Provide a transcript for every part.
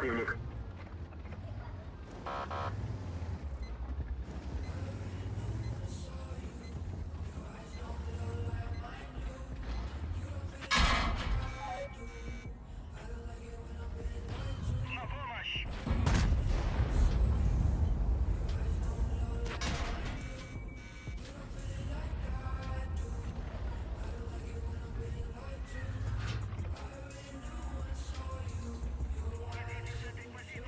противник. На помощь! Уходите с этой позиции!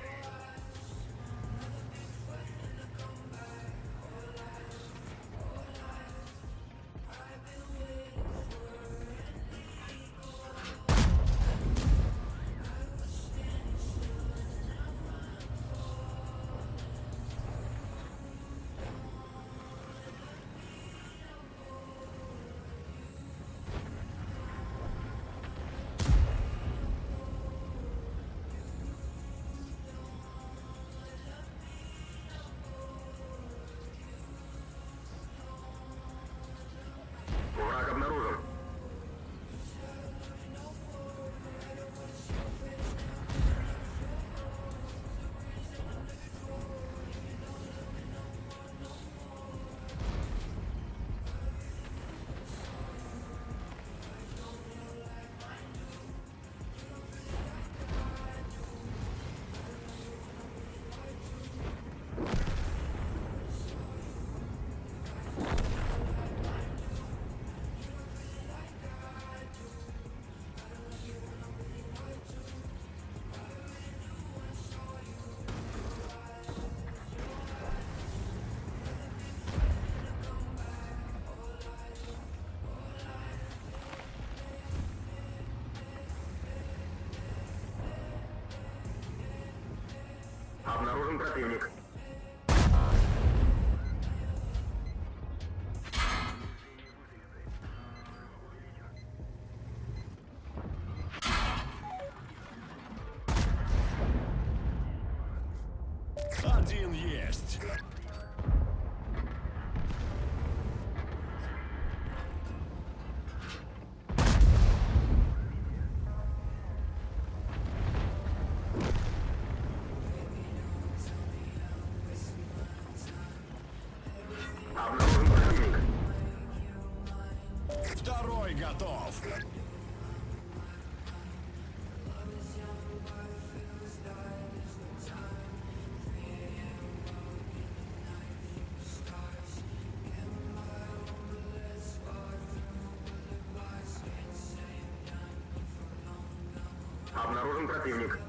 Враг обнаружен. Обнаружен противник. Один есть. Обнаружен противник. Второй готов. Обнаружен противник.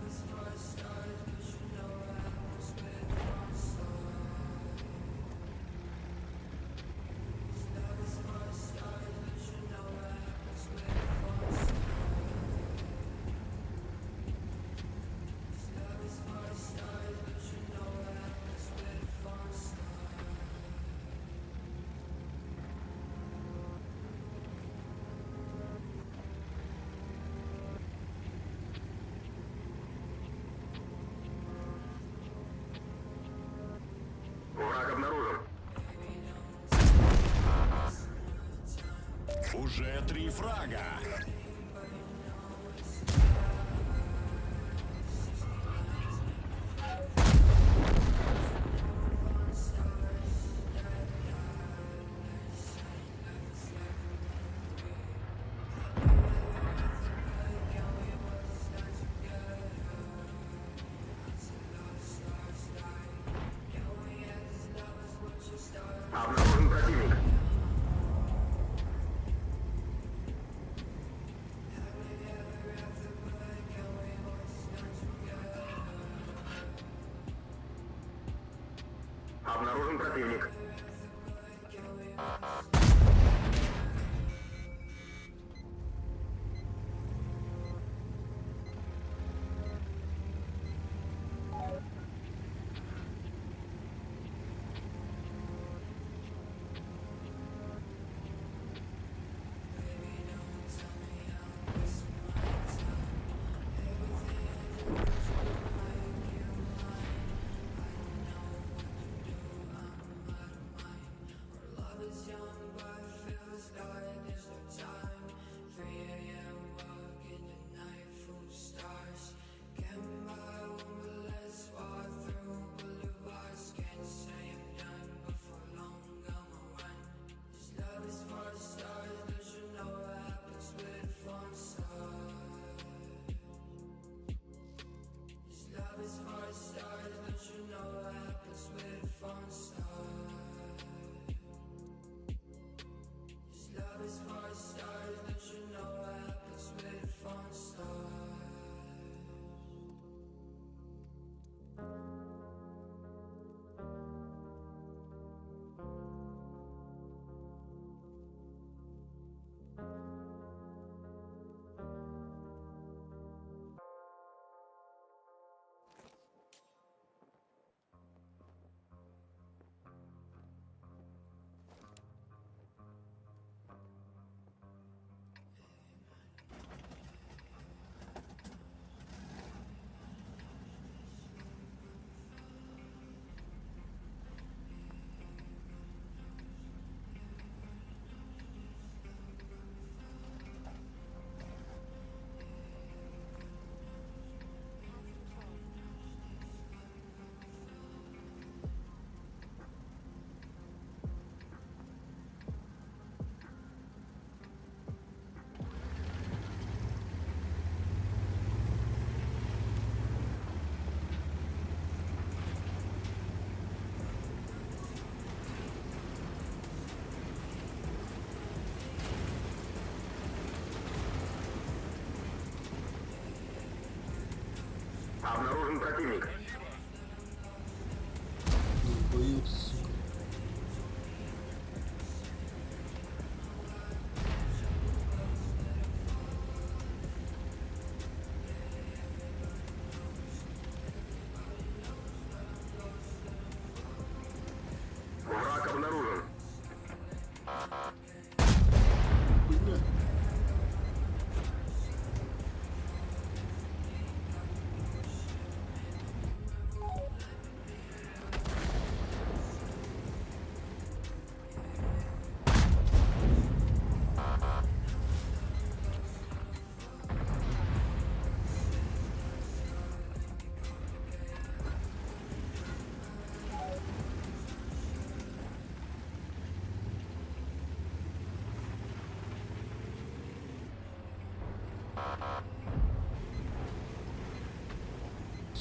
Враг обнаружен. Уже 3 фрага. Обнаружен противник. Обнаружен противник.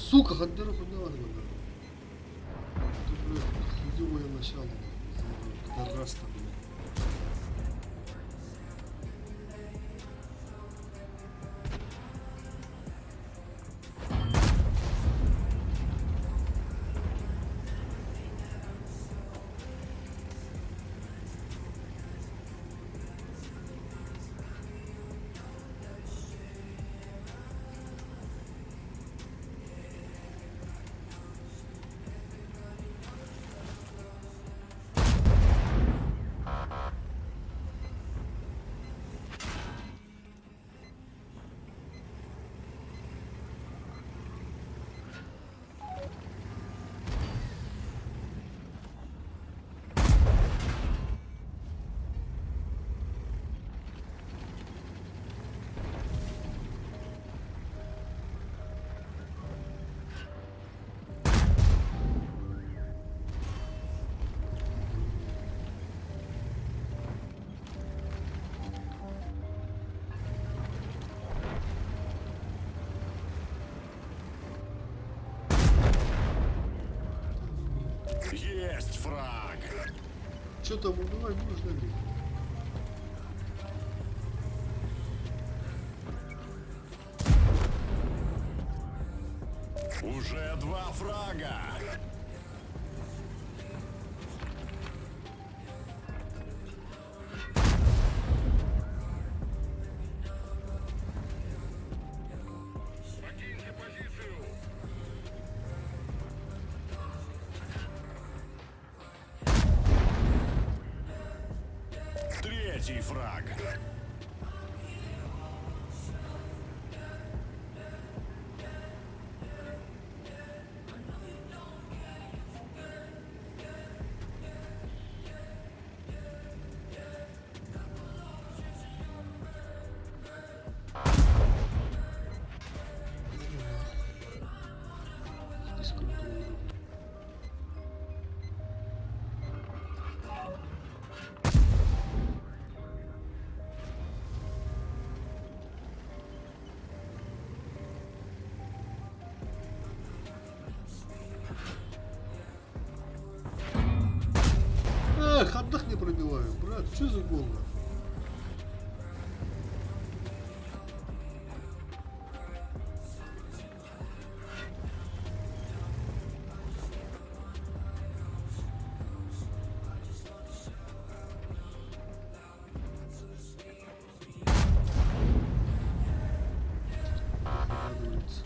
Сука, хоть дорогу не надо, блядь. Тут, блядь, хуёвое начало. Пидораста, блядь. Есть фраг. Чё там, убивай, можно ли? Уже 2 фрага. Покиньте позицию. Третий фраг. Здесь круто вроде. Эх, отдох не пробиваю, брат, что за гол? нахуй? Радуется.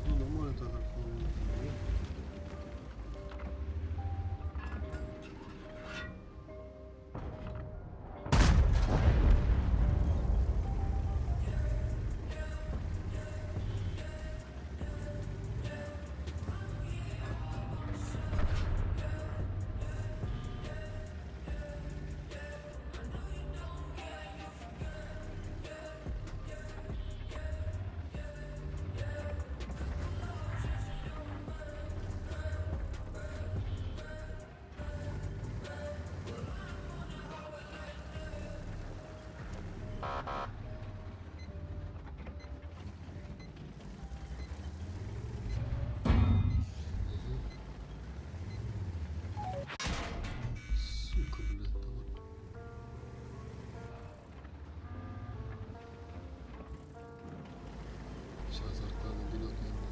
Ну, нормально так, по-моему. Сука, блядь, давай. Сейчас арта наберет, наверное.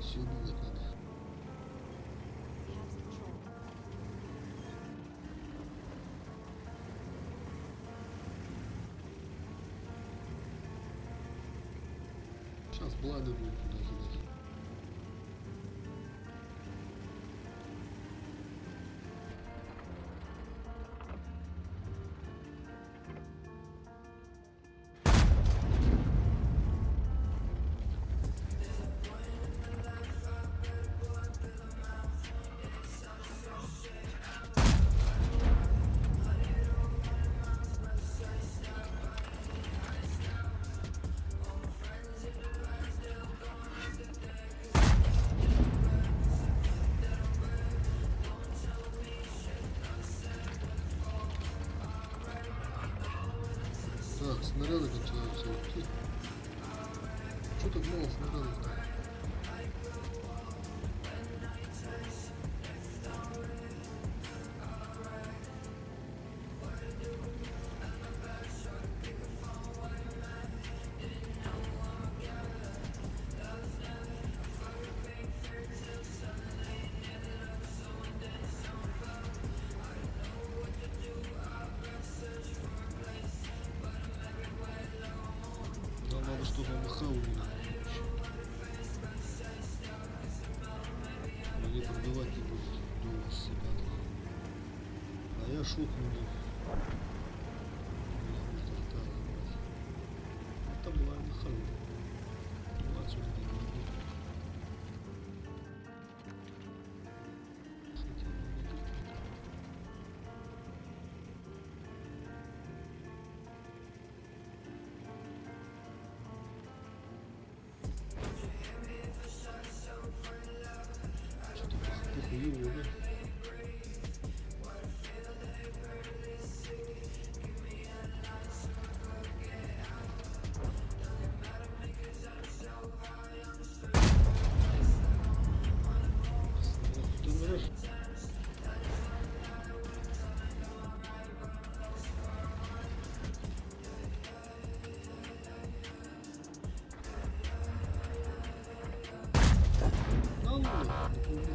Все бегать надо. Сейчас блайды будут туда кидать. Так, снаряды кончаются. Что так мало снарядов-то? Нам надо что-то на ХА увидеть. Они продавать не будут до себя. А я шутну. Там была на ХА. Ну, отсюда не будет. Хотя бы не будет. Что-то похуёво, да? Ты знаешь? Да ну, не помню.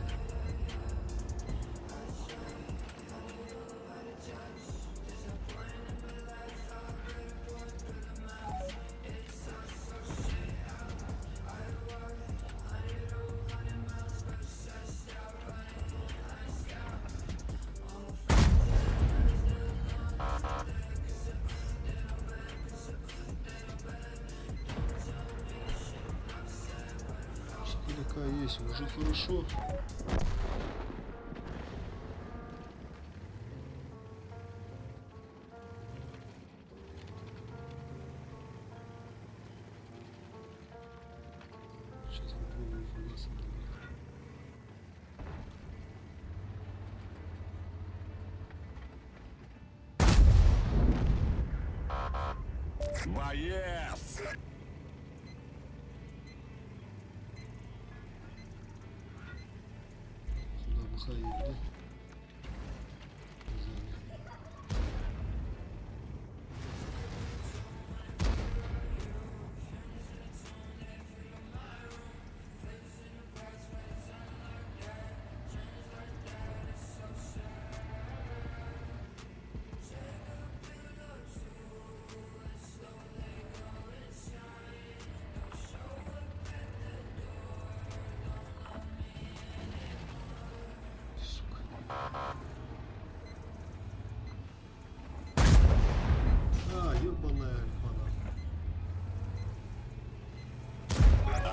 Такая есть, уже хорошо. Сейчас попробую фугасом добавить. Боец! Сюда МХ едет, да? Сзади. Сука. Ебаная альфана.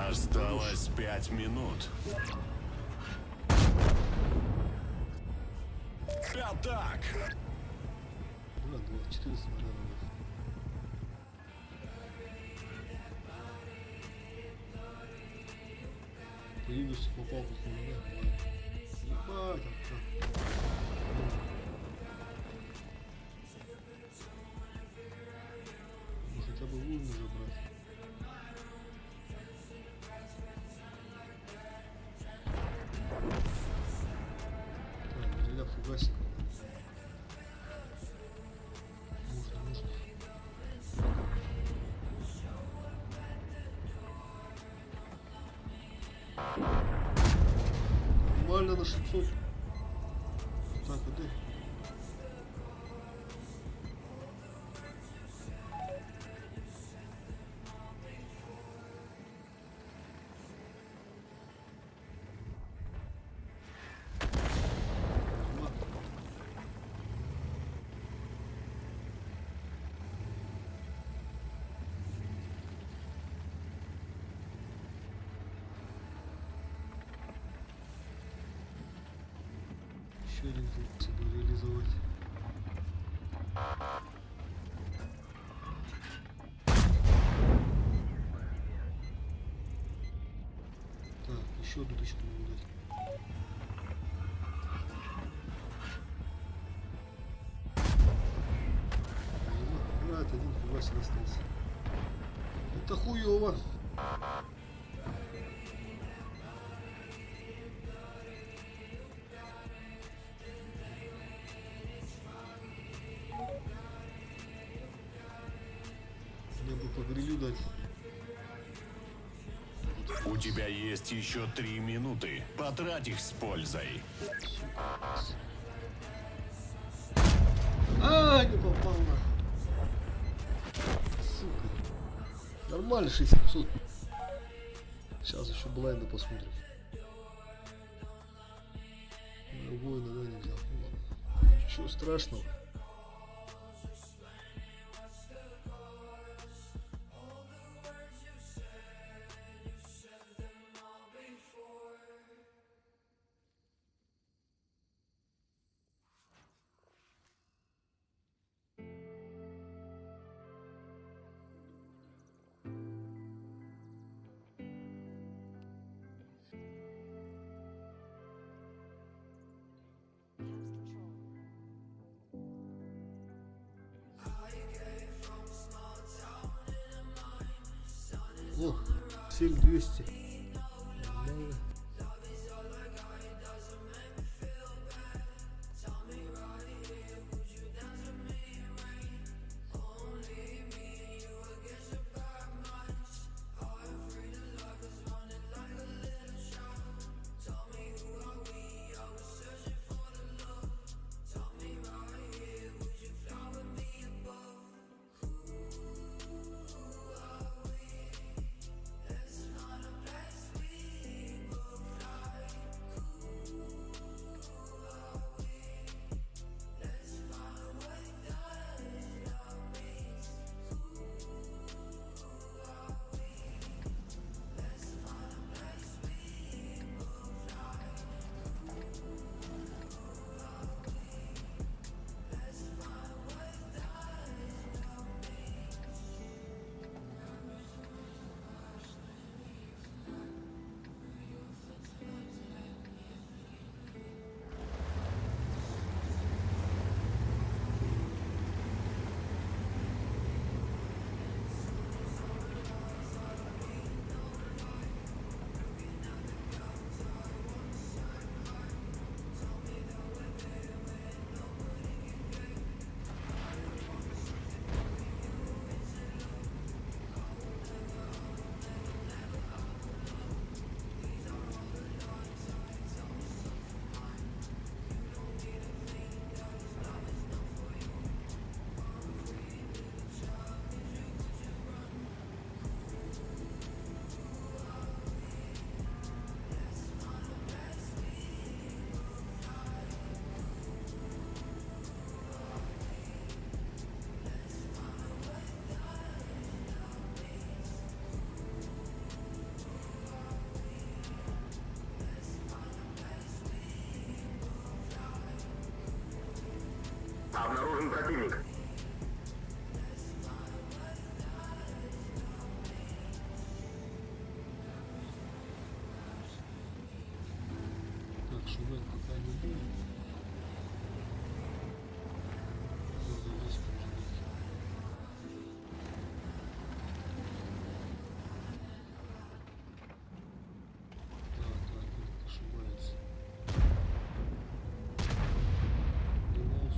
Осталось 5 минут. Пятак! Да, 24 снарядов. Появился, попал по хуйне. Ебать, альфа. Ну, хотя бы урну забрать. Так, реля фугасик. Можно. Нормально на 600. Так, иди. Еще один фокус надо реализовать. Так, еще одну точку могу дать. Убивает один, Вася остался. Это хуёво. Мне бы по грилю дать. У тебя есть еще 3 минуты. Потрать их с пользой. А, не попал на. Сука. Нормально, 6700. Сейчас еще блайнда посмотрим. Воина, да, не взял. Ну ладно. Ничего страшного. О, 7200. Нормально. Обнаружен противник. Так, шумать пока не будет. Надо здесь пожалеть. Так, это ошибается. Минус.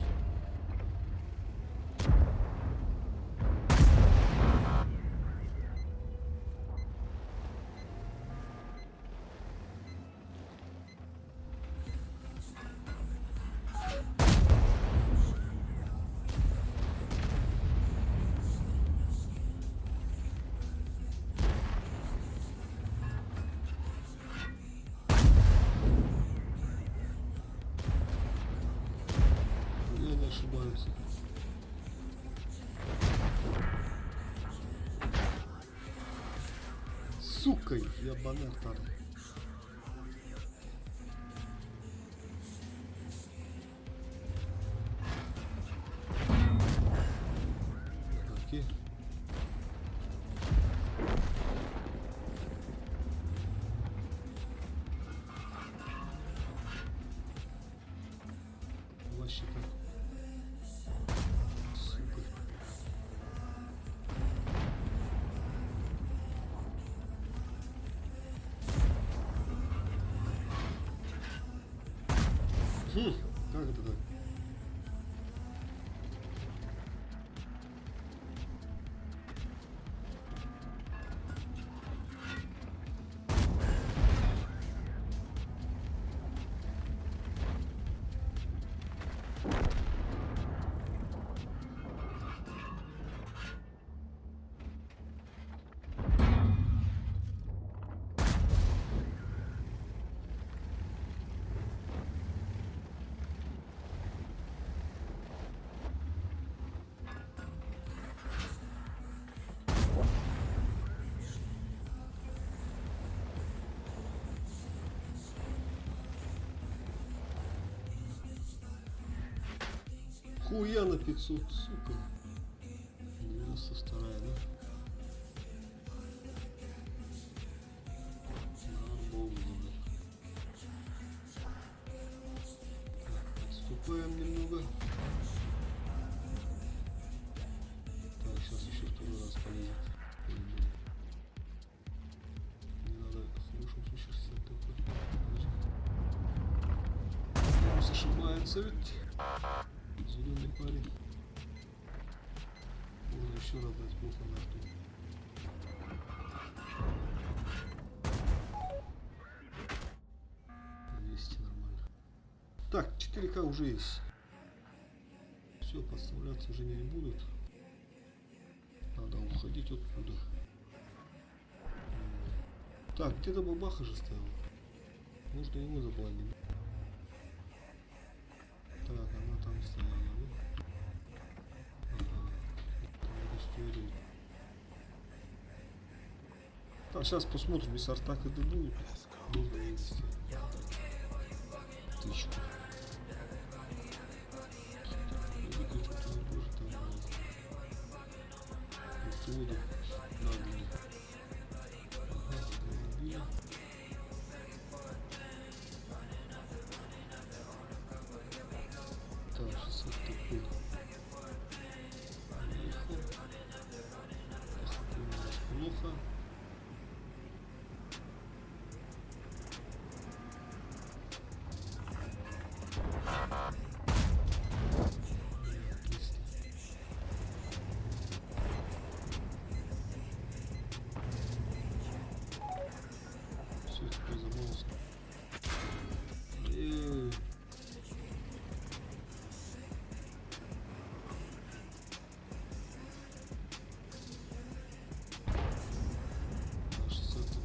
Я не ошибаюсь. Сука, я банер тар. Окей. Вообще как. Сука. Нихуя на 500, сука. 92, да? Отступаем немного. Так, сейчас еще второй раз полезет. Не надо, в хорошем случае 60 такой. Ошибается ведь. Зеленый парень. Можно еще раз дать плохо на рту. Нормально. Так, 4К уже есть. Все, подставляться уже не будут. Надо уходить оттуда. Так, где-то бабаха же стоял. Можно его заблокировать. Так, она там стояла, да? Ага. Там история. Так, сейчас посмотрим, если артак это будет. Можно вывести. Тычку. Выключу, то не может там воду нагнали. Ага, убили. Так, 60 такой. Поехал. Поступил у нас плохо. Все, теперь замолвся.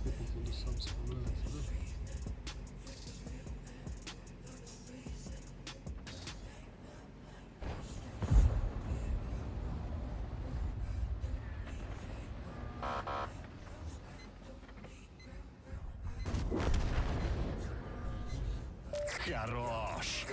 Походу сам справляется, да? Хорош!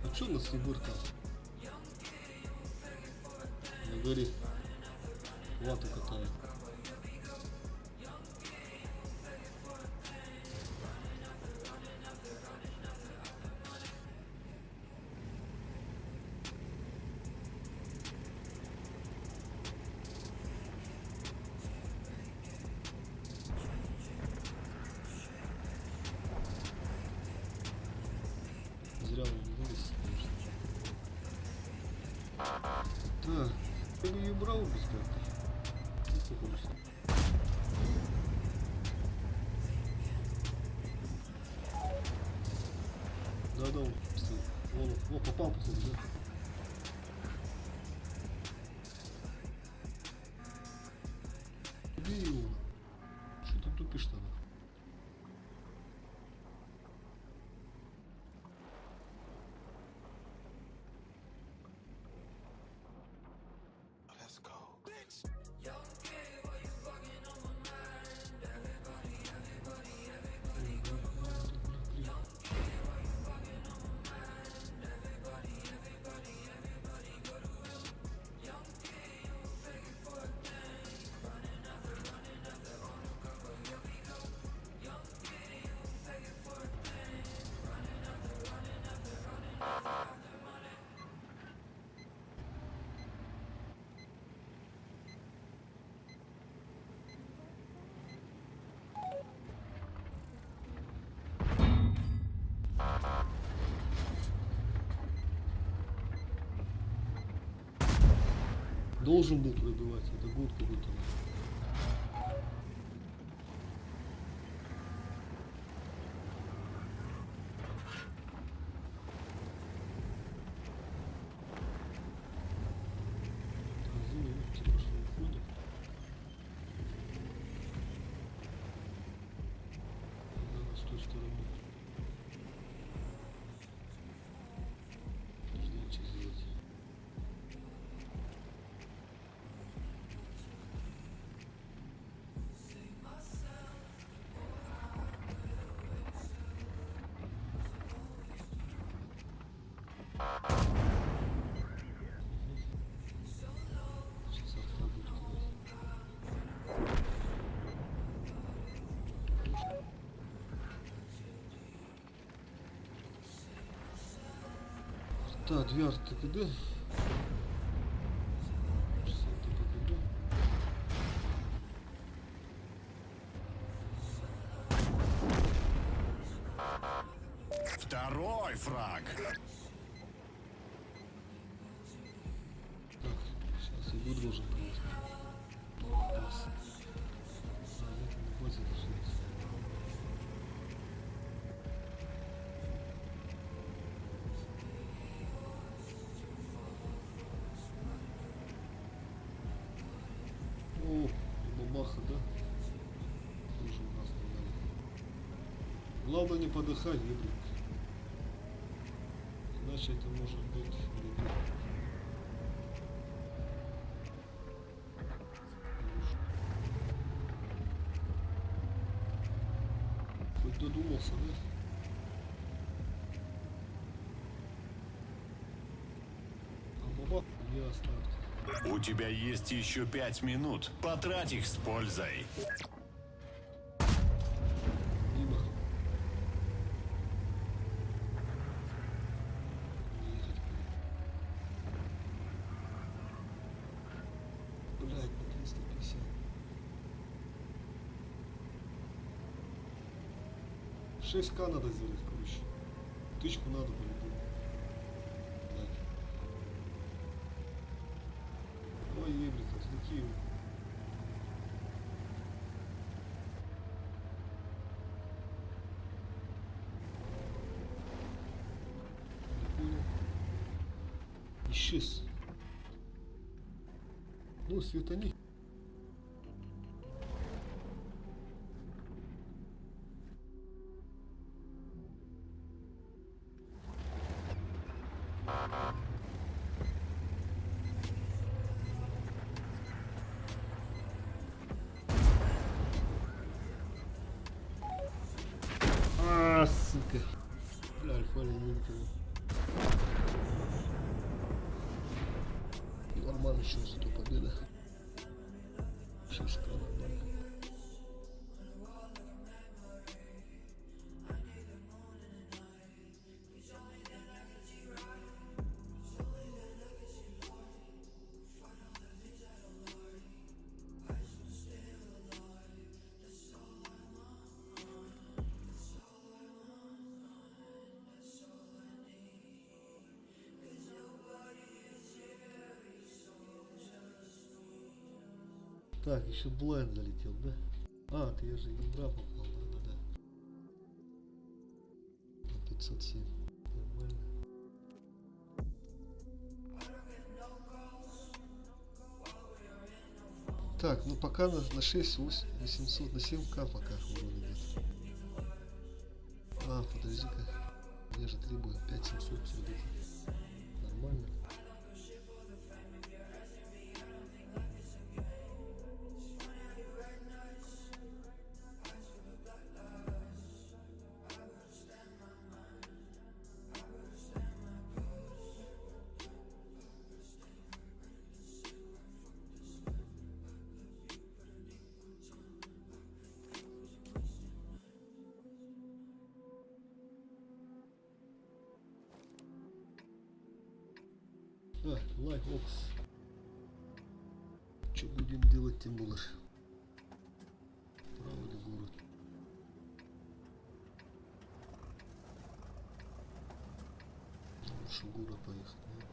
А что у нас Егор там? На горе вату катает. Зря он не вылез, конечно. Так, я бы ее брал без карты. Ну, походу. Да, он стоит. Вон, попал, походу, да? Убей его. Что ты тупишь-то? Должен был пробивать, это год какой-то. С той стороны. Ждите сделать. Так, 2 РТКД. 60 РТКД. Второй фраг. Так, сейчас я буду должен принять. Класс. А, нет, не будет завершиться. О, бабаха, да? Тоже у нас надо. Главное не подыхать, выпрямить. Иначе это может быть беда. Хоть додумался, да? А баба не оставьте. У тебя есть еще 5 минут. Потрать их с пользой. Мимо. Ехать. Блять, на 350. 6К надо сделать, короче. Тычку надо по-любому. Так. Ой, блин, такие. Не понял. Исчез. Ну, светани. А, сука. Бля, альфа не вылетела. Нормально еще зато победа. 6К нормально. Так, еще блайнд залетел, да? А, ты я же игра попал, да. На 507. Нормально. Так, ну пока на 6 800, на 7К пока урона нет. А, подожди-ка. Я же требую 5700 все где-то. Нормально. А, лайфокс. Что будем делать, Тимур? Правда, город. Лучше в город поехать, нет?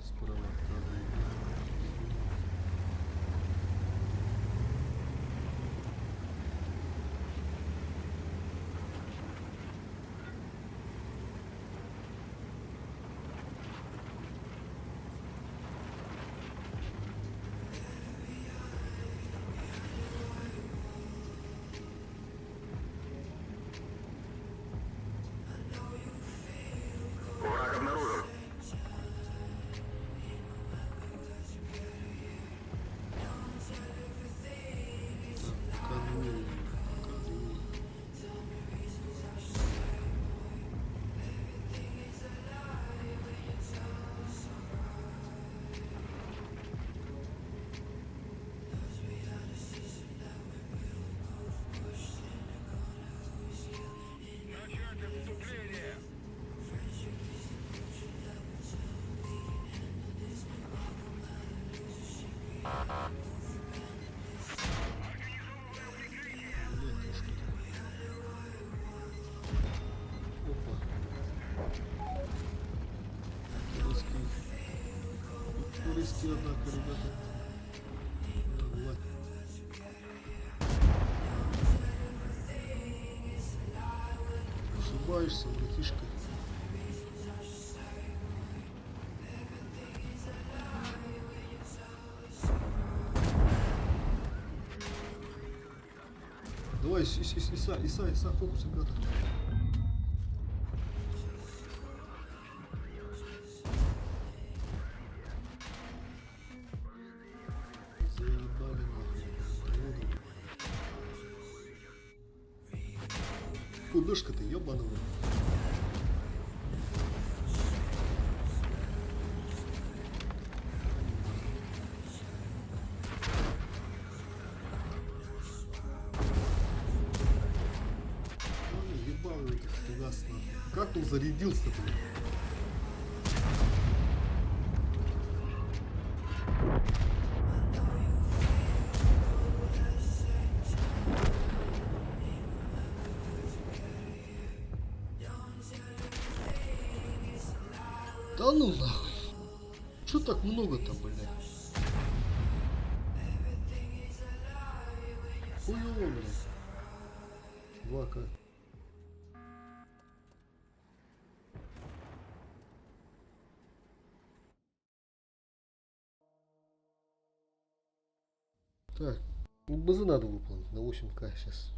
Справа правда. провести, однако, ребята. Давай. Ошибаешься, братишка. Давай, Иса, фокус, ребята. Заебали нахуй. Кудышка ты, ёбаного. Ебал его этот фугас нахуй. Как он зарядился, блин? Да ну нахуй. Чё так много-то, блядь? Хуёво, блядь. Чувака. Так, ну БЗ надо выполнить на 8К сейчас.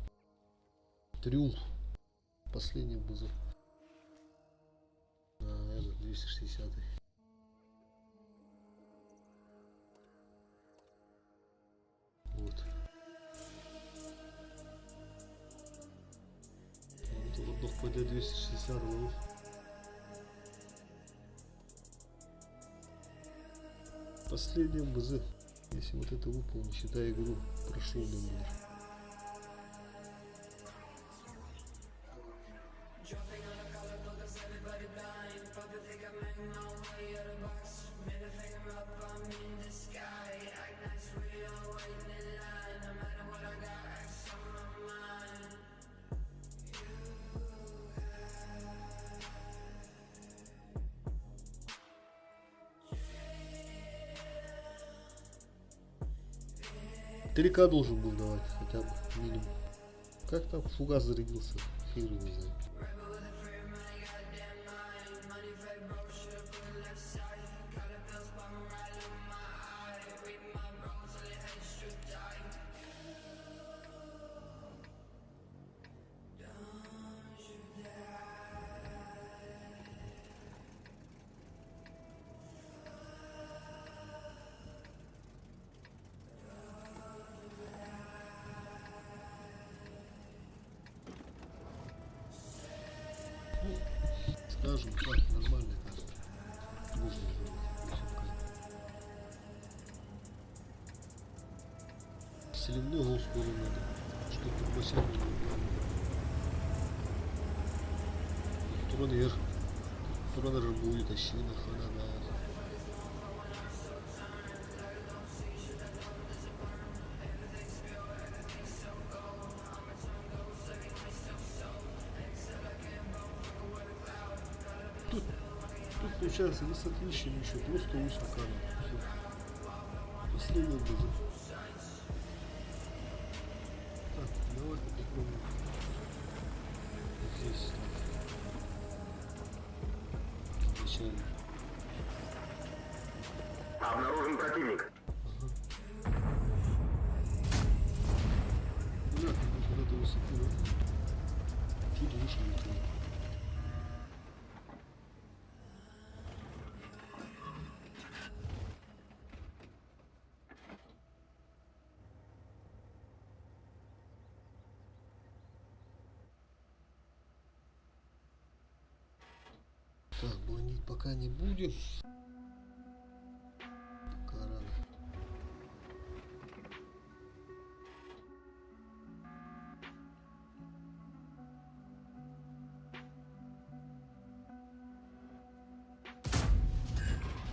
Триумф. Последний БЗ. А, этот 260. Вот. Вот одно в ПД 260 голов. Последний БЗ. Если вот это выполнить, считай, игру прошел номер. К должен был давать, хотя бы минимум. Как там фугас зарядился? Хер его знает. Скажем так, нормальная карта. Можно сливной гол скоро надо, чтобы босями Тронер. Тронер будет, ащи нахуй надо. Тут получается не с отличием еще, просто 8К. Последний будет. Так, давай попробуем. Здесь так. Изначально. Обнаружен противник. Бля, как куда-то высоко, да? Чуть выше летел. Так, блонить пока не будем. Пока рано.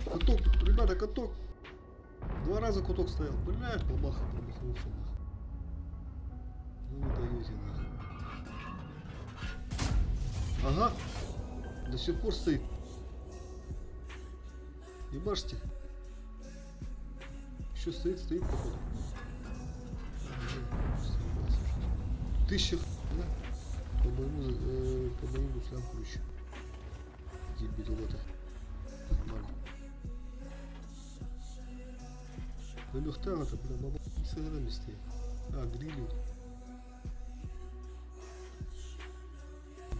Каток, ребята, каток. 2 раза каток стоял. Блядь, промахнулся нахуй. Ну вы даете нахуй. Ага. До сих пор стоит. Ебашьте. Еще стоит, походу. Тысяча, да? По моему слям ключ. Дебилоты. Нормально. Ну легта-то, бля, мама не сыграли быстрее. А, грили.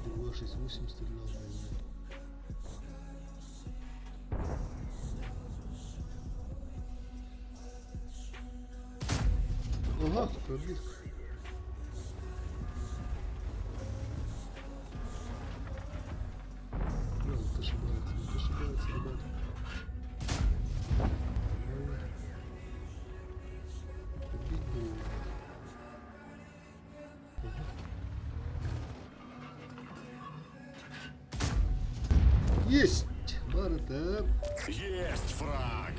268 стрелял, наверное. Ага, пробит. Вот ошибается, ребята. Нормально. Убить было. Ага. Есть! Барата. Есть фраг!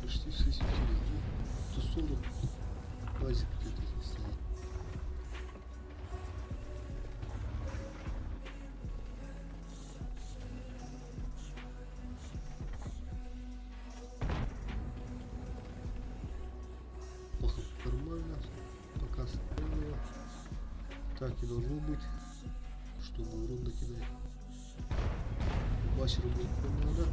Почти все светились, да? 140 базик где-то здесь стоит. Плохо, нормально. Пока стояло. Так и должно быть, чтобы урон накидать. Бачер будет надо.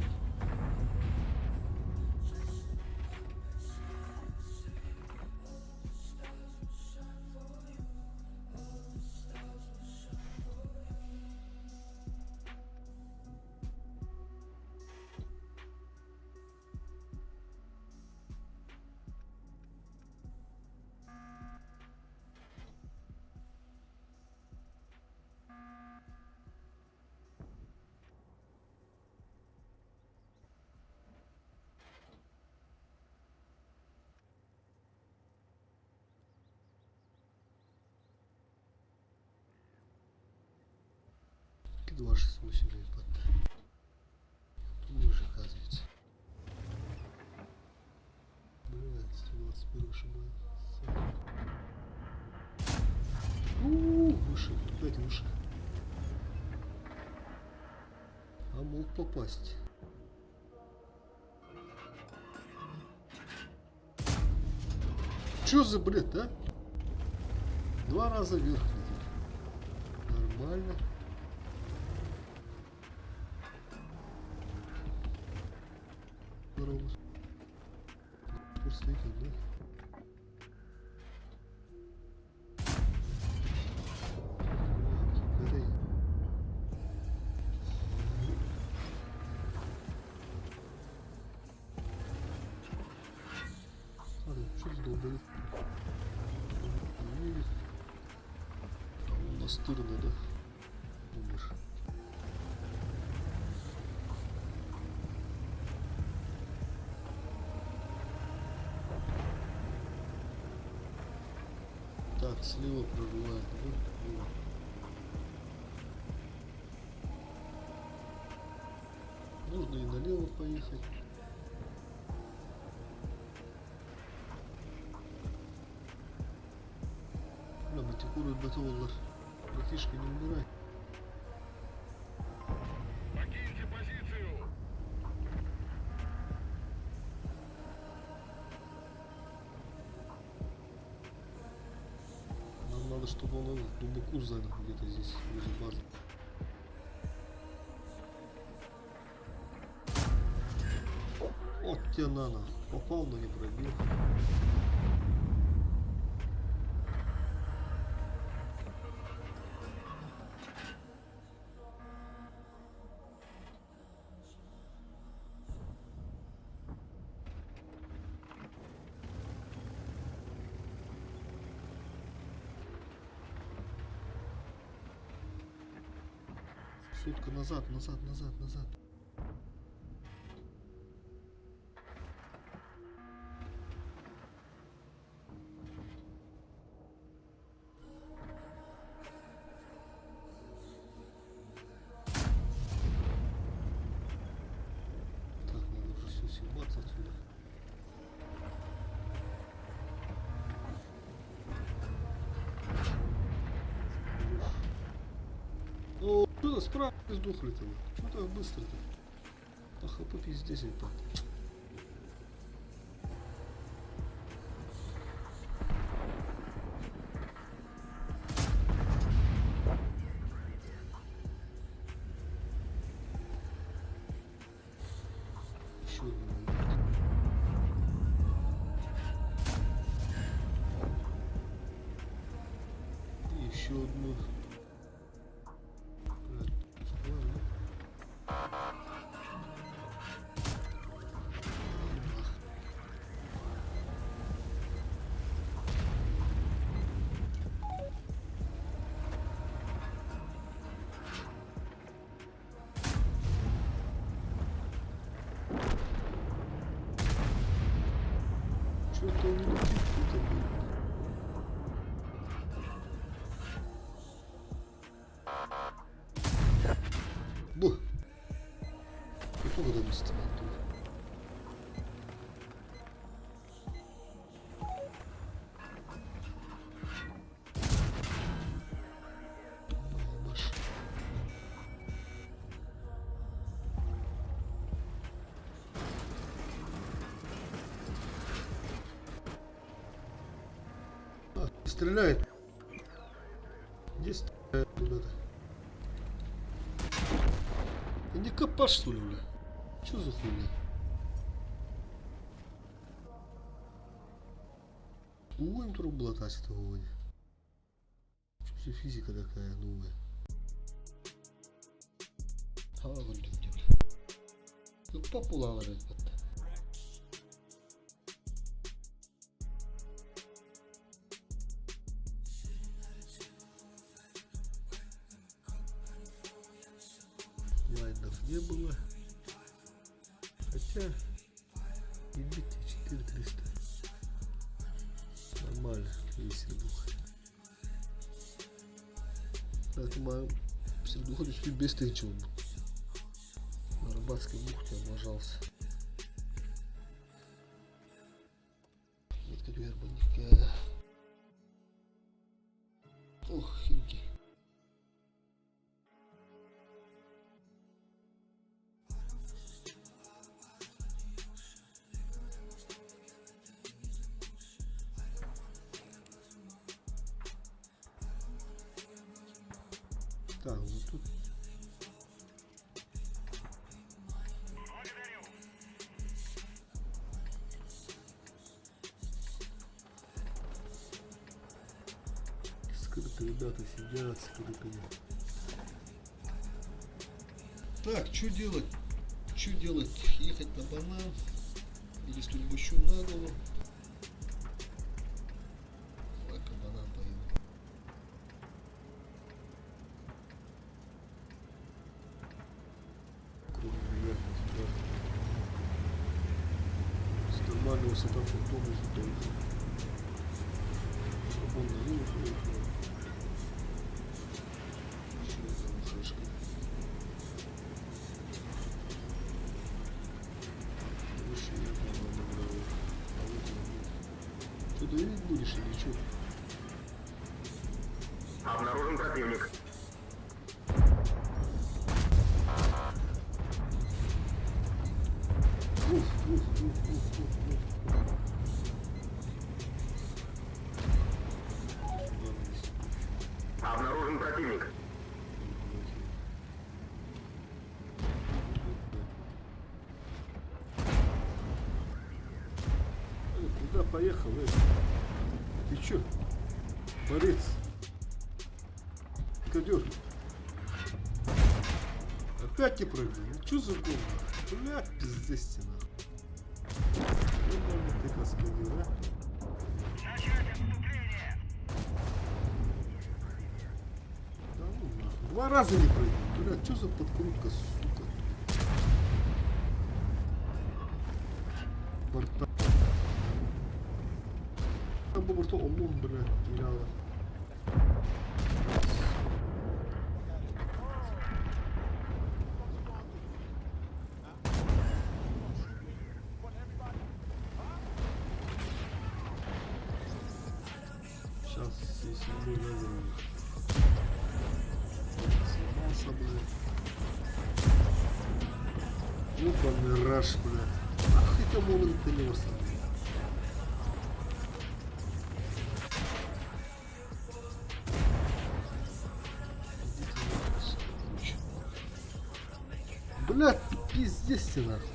Два 68 ребят. Тут уже оказывается. Блядь, 121 ошибаю. Выше, опять выше. А мог попасть. Чё за бред, а? 2 раза вверх летит. Нормально. Здорово. Просто идет, да? Горей. Ладно, что за долбоёб? Не видит. А он настырный, да? Умер. Так, слева прорывает. Нужно и налево поехать. Бля, матикурует батоллар. Братишка, не умирай. Покиньте позицию. Нам надо, чтобы он глубоко занял где-то здесь, возле базы. Вот тебе нано. Попал, но не пробил. Сутка назад. Что, справа сдохли-то? Чего так быстро-то? Ах, по пиздец это. Еще одну. И еще одну. Что-то он не летит, кто-то был. Бу! Какого года быстро? Стреляет. Где стреляет куда-то? Ты не копашь, что ли, бля? Чё за хуйня? Будем труп блатать этого вроде. Что за физика такая новая? А, вон люди, бля. Ну, популала же это. Лайнов не было. Хотя и бить 4300. Нормально, есть сердуха. Поэтому сердуха чуть быстрее, чем на Рыбацкой бухте облажался. Метка вербаника. Ох, хинки. Так, вот тут. Скрытые ребята сидят, скрытые. Так, что делать? Что делать? Ехать на банан? Или что-нибудь еще на голову? Давай-ка банан поеду. Нормально высота футбола стоит. Футбол на линию приехал. Еще одна флешка. Выше я по-моему набрал. А вот он. Что, давить будешь или что? Обнаружен противник. Обнаружен противник. Куда поехал, Ты чё? Борец. Кадёр. Опять не прыгнул. Ну чё за гол? Бля, пиздец стена. Ты каскадер, а? Да ну нахуй. 2 раза не прыгнул. Бля, чё за подкрутка, сука? Борта. Там был борта ОМОН, бля, теряла. Сейчас, если мы назовем. Сломался, блядь. Ёбаный раш, блядь. Ах, это молодый ты не восстановил. Блядь, пиздец ты нахуй.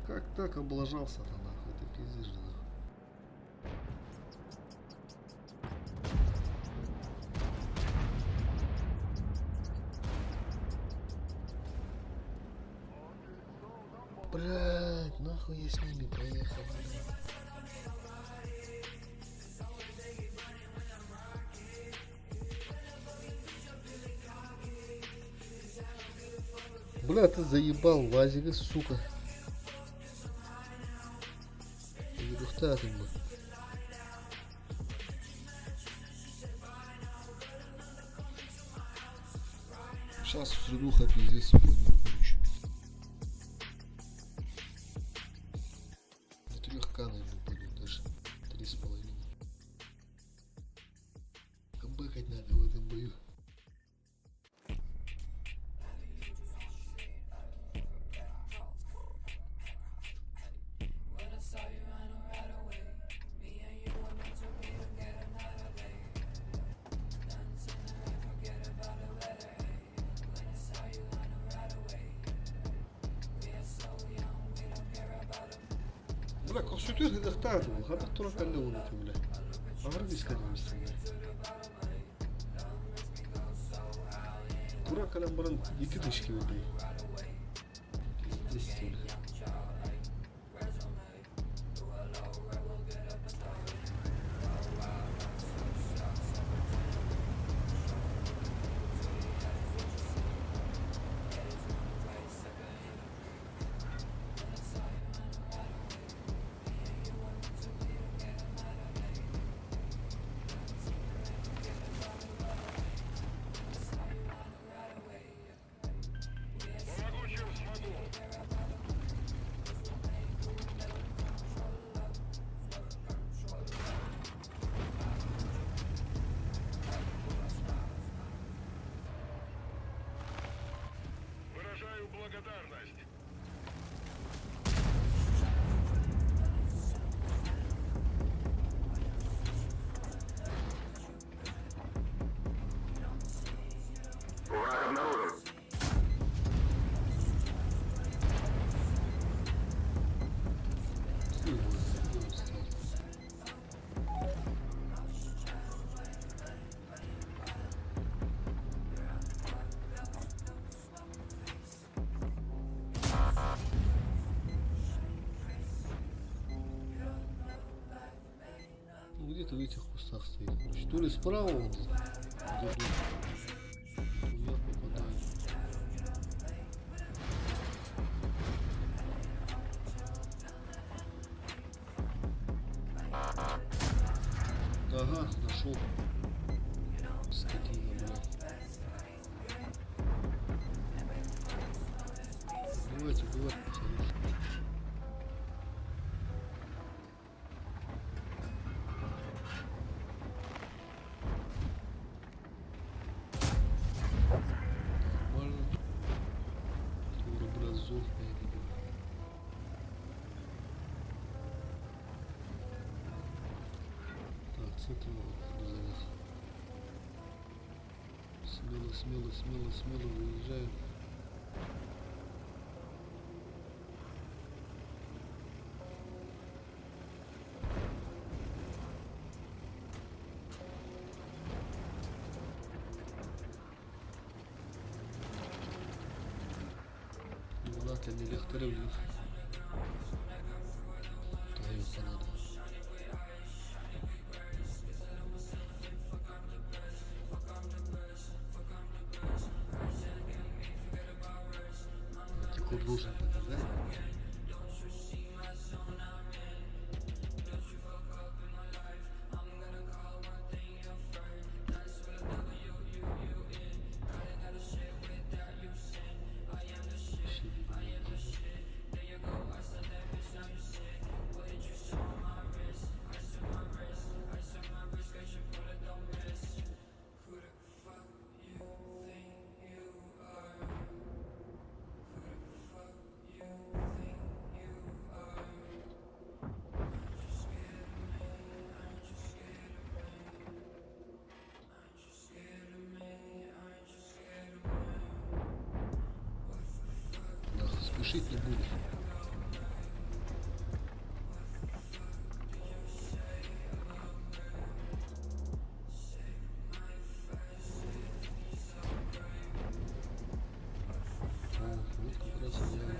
Как так облажался-то нахуй? Это пиздец же нахуй. Блядь, нахуй я с ними поехал. Бля, ты заебал, Вазик, сука. Ерухта ты, бля. Сейчас средуха пиздец сегодня, короче. До 3К, наверное, пойдет даже. 3,5. Бэкать надо в этом бою. Бля, консультер редактор был, хата тура калле он это, бля. Аграбис каллемистен, бля. Тура каллем баран 2 тысячи рублей. 10, бля. Помогу, чем смогу. Выражаю благодарность. Враг обнаружен. Ну, где-то в этих кустах стоит. Короче, то ли справа он, где я попадаю. Ага, нашел. Скотина, блядь. Давайте, давайте, посмотрим. Нормально. Тура, блядь, зов, блядь. Так, центр надо занять. Смело, смело, смело, смело выезжаем. Ладно, не легкарев. Тоевка надо. Тихо должен показать. спешить не буду. О, вот как раз идеально.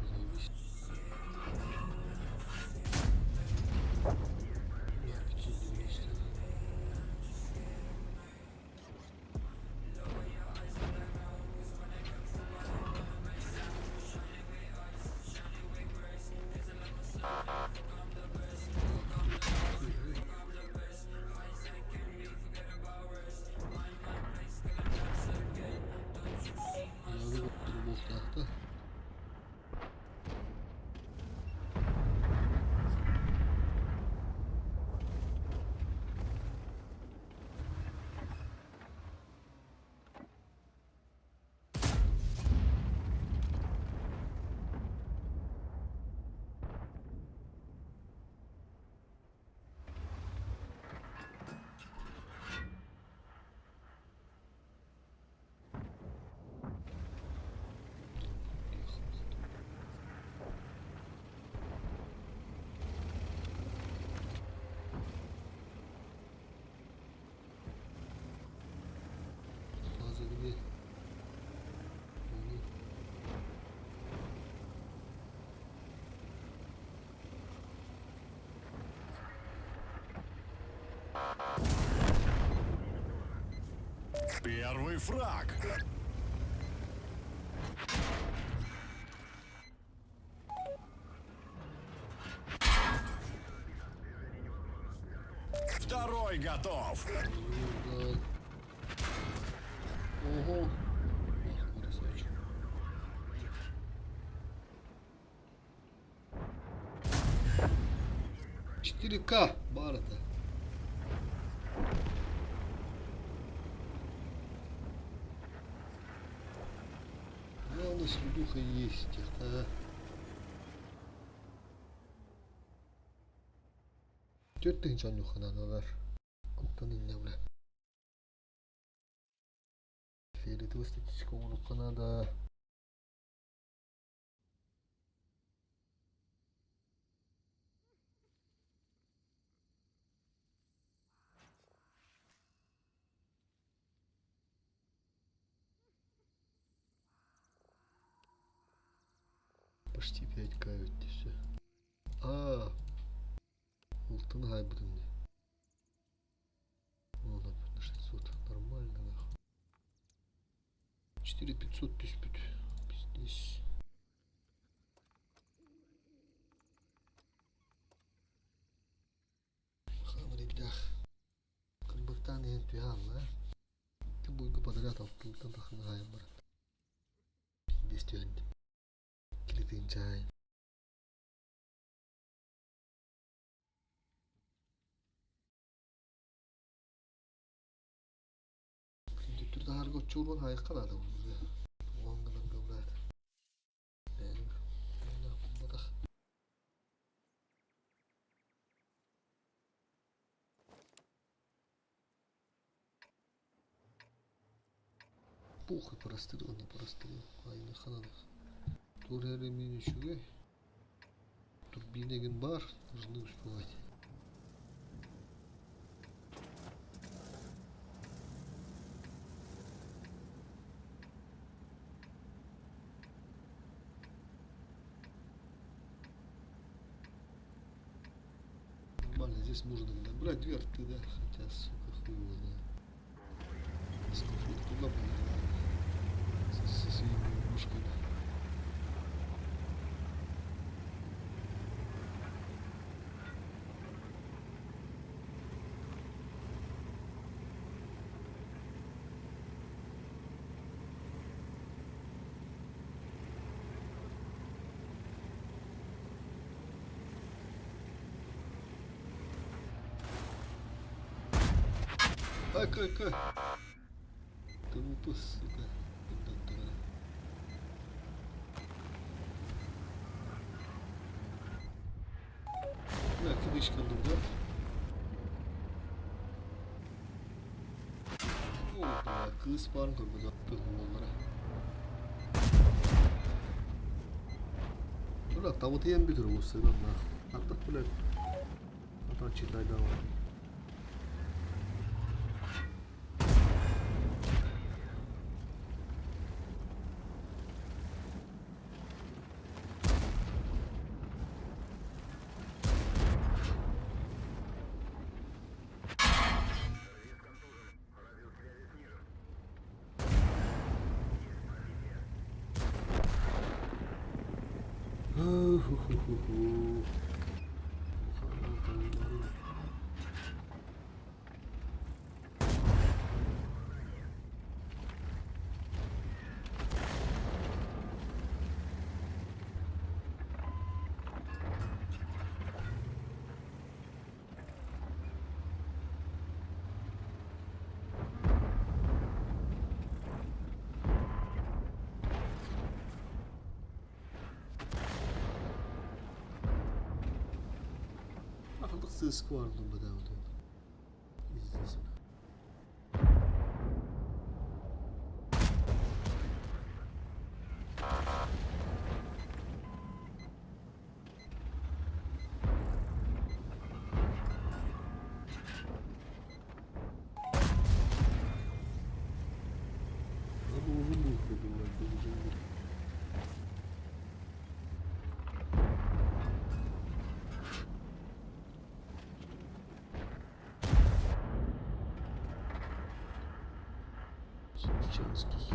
Заебись. На 590. Yazık oldu bu tahta. Fazla gibi. Oldu. Первый фраг. Второй готов. Ну, да. Ого. Ах, красавчик. «4К» Барта. Главное, свидуха есть. А. Төртүнчү оонуканадалар. Оттон инне беле. Феритова статистика оонуканада. Почти 5К ведь все. А, Ултын хайбридный. Ну, на 600. Нормально, нахуй. 4500 түспүт. Пиздец. Хамридах. Кырбыктан ээн түйанла. Ты буйгу подряд алтылтан тахына хайым барат. Пиздец түйанды. Килитин чай. Түтүрдө харга чурбан хайыккан адам. Оңгынан кылдат. Бадах. Пухай простырыл, не простырыл. Айны ханадық. Турері мен үшіге. Турбинеген бар, должны успевать. Нормально, здесь можно брать верты, да, хотя, сука, хуй его знает. Сколько туда было, со своими игрушками. Кай. Ты выпуск, сука. Пиздатая. Bля, кидыч kaldım da. Oh bля, kız falan koymuş attım onlara. Bля, там вот я не беру усы, да, нахуй. А так, блядь, а так читай давай. Ху-ху-ху-ху. Akıllık sığısk vardı onda da orada. İzlesin. Ama uzun bu kurdular. Uzun bir. Чеченский.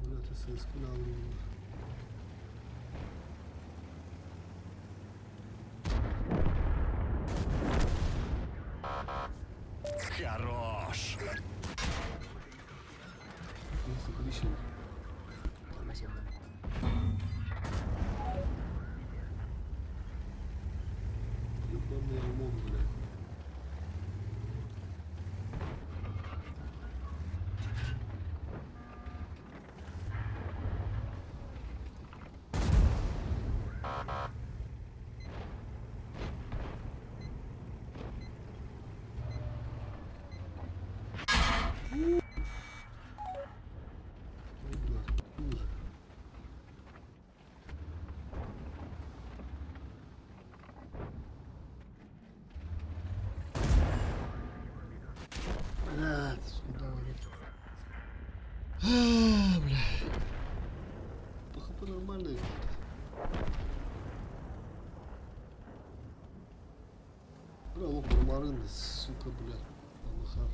Бля, ты сыску наврал. Хорош! Сука, лишний. Ебаный ремонт, бля. Ой, бля, хуже. Бля, ты сюда говорит. Бля. По ХП нормально играет. Бля, лук нормально, сука, бля. Аллахар.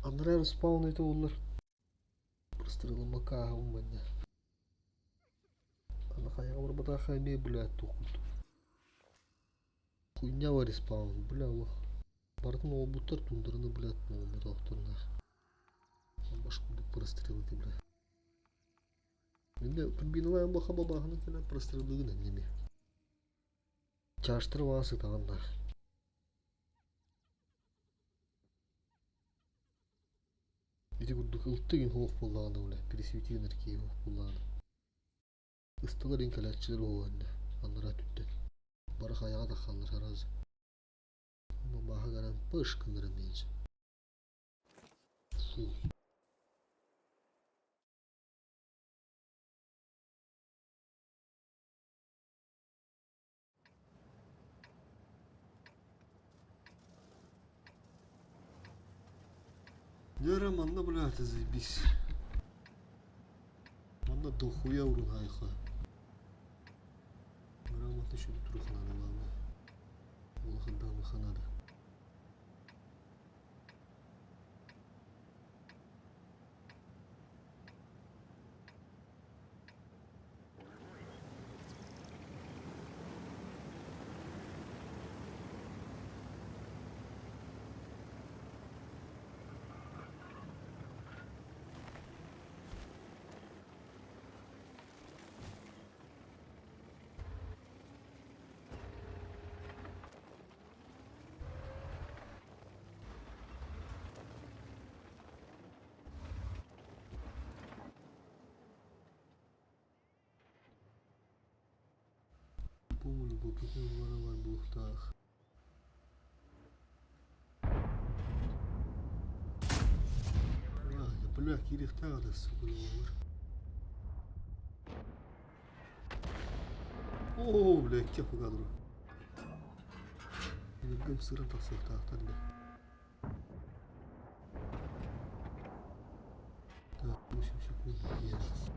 Андрей спаунити улар. Прострелимо кага у мене. А нахай я работа хайме, блядь, тухут. Хуйня var респаун, бля, лох. Бардын обуттар тундырыны, блядь, моğumu доктурна. Башкуды прострелити, бля. Менде турбиновая баха бабахына келе прострелдыгын неме. Чаштыр васы тагында. Ити курдук ылттыгин хоох буллаганы, бля. Пересвети энергии хоох буллаганы. Ыстылар инкалячылар оğanne. Аннара түттен. Бары хаяга такканлар аразы. Баха гаран пышкындыры менчи. Су. Нера манна, блядь, заебись. Манна дохуя урун хайха. Грамотно еще турух надо, ладно. Улахында мыха надо. букетный варовар бухтах. Бля, кирихтар да сука ловар. О, бля, кепа кадру. Гым сырым таксак тахтар бля. Так, 8 секунд. Есть.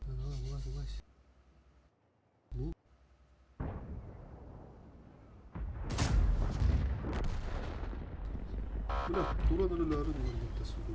Давай, вылазь. Ну. Бля, тура на ляры не сука.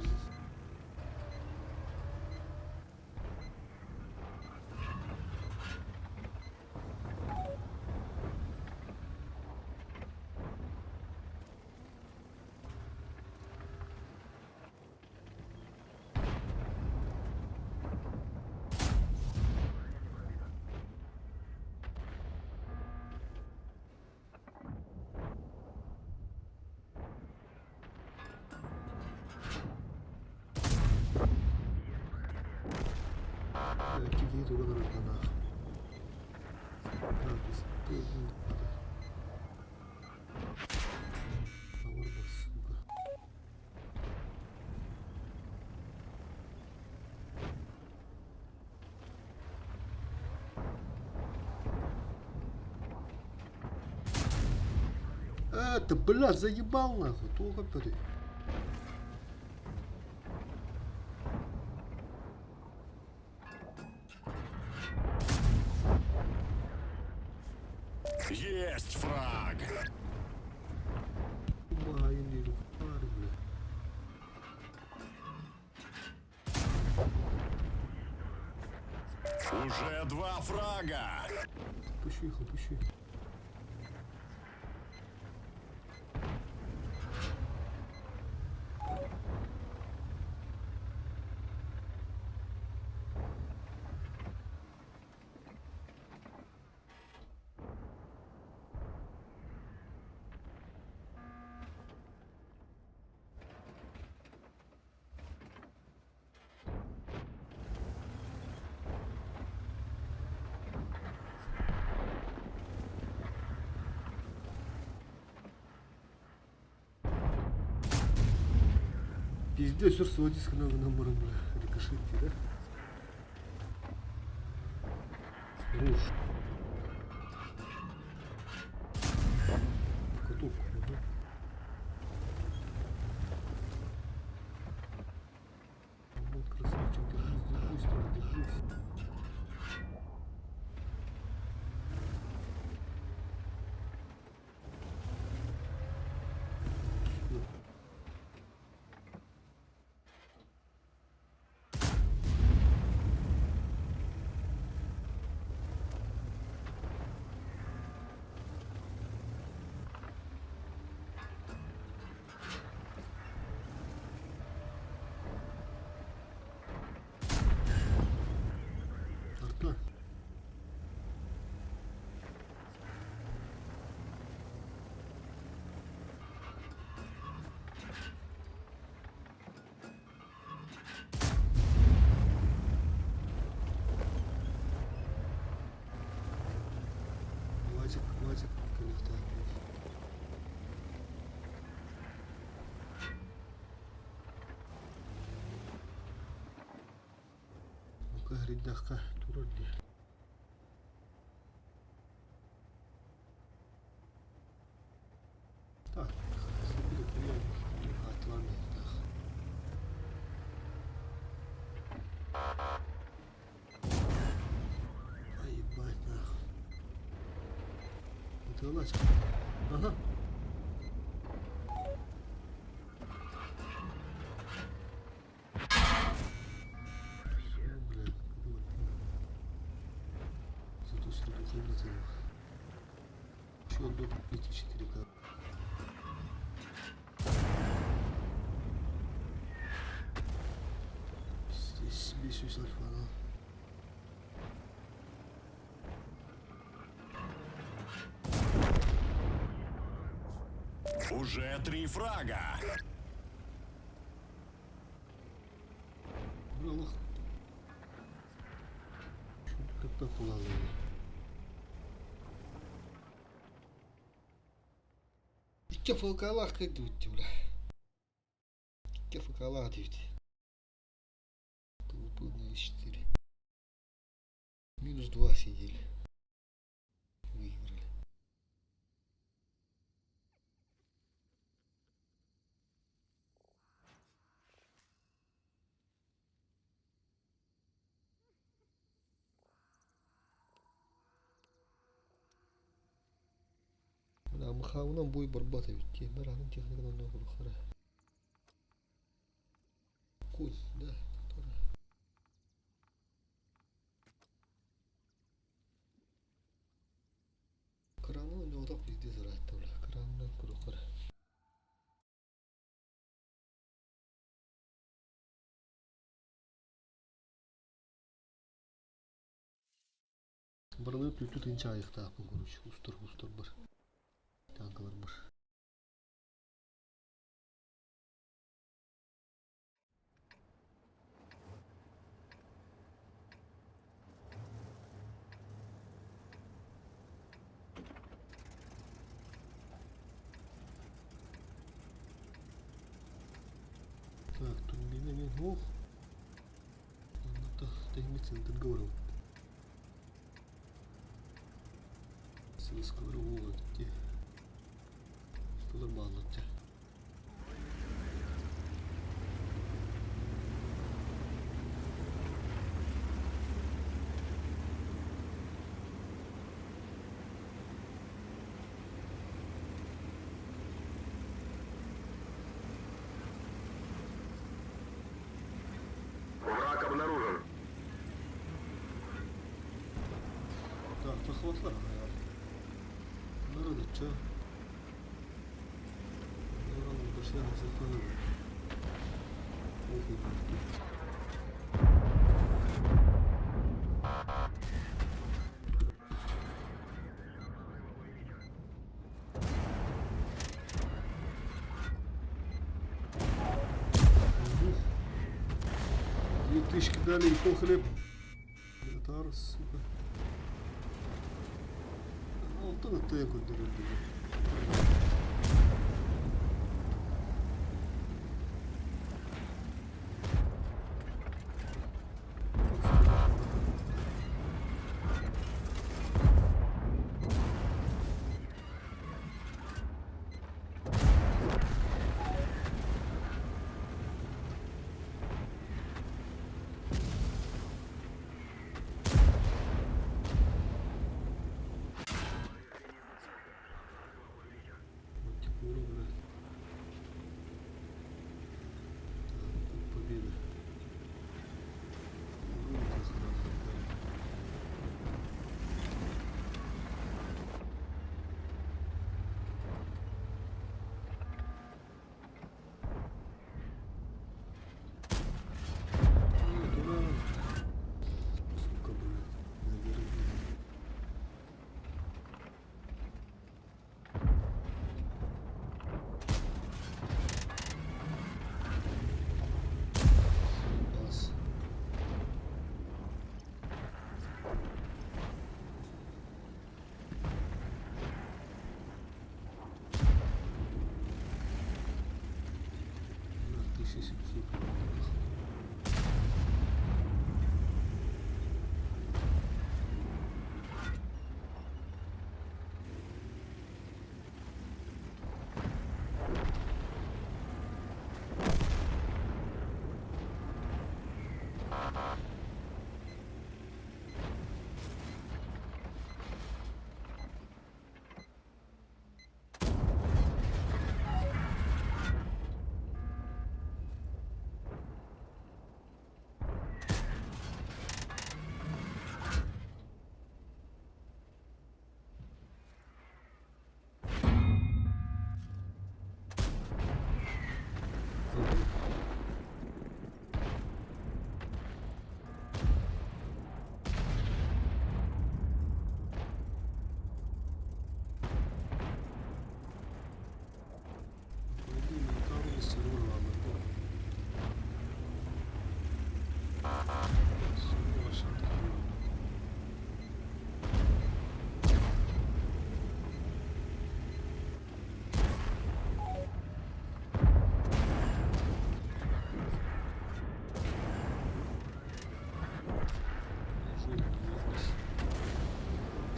Какие тут надо нах. Так, бесстыдно надо. Наварба, сука. Ты, блядь, заебал нахуй, толком ты. Есть фраг! Маленький фар, бля. Уже 2 фрага! Пущу их, пущу. Пиздец, сырсу диска на номером, бля. Рикошетки, да? Руш. Каток, ага. Вот красавчик, держись, держись. Арта. Хватит, коллектор. Ну-ка, гридахка, туродди. Так, забили прием. Атлант. Поебать нахуй. Это лач. Ага. Всё, блядь, вот. Зато среду комнаты. Еще одно 4К. Здесь бесюсь альфа. Уже 3 фрага! Бля, лох. da kullanılıyor. İki fıkalah kıydıvıttı bile. İki fıkalah divdi. Глупые четыре. -2 сидели. Выиграли. أنا مخاونا بوي برباطي بتي مرة من تيخ نقدر نقول خير. كوي ده ترى. كرانو إنه وضع في دي زراعة ولا كرانو نقول خير. Барылып түтү тынча айыктаапын көрүчү устур бар танкалар бар. Так, турбина мен ох. Анната техницин договором. Скоро улетти. Что нормально те. Враг обнаружен. Так, захватlar ya. Nerede çö? Oranın başına saklanır. Okey. Трішки далі і по хліб. Зараз, сука. Ну, то на теку дороги. Победа. Сука, блядь.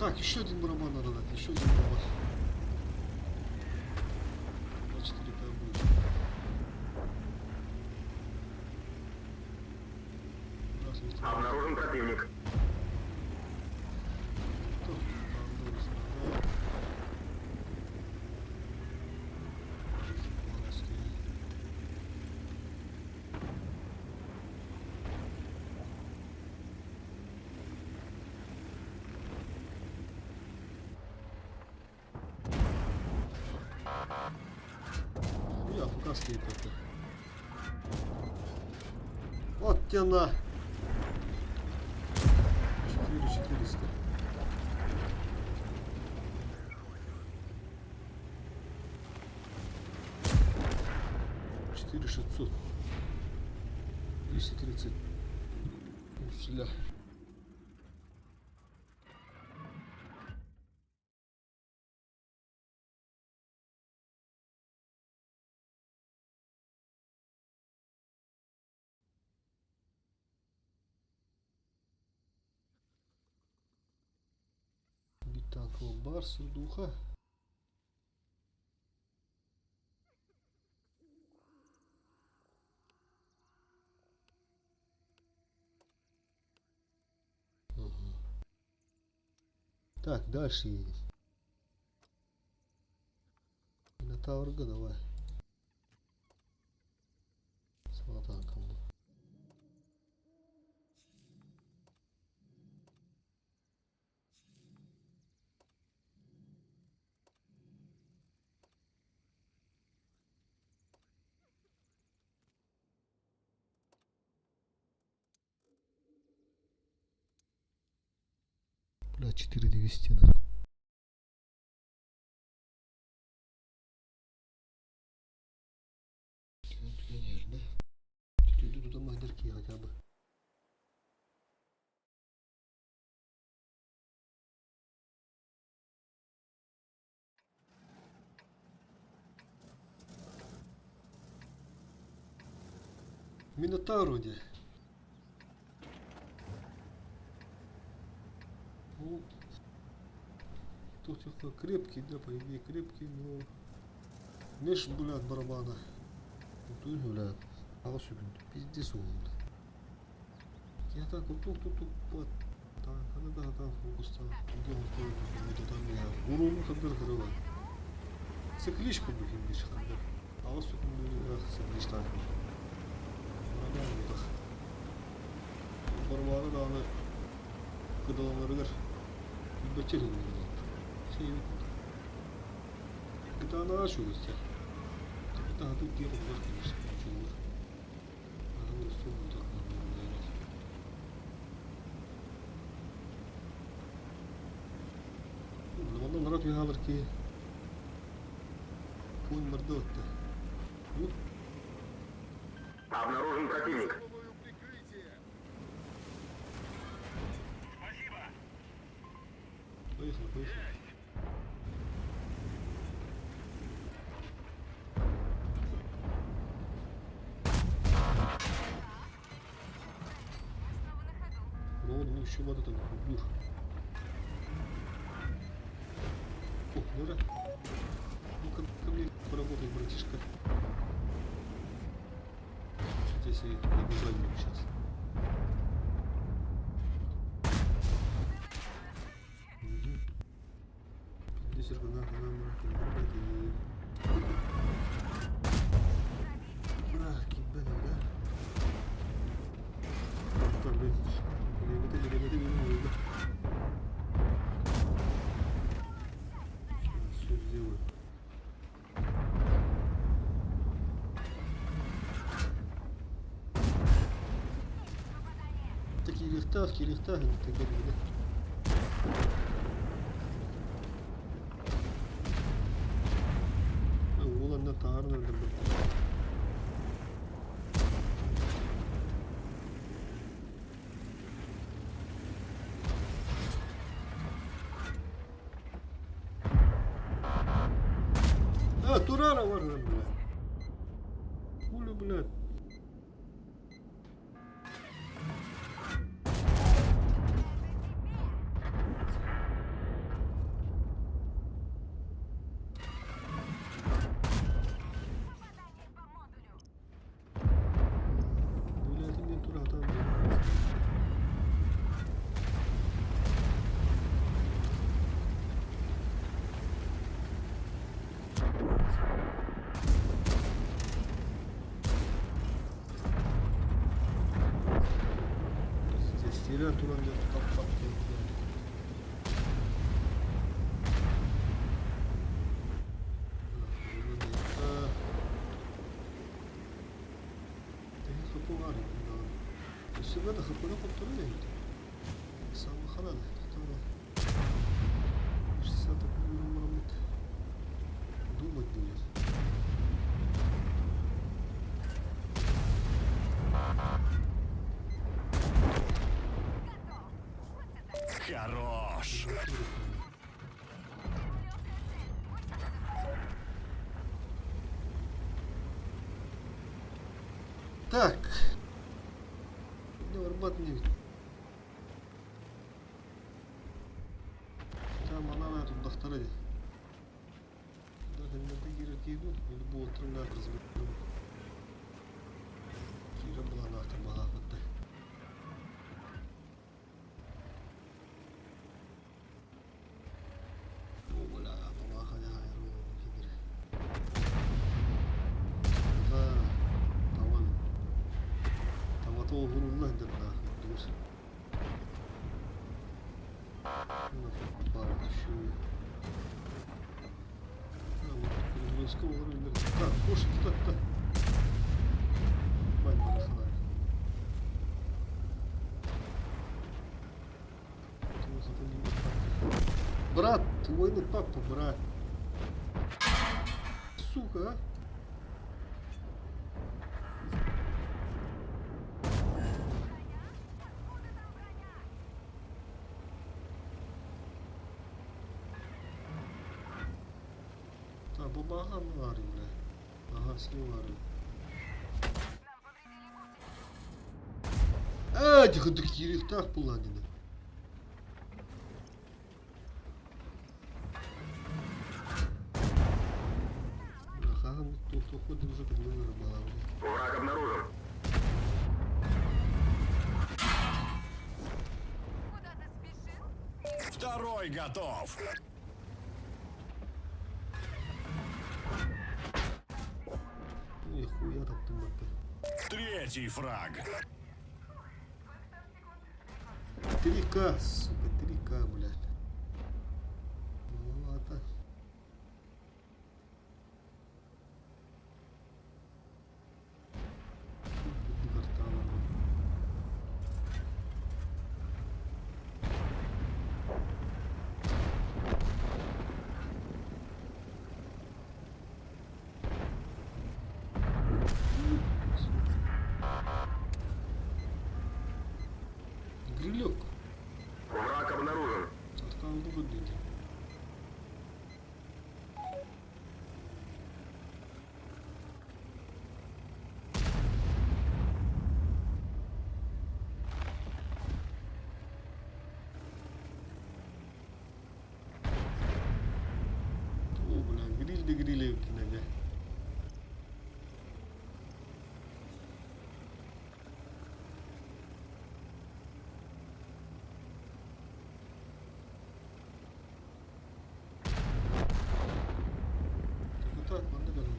Так, еще один барабан надо дать, еще один барабан. 4К будет. Раз, вот, Обнаружен противник. то, ну я пока стоит это. Вот тена. 4400. 4600. 230. Ля. Битакова бар, сердуха. Так, дальше едем. Минотаврга, давай. С танком. Бля, 4200 надо. Пионер, да? Люди туда магдерки хотя бы. Минотавр вроде. Ну, тут такой крепкий, да, по идее крепкий, но меш, блядь, барабана. Тут, блядь, а вот сюда, пиздец он. Я так вот тут вот. Так, да, фокуста. Где он стоит, где там я. Урон хадыр хрыва. Цикличку бы химдиш хадыр. А вот сюда, блядь, циклич так. Нормально вот так. Барабаны да, она кыдаланырыгар. Бәтел oluyor. Şey yok. Bir tane daha şu göster. Bir daha da diğer olarak gelişti. Çoğur. Daha da üstü oldu. Zamanla narat bir alır ki. Koyun mırdı öttü. Yok. Обнаружен противник. Поехали, поехали. Ну, ну еще надо так дур. О, Лера. Ну-ка, ко мне поработай, братишка. Здесь я побежаю сейчас. Все сделаю. Такие лихтавки, и так далее, да? Oğlanla tahar nerede burada? А, Турара var lan bile. Ulu bile. Şeyler turan diye kap kap diye. Kapı var ya bunda. Üstüne de kapıda kontrol edildi. Sen bakana da. Tamam. İşte sen takılıyorum bana bit. Думать будет. Хорош! Так. Ну, арбат не видно. Там она тут доктора. Даже не надо киду, или было трудно разбирать. Кира была нахта багато. О, бля, помаха я кибер. Да, tamam. Tamata olduğunu indir nahta. Dur. Bak şu. Русского уровня. Так, кушать так-то. Мать барахана. Брат, твой не папа, брат. Сука, а? Бабага var yine. Aha sil var. Тихо, такие так пуладины. Ага, тут уходит уже под номер была. Враг обнаружен. Куда ты спешил? Второй готов! Нихуя там ты мотор. Третий фраг! 3К, сука, 3К, блядь. Ну ладно. Грилек. Враг обнаружен. Откуда выглядит? О, бля, гриль да гриля нога. Так, ладно, говорю.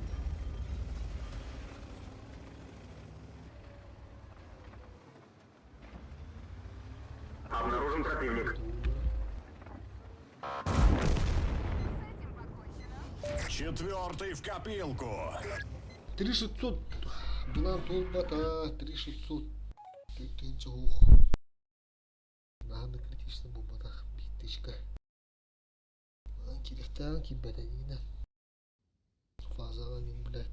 Обнаружен противник. С этим покончено. Четвертый в копилку! 3600. Дунам толбата 3600. Ты чего? Надо критично бомбата. Биточка. Анки лихтанки батарина. Фазанин, блядь.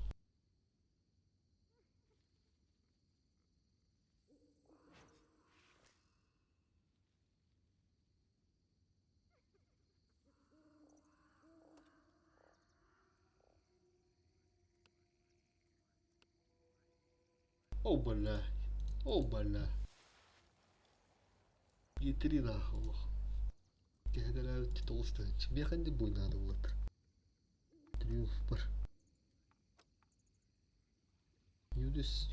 О, бля. О, бля. Yeteri nahulu. Gehdeler titolsta. Şimdi yakında boynadı bulatır. Triumf var.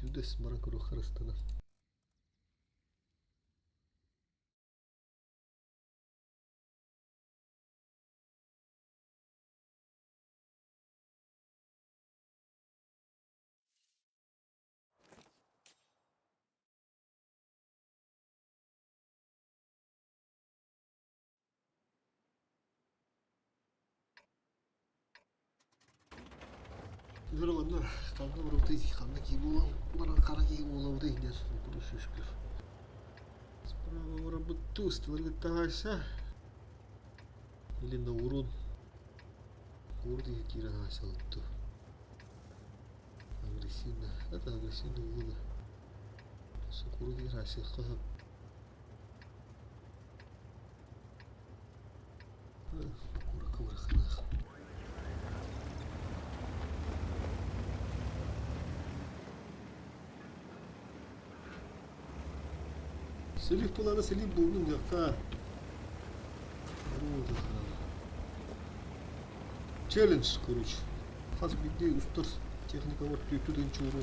Юдес маракуру харастана. Нормально. Kanka vuruldu. Kanka gibi olan. Bana kara gibi olan değil. Ne sonra bunu şükür. Справа вырабатываю, стваргатайся. Или на урон. Урды какие насылту. Агрессивно. Это агрессивно было. Сукурды расилка. Курах. Селив плана, селив болдум жакка. Челлендж, короче. Hazır bir ustar texnika var, tötüden çoğuru.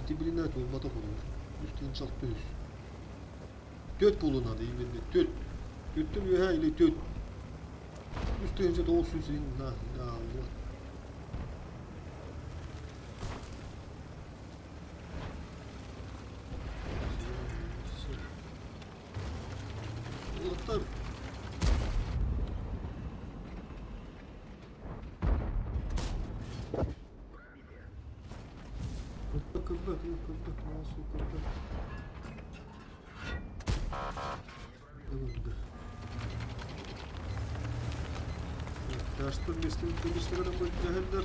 Eti bilinat olmadı olur. Üstün çalt düz. Töt bulunadı imende, töt. Töttüm ya ile töt. Üstünce de olsun senin, la Allah. Allah'tan. Когда, сука, да что вместе комиссаром будет Гендер?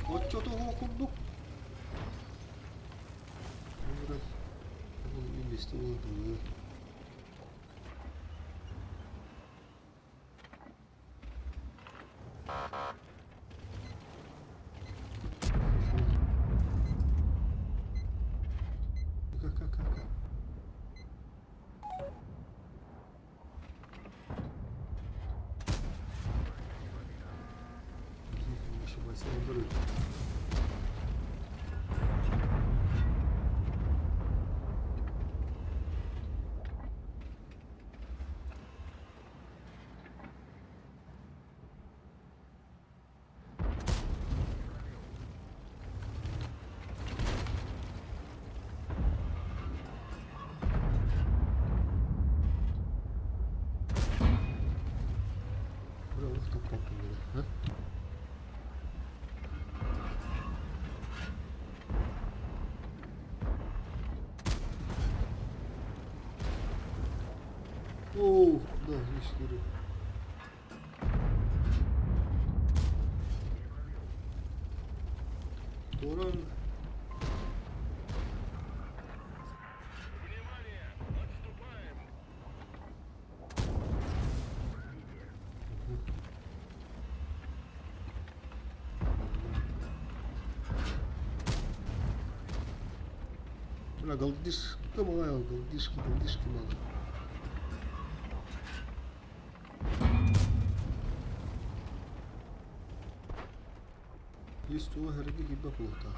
Вот что-то окунук. Вместе было. Оу, да, есть говорю. Торан. Внимание! Отступаем! Бля, голдишка моя, голдишки надо. Есть у Георгия Гибаплота.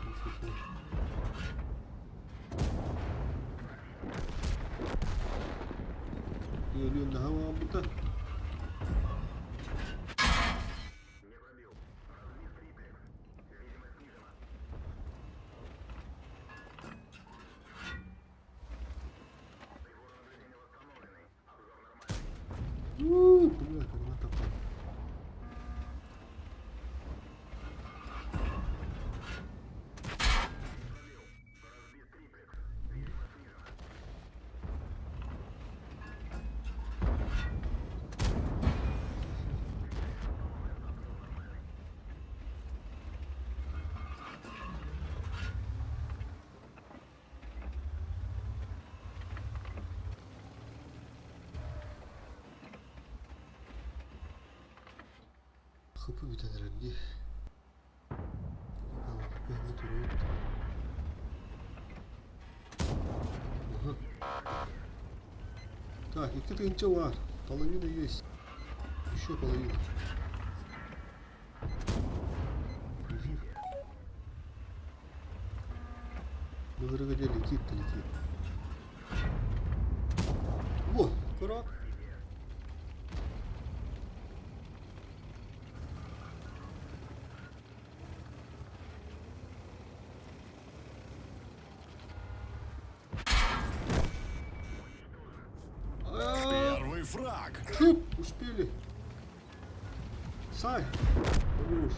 Гелион на Гавабута. Бля, кармата пал. Kapı bir tane rengi. Tamam, ben de duruyorum. Ага. Так, и кто-то интеллар. Половина есть. Еще половина. Благодаря летит-то летит. Во, аккурат. Первый фраг. Шуп, успели. Сай. Хорош.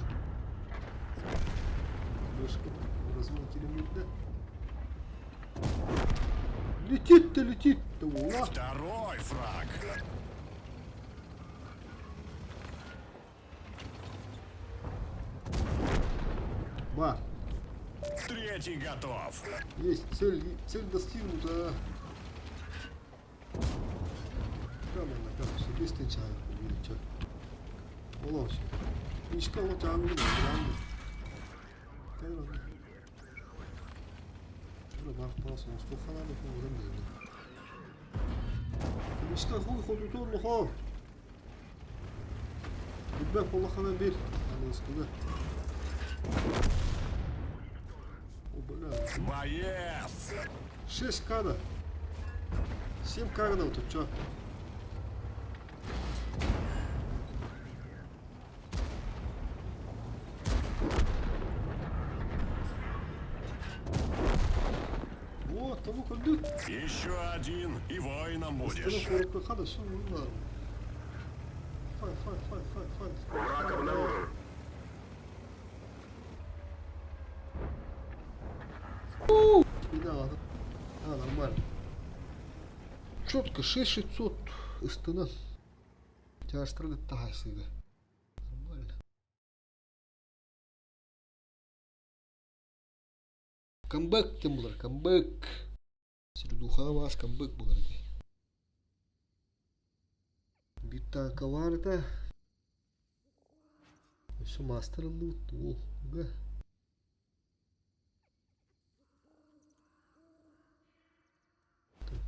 Крышка. Размонтили да? Летит-то, летит-то, ула! Второй фраг. Ба! Третий готов. Есть цель достигнута. Правильно, как все быстрее видите. Оловче. Ничка вот там не знаю. Правильно. Бар просто Мустафа надо поговорить. Ничка хуй ходу торлу хо. Ребят, полохана бир. Надо сказать. Боец. 6 кадр. 7 кадров тут что? Вот, того кадр. Еще один, и воином будешь. Остановка кадр, все, ну ладно. Фай. Враг обнаружен. Да, нормально. Четко 6600 ыстына. Тяжтрады тағайсыды. Нормально. Камбэк тем бұлар, камбэк. Сердуха вас камбэк бұлар. Биттан каварда. Еще мастер лут. Да.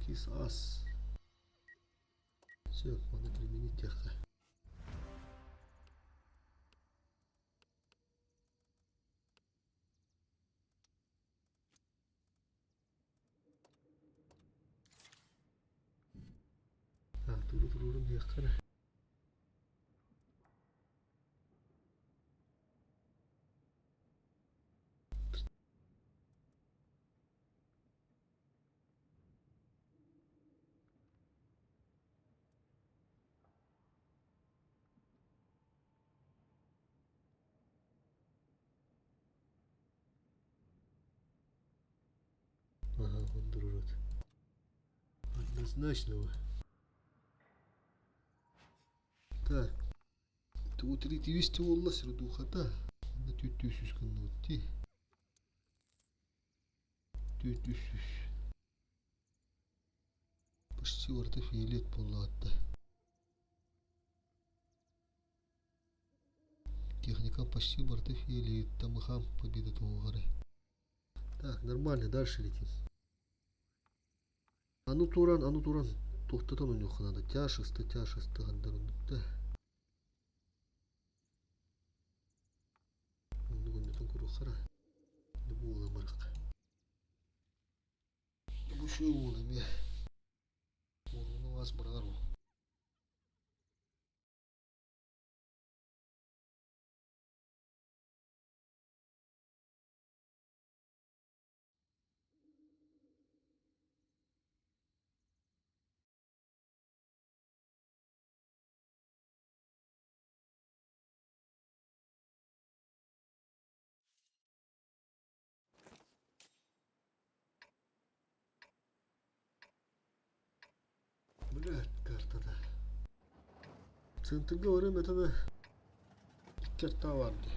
Кис ас. Все, надо применить техно. Туру техно. Ага, он дружит. Однозначно. Так. Тут 200 волла сердуха, да? На тютюсюс канути. Тютюсюс. Почти варта фиолет полата. Техника почти варта фиолет. Там хам победа того горы. Так, нормально, дальше летим. А ну туран. Тоқтатан у него надо. Тяжесті ғандарында. Бүгінден көру қара. Бұл ола марақ. Бұл шөй ола ме. Оны аз бірағар ол. Блядь, картада. Центрге барам, это да. Карта vardı.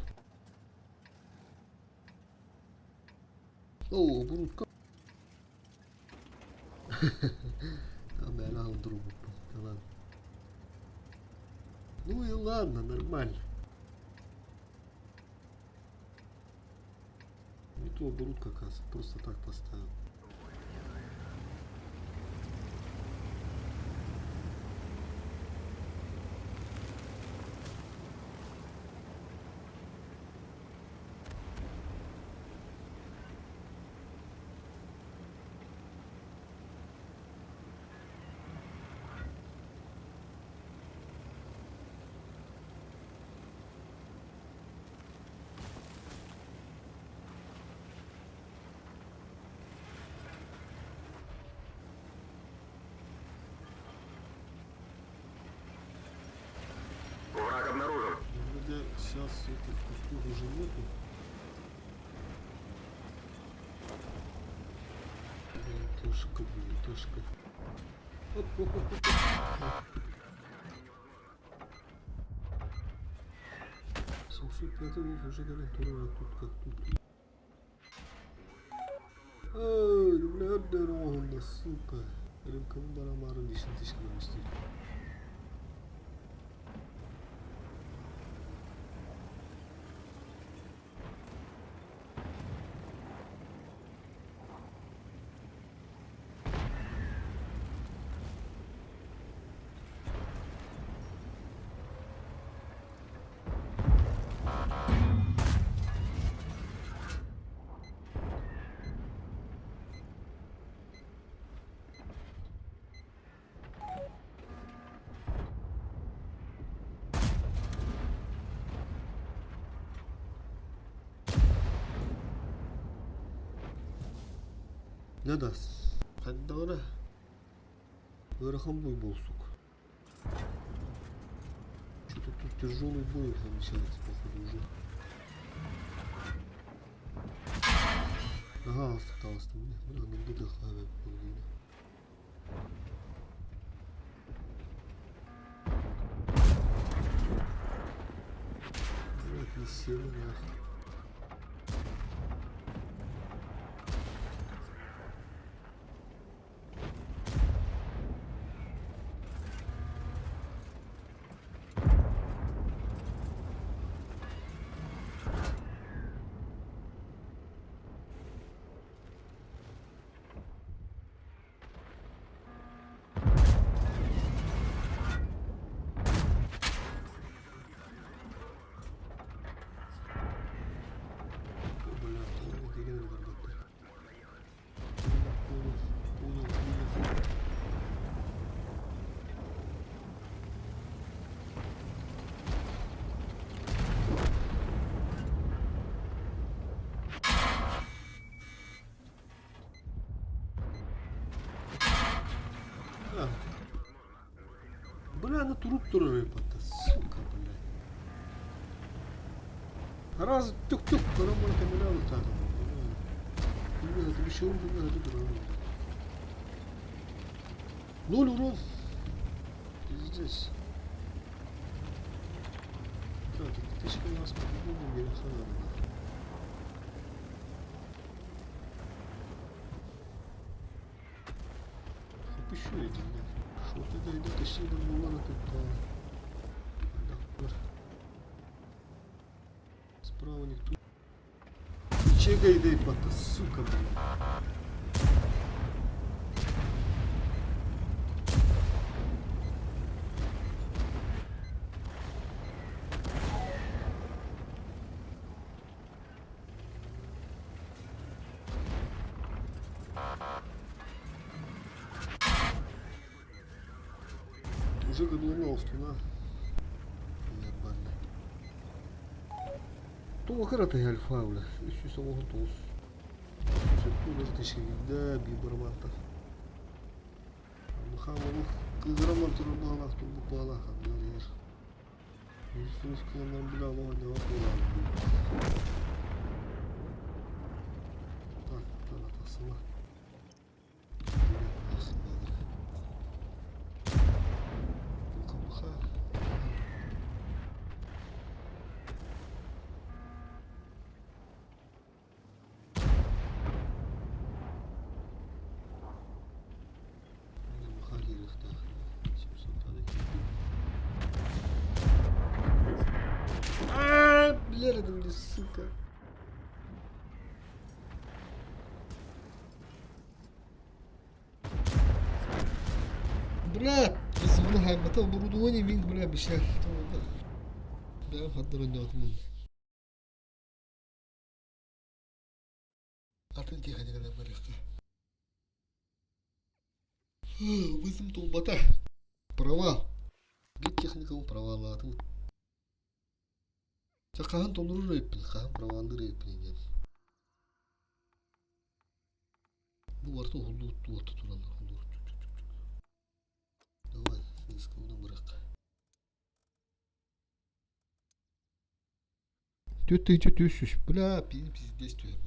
Oo, buruk. Там я лал другу. Да ладно. Ну и ладно, нормально. Не то оборот как раз, просто так поставил. Враг обнаружен. Вроде сейчас этих кустов уже нету. Ташка, блин, ташка. Оп. 705 уже гарантированно тут как тут. Ай, бля, дорога, сука. Рынком барамару лишний тишкалmıştı. Ne das? Hadi ona. Вырахом бой был, сука. Что-то тут тяжелый бой намечается, походу, уже. Ага, осталось там. Бля, ну где-то хавят половина. Блядь, не сели нахуй. Бля, она труп рыпата, сука, бля. Раз, тюк-тюк, парамон камеля вот так. Бля, ты еще умный, бля, ты дрон. 0 урон. Пиздец. Да, ты тысяча нас по-любому не расходила. Еще один, блядь. Что ты дойдет, тащи до мулана туда. Да, справа никто. Чегай дай пота, сука, блядь. Уже годломал стена. Нормально. То карата альфа, бля. Еще самого толс. Все тут даже да, бибармата. Махамов кызрамар турбалах, турбалах, анлар. Иисус кыланар бля, лаган жавап болар. Так, таратасыла. Рядом здесь, сука. Бля, рисовал хайбата оборудование мин, бля, бешер. Да, хаддар отдётмун. Атын тихо не когда барехта. Вызым толбата. Провал. Гид техникал провал атын. Кахан тонуру рейпин, кахан праванды рейпин. Bu varsa hullu orta turanlar hullu. Давай, сыскавдан бırak. Тётый тётющий, бля, пиздец тёй.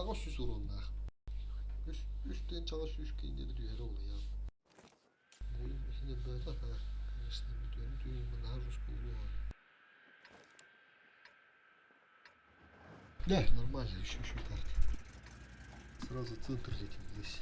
çağış süs olanlar. Üstten çağış süs kıyınca diyor her oğlu ya. Bu yine böyle ha. İşte diyorum bana her rus kulu var. Да, нормально, еще так. Сразу центр летим здесь.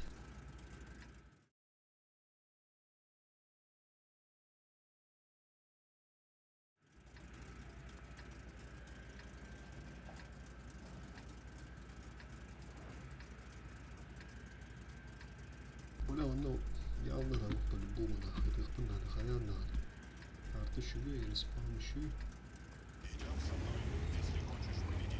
Бля, ну, явно там по-любому нахуй. Это кто надо, хаян надо. Арты шугу или спам еще. Идем со мной, если хочешь победить.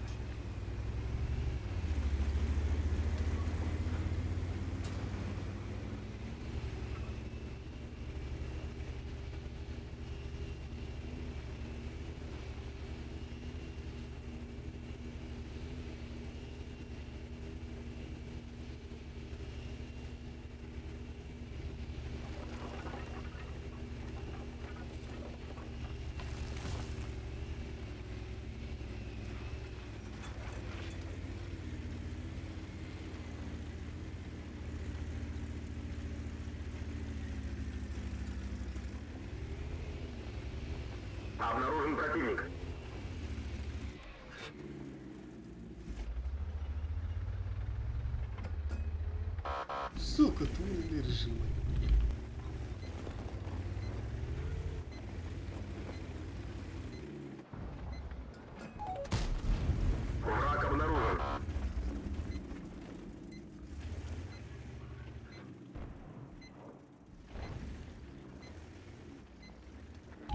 Обнаружен противник. Сука, твой режим. Враг обнаружен.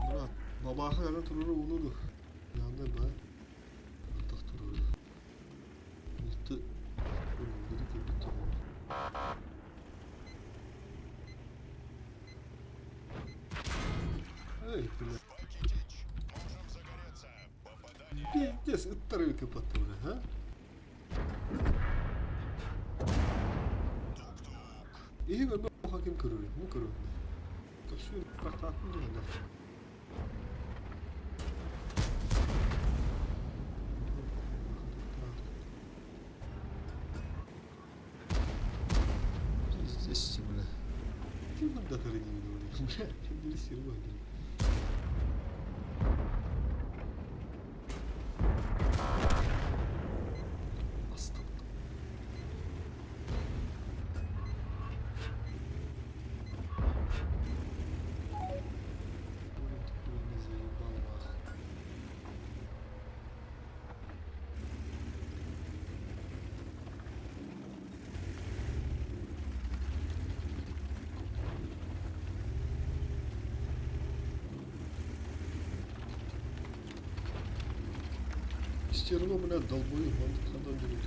Брат, бабаха yana tururu uludu. Yandı ben. Artık tururu. Mutlu. Ölümleri gördük tamam. Эй, бля. Покидич, можем загореться. Попадание. Пиздец, это рыка потом, а? Тук-тук. İyi ben hakim kırıyorum. Bu kırıyorum. Kaçıyorum. Bırak mı ya da? Здесь, бля. Ты куда ты не видел? Бля, ты серьезно. Стерно, блядь, долбоёб, он когда не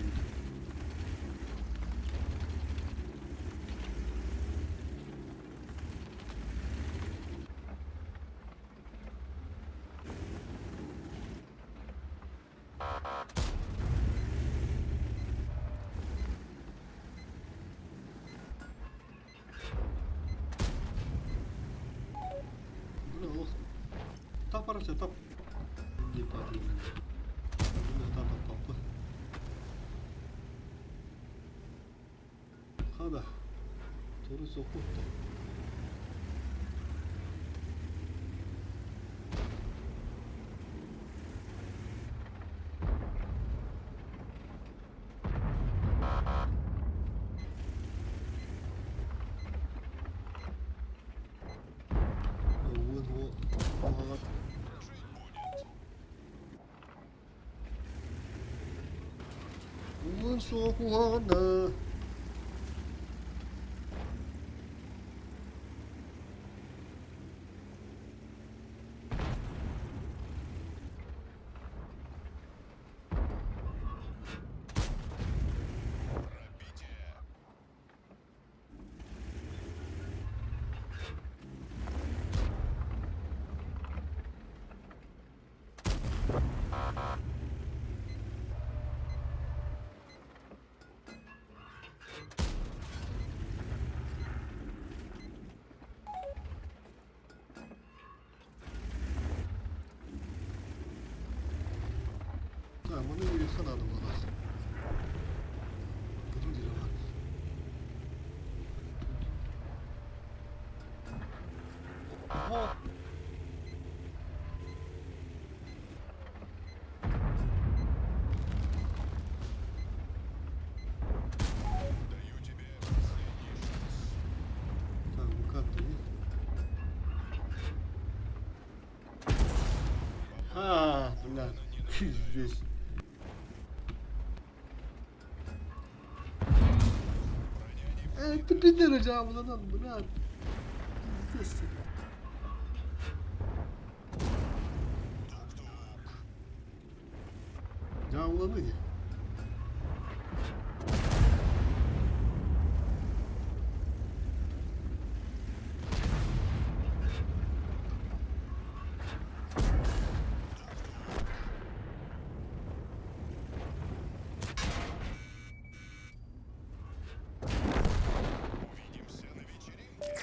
Бля, лох. Тап, парочка, тап. Не падай, блядь. Тата папа. Хада. Торы сокутта. Вон сокуана. Пробитие. Да, вони виїхали на нас. Здесь. Ты пидор, camından bırak. Здесь. Camlanı ya.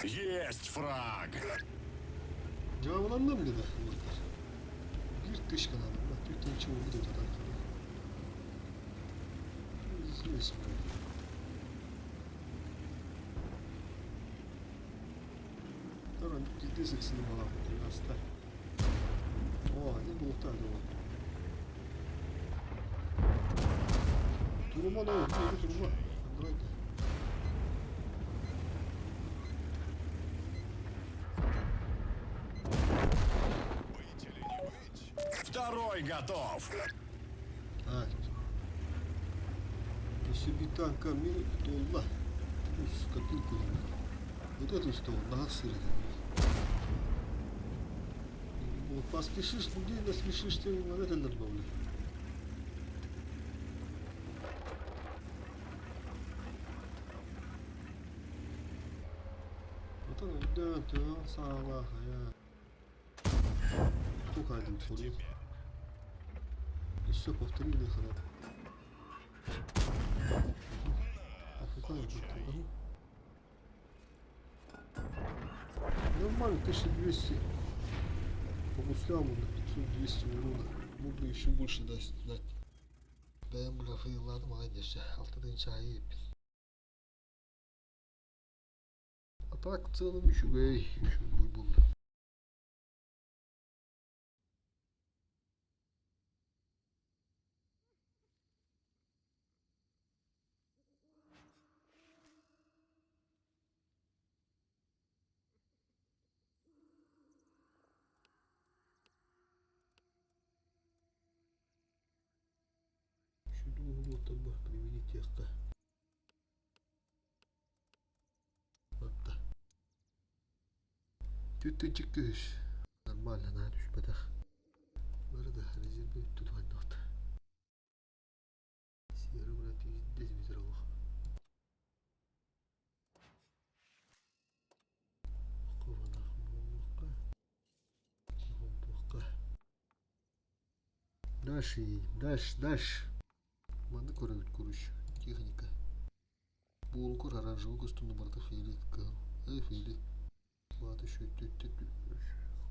Есть фраг! Camlandım dedi. Bir dış kanalı. Bak bir tane çubuğu da tutar kadar. Здесь. Tamam, ciddi sıksın bana. Hasta. О, не было так его. Турма, да, не турма. Андроида. Второй готов! А, если бы танка мир, то ла. Ну, с копилку. Вот эту стол, на сыр. Вот поспешишь, людей насмешишь, тем монеты нормально. Вот он, да, сала, я. Сколько один фурит? Еще повтори на храп. Нормально, 1200 по гусляму на 500-200 урона. Мог бы еще больше дать. Ben bu lafı yıllardım aynısı. Altıda hikaye hep. Atak в целом еще гей. Еще буй-буй. Вот оба приведите их-то. Вот так. Тут чекаешь. Нормально, надо уж подах. Burada rezil bir tutan nokta. Siyarı bıraktı здесь без ролов. Kovana хмурка. Хмурка. Дальше едем. Дальше. Мanda kuruş. Техника. Bulgur оранжевый костюмный барды фейлик. Фейлик. Баты шөттөттө.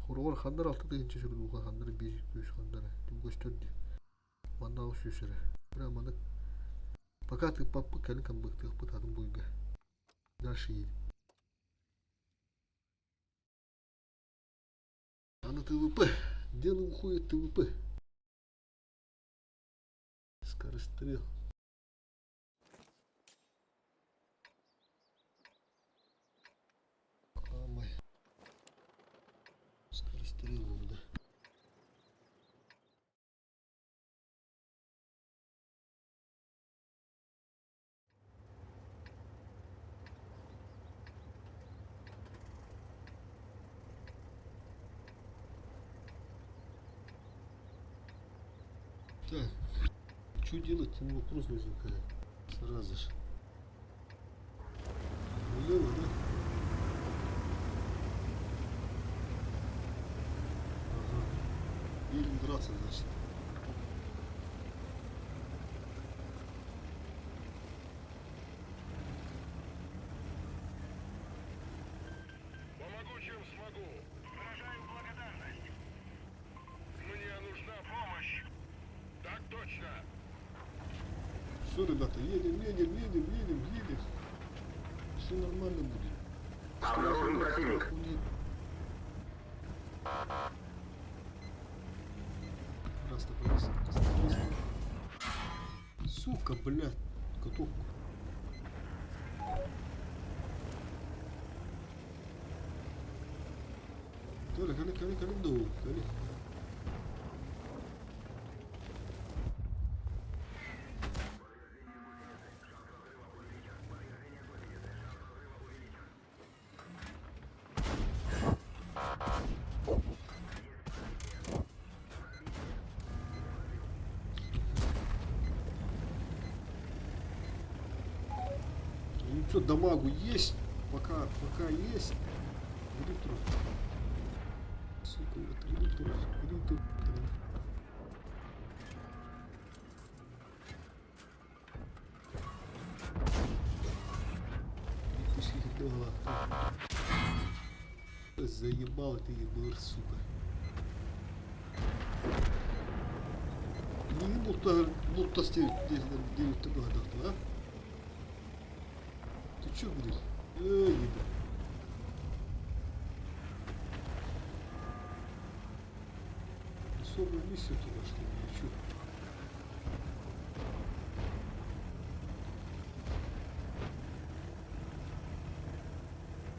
Хорор хандар алты дегенче сүрүлгө хандар бежик көз хандар. Түм көстөрдү. Манда ау сүсүрө. Бира манда пока ты папа калин камбыкты пытадым буйга. Дальше едем. А на ТВП. Дело уходит ТВП. Скорострел. Амай. Скорострел был, да. Так. Что делать, ну вопрос возникает. Сразу же. Влево, да? Ага. Едем драться, значит. Помогу, чем смогу. Выражаю благодарность. Мне нужна помощь. Так точно. Все, ребята, едем. Все нормально будет. Обнаружен противник. Нет. Просто повесил. Сука, блядь. Котовку. Кали, доу. Что, дамагу есть? Пока есть. Редуктор. Сука, вот редуктор. Заебал ты ебр, сука. Не будто девять тогда, а? Ты чё, говоришь? Ебать. Особую миссию туда, что ли, или чё?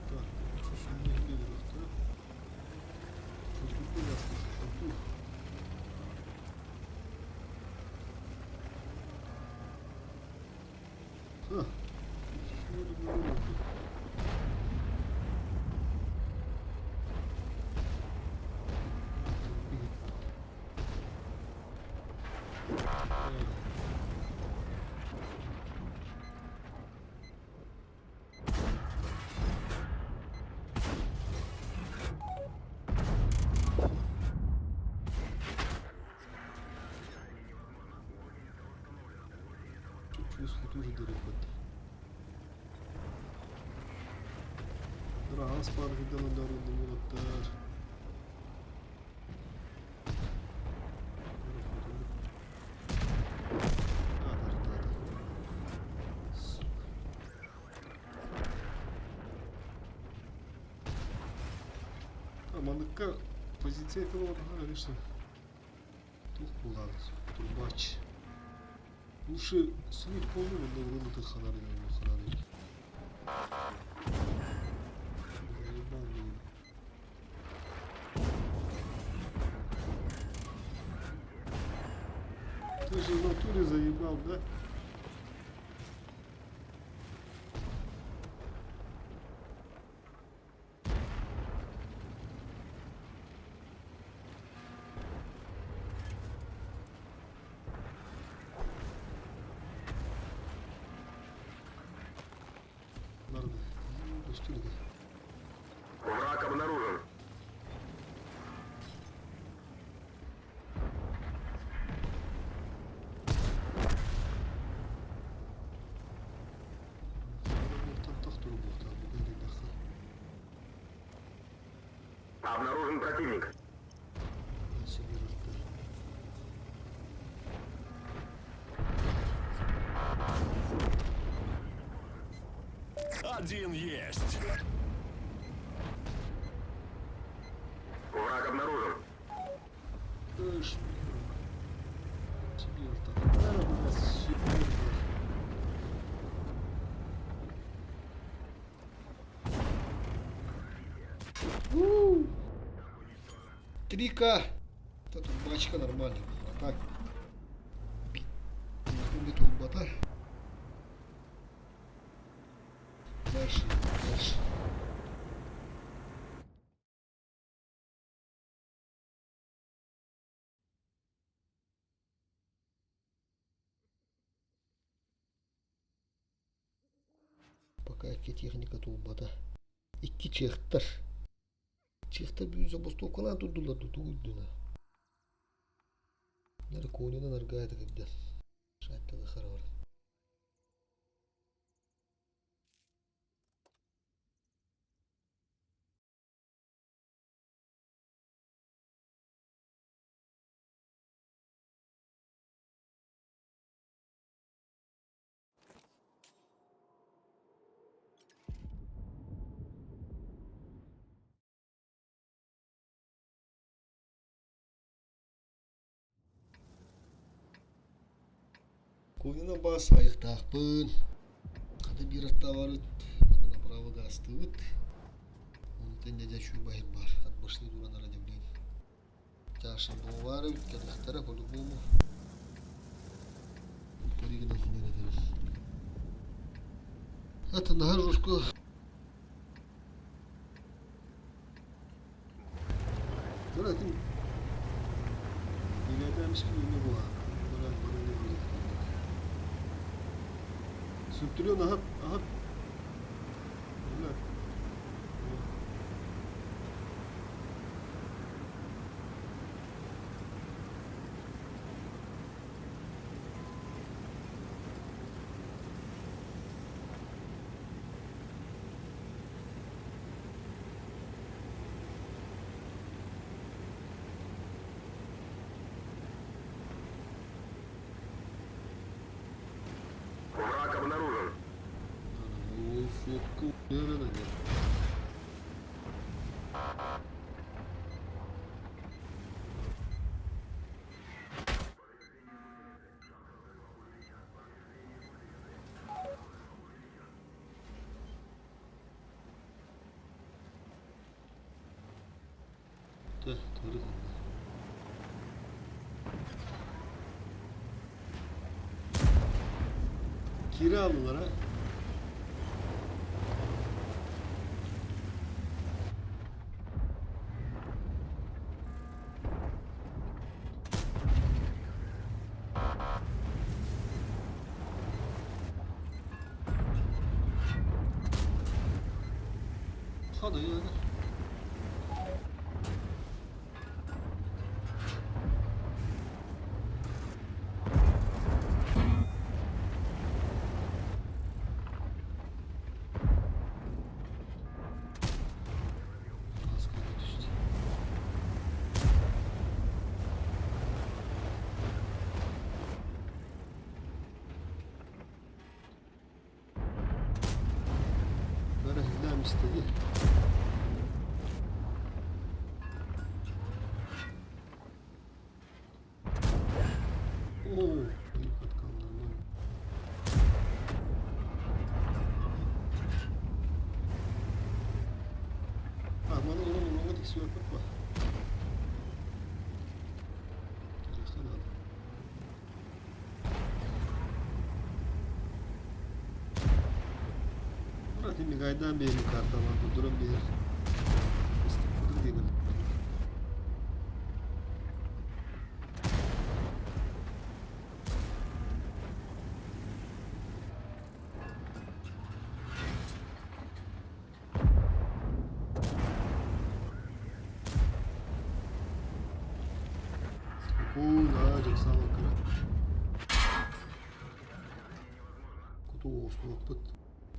Так, что ж у меня лидеров-то, а? Хоть бы было слушать, а тут... А, что ж я говорю? Чувствую тоже далеко. Транспорт видно народный милотар. Манка позиция этого конечно. Тут куланец, трубач. Лучше слить полную, но вынутых ханары не ханары. Заебал меня. Ты же в натуре заебал, да? Враг обнаружен. Обнаружен противник. Один есть. Враг обнаружен. Трика. Это бачка нормальная была, а так. Не трубата. Дальше. Пока техника турбата. 2 чехтар. Чехтар büyüyünce bostu okula durdular durduğuna. Nere konuna nargaydı gibden. Şayet da karar. Konuna bas ayıktaqpın. Hadi bir tavarit. Bana направо гастывыт. Он тендя чуй бахир бар. Отбашли дура на радиоблин. Тяшин бомбары, кадахтара по-любому. Поригнал не надо. Это нагрузку. Дура ты. Не гадаем спину не было. Süttürüyorsun aha Sotku nereden ya? Tarık onlar. Kiralılar ha. Hadi yani. Az kaldı düştü. Böyle hızlı istedi. Oo, bir kat kaldırdım. Bana onun olmak istiyor bak. Telefon al. Burası bir gaydan bir yeni kartı var. Bu durum bir yer. İstikrar değil. Çok sağ ol. Kutu olsun bak.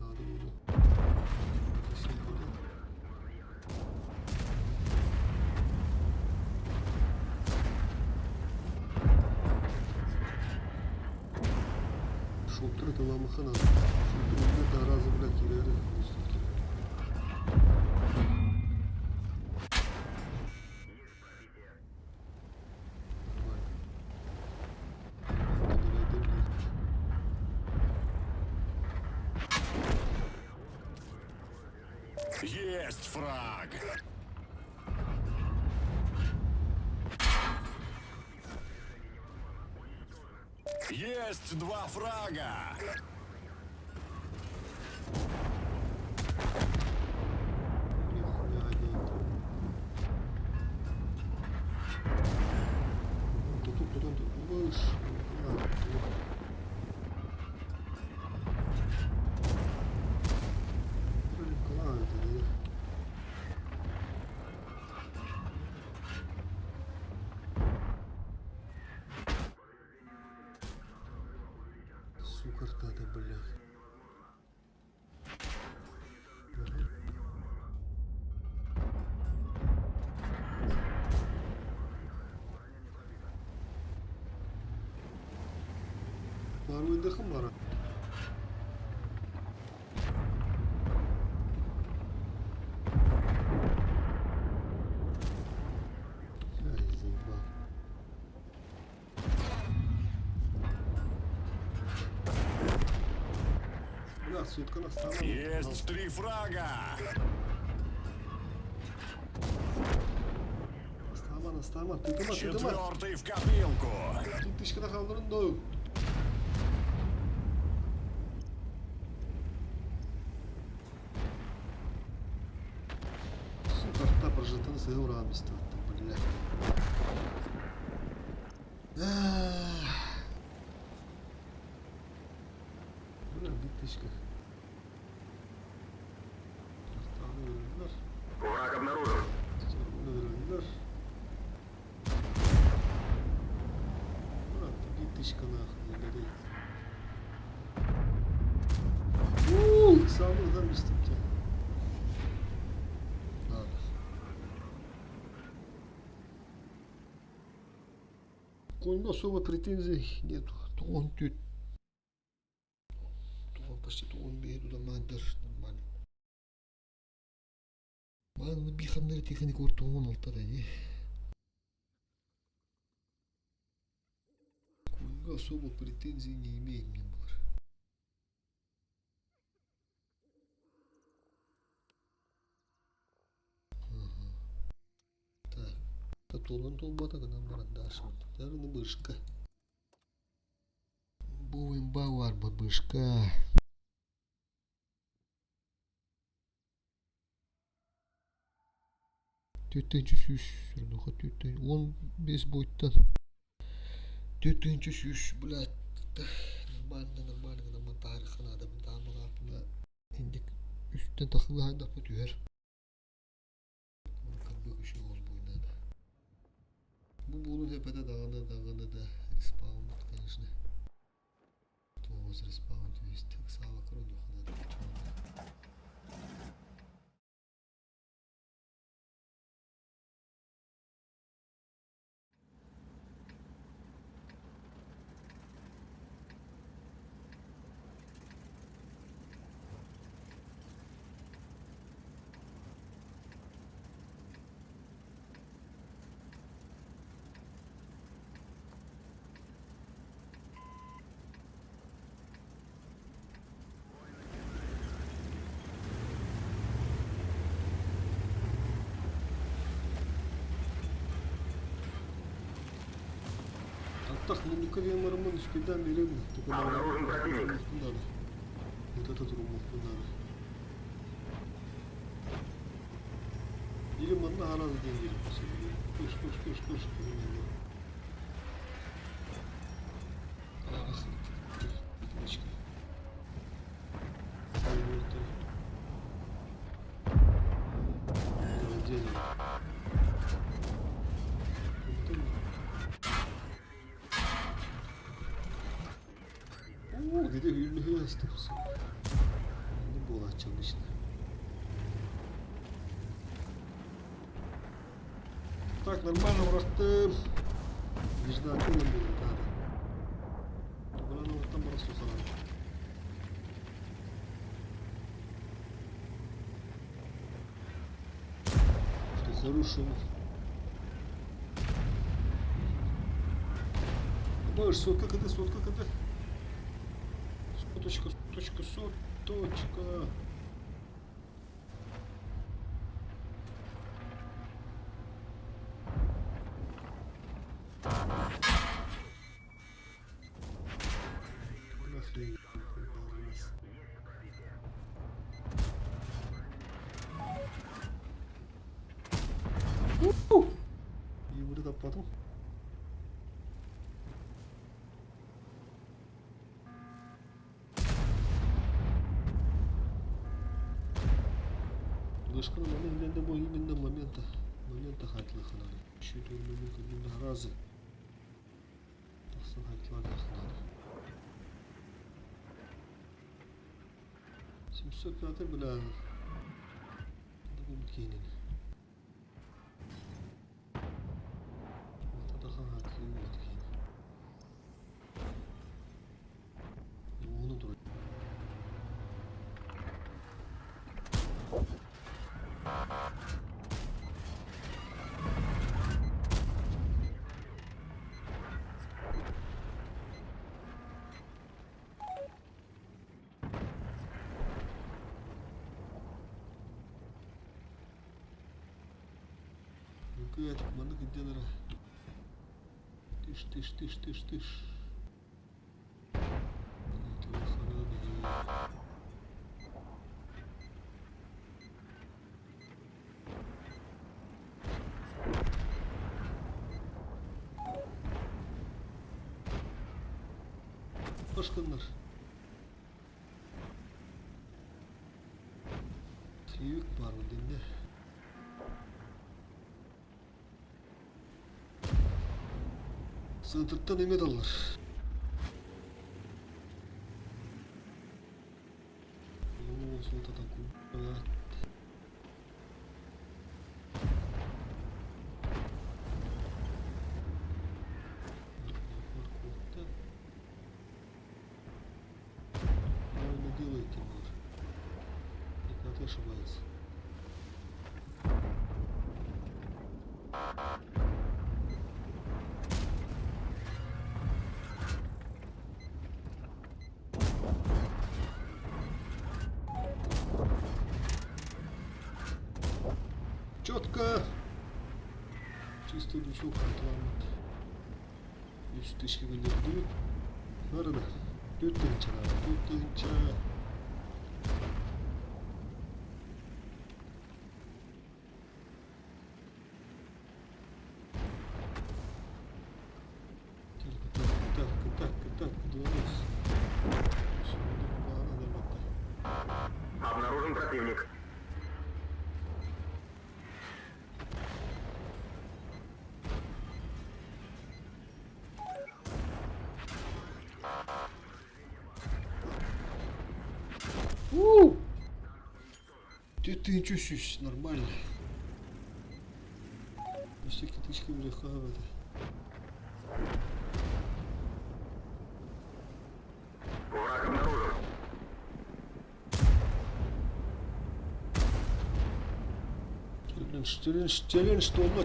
Daha da burada. Şopları tamamlasan abi. Şopları daha razı bırak ileri. Есть фраг! Есть два фрага! Сукарта да, блядь. Var mı dıkım var? Сутка настала. Есть три фрага! Настама. Тутuma. Четвертый в копилку! Tut dışkıda kaldırın da. Сука, прожитан с еврамистом, блядь. Блядь, битышка. Враг обнаружен. Битышка нахуй, не горит. Самый заместитель. Ладно. Конь особо претензий нету. То он почти то он беду, да надо нормально. Ладно, биханları teknik ortamın altta da iyi. Куйга особо претензий не имеем, Мимар. Ага. Так. Татулан толбата гана барандашым. Дарыны бышка. Буин бавар бабышка. Төтенче сүз. Сөрдоха төтен. 15 бойттан. Төтенче сүз, блядь. Нормально тарихын адамын дамыл артында. Ендік үсттен тақылы хайдақ бұт үйер. Қалбек үші оз бойнады. Бұл болын хепеде дағаны да респаунды, конечно. Тоғыз респаунд өйістік сава крону қанады. Так, ну никакие мормоны спида мерегу. Обнаружен противник. Надо. Вот этот румовку надо. Или модна гораздо деньги посадили. Пыш. Ах, пятничка. О, где ülü остался. Не было обычно. Так, нормально просто. Нежно отелем было, да. Была ну там рассухала. Что хорошего. Больше сотка КД. Соточка. Нахрен. И вот это потом. Başkanım ben de bu yine momenta hatlı kınadı. Şu durumunu kadın razı. Taksan hatlar kınadı. Şimdi sökatı bile. Bu mükemmel. Daha hatlı mükemmel. Onu dur. Какая мана где нара? Тыш. Başkanlar. Trivik var mı dinde? Sığdırttan emet alır. Oo, solda da kurban. Правильно делает Тимур. Никогда ошибается. Четко. Чисто ничего контролирует. Üst dış gibi döndü. Arada. Döndürünce abi. Döndürünce. Так, удалось. Обнаружен противник. Ты не чувствуешь, нормально. Всякие тычки вдыхают. Враг обнаружен. Челлендж тола.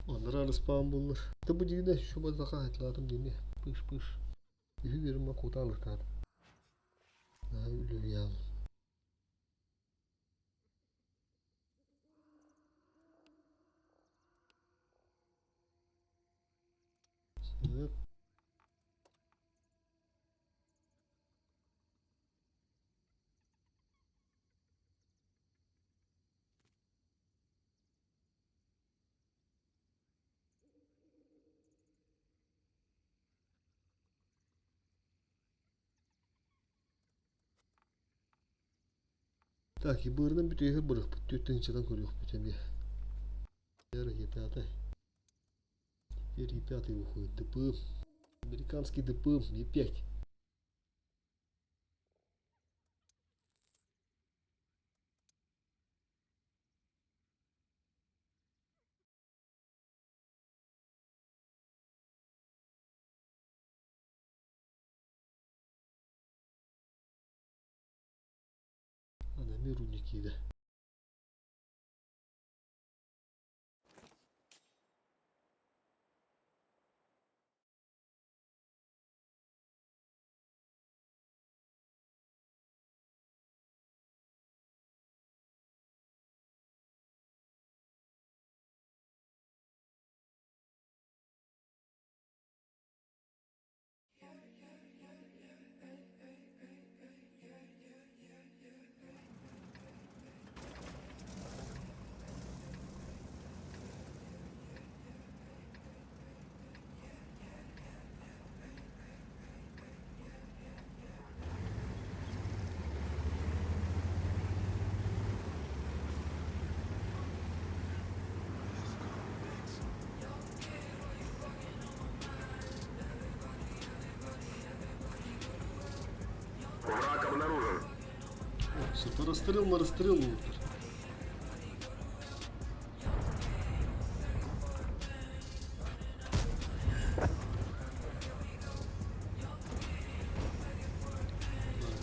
Onlar spam bulur. Da bu dilde şu bazaka etladım değil mi? Pış. Ühü verim bak kota alırlar. Ha öyle ya. Evet. Так, и бырным бүтөйгө бырык төттөн чыган көрүк бүтөм я. Ребята. Теперь E5 выходит. ДП. Американский ДП E5. Ana Miruniki de. Враг обнаружен. Все, расстрел на расстрел лутер.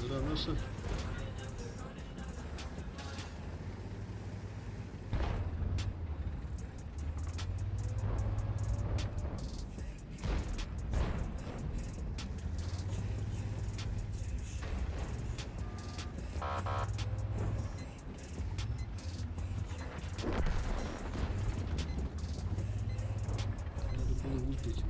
Гора наша. Надо было выпить.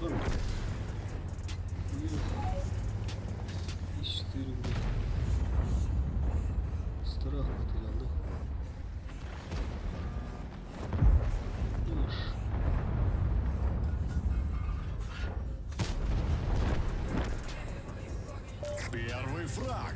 Ладно. И 4, блядь. Страх потерял, да? Ишь. Первый фраг.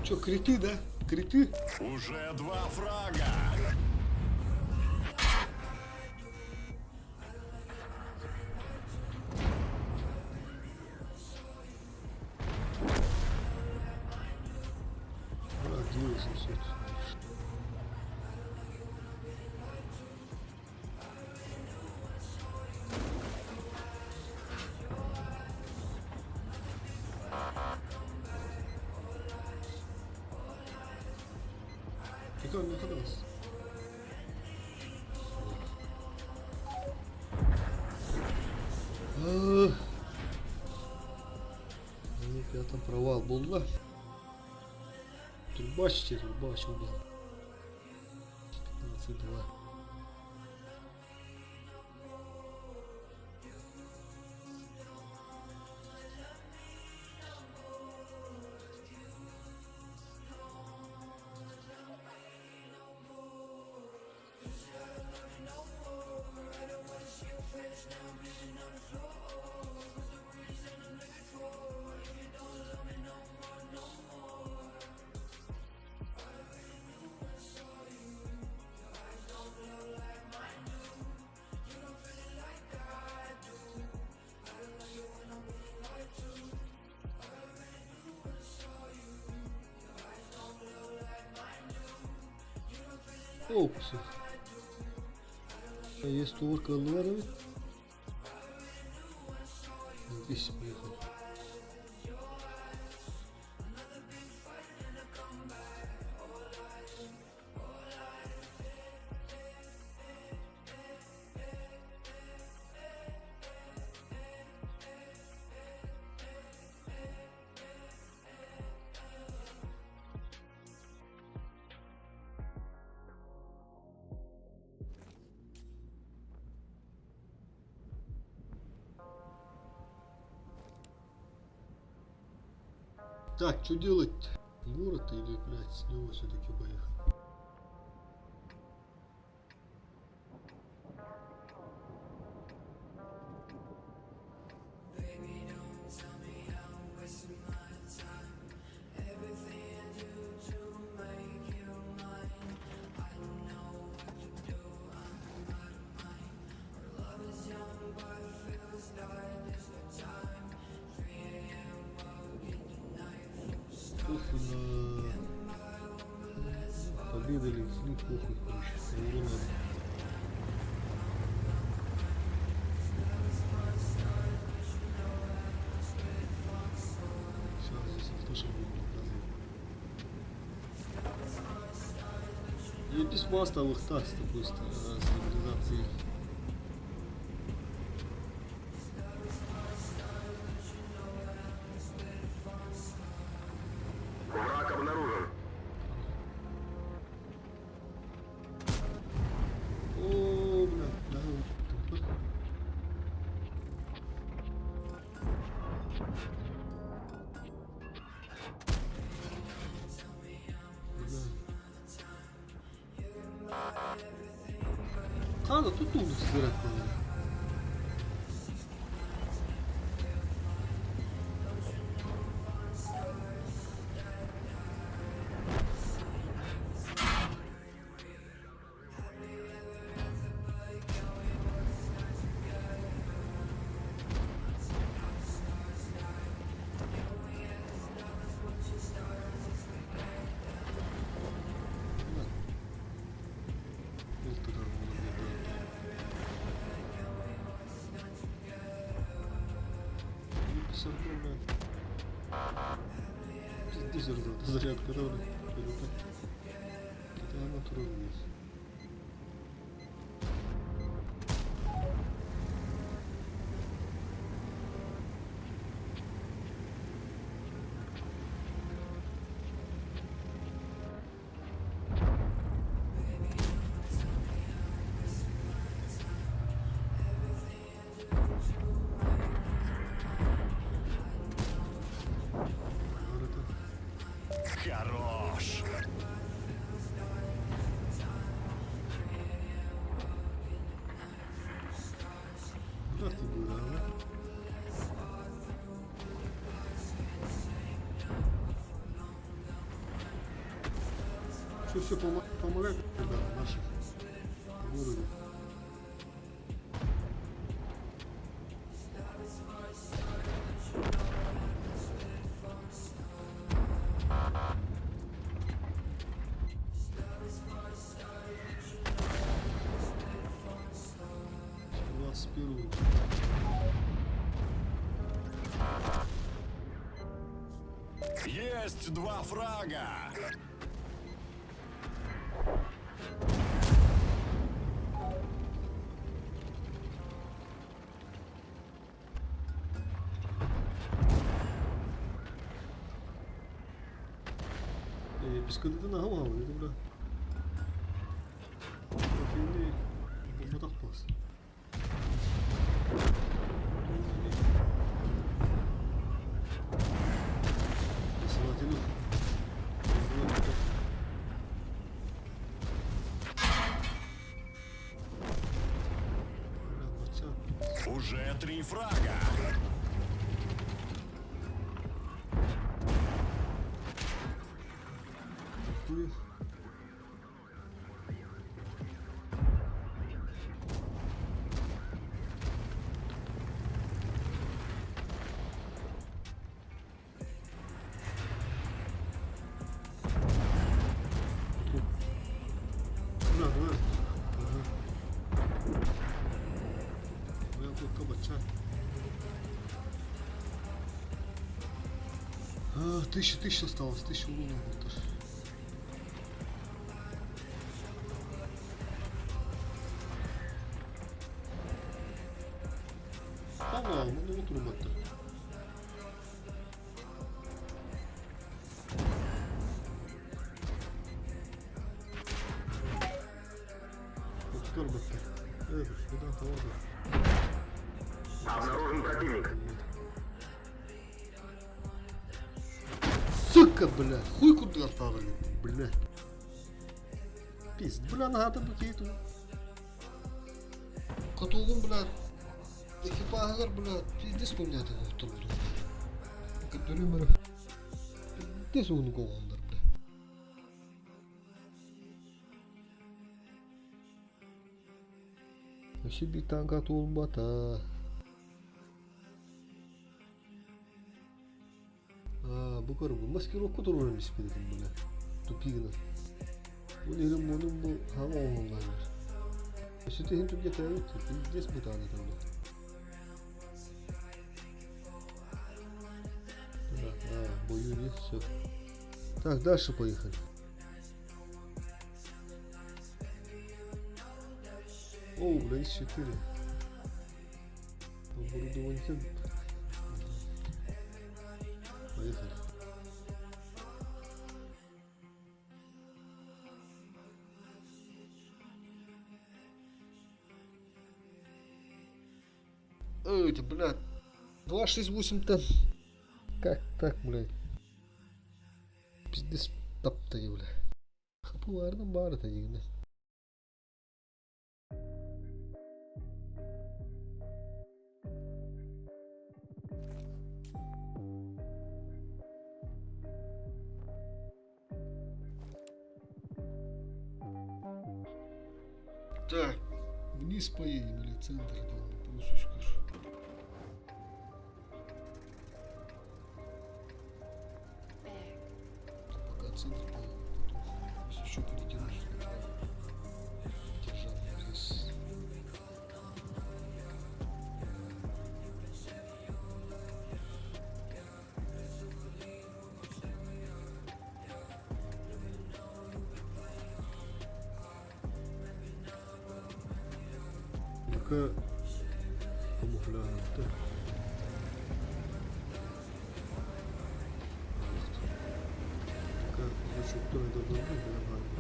Чё, криты, да? Криты? Уже 2 фрага. Враг 9700. Какой он мне понравился? Там провал был, да? Трубач убил. 15-2. Опусы. А есть турка Леры. Здесь поехал. Так, что делать? Город или, блядь, с него все-таки поехать? Похуй на победа или флит, похуй, короче, его надо. Сейчас здесь тоже будет показывать. И без мастовых так с такой стабилизацией. Враг обнаружен. О, бля, да, вот. А, ну тут умник собирать надо. Зарядка ровно. Это она трудно. Хорош. Да ты дура, а? Все, помогай, ребята, наши в городе. Первый. Есть 2 фрага! Без кредита на голову, это бля. Кофейный, это так пас. Уже 3 фрага! Тысяча осталось, 1000 урона будет даже. Tamam, bunu oturmadı. Oturmadı. Evet, şuradan tamam. Обнаружен противник. Сука, бля, хуй куда оставили, бля. Пиздец, бля, надо бы кейту. Котугун, бля. Экипажlar, бля, пиздец понятно, кто тут. Который мэр. Пиздец он голодный, бля. Вообще битан готов бата. Bu karı bu. Maskeli kudur öğrenmiş bir dedim buna. Tupigna. Bu nehrin bunun bu hava olmalılar. Sütü hem Türkiye tarafı здесь bu tane tam. Бою нет, все. Так, дальше поехали. О, бля, есть 4. Оборудование. Поехали. Ой, блядь. 268-то. Как так, блядь? Пиздец таптayı, блядь. Kapı vardı bari da yine. Так, вниз поедем или центр, да, полосочку. Пока центр поедем, потом если еще перетянуть сначала держать здесь. Пока камуфляж, да. Пока еще кто-то должен быть, нормально.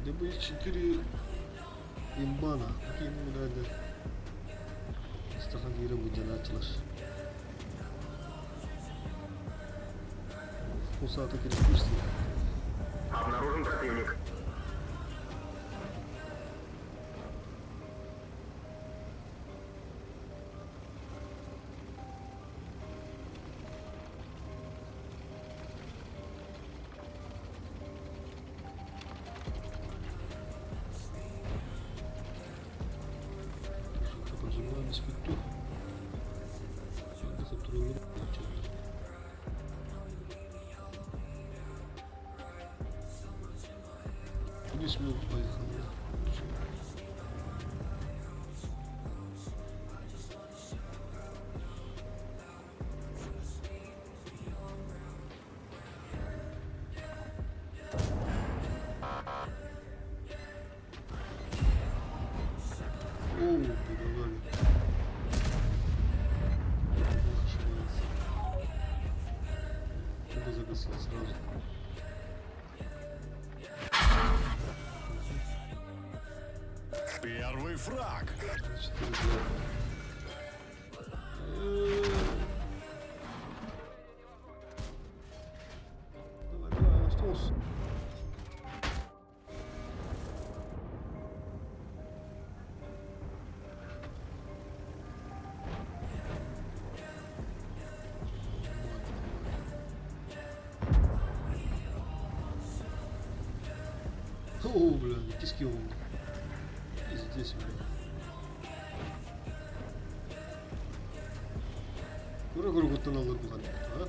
DB4 imбана, какие ему надо. Стахагира будет началось. Пусата кирпичный. Обнаружен противник. через минут поехал. О, бедолага. Что загасил сразу? Первый фраг. 4-2. Давай, давай, остался. О, бля, киски умный. И здесь, бля. Кура гургуттан алар булган, а?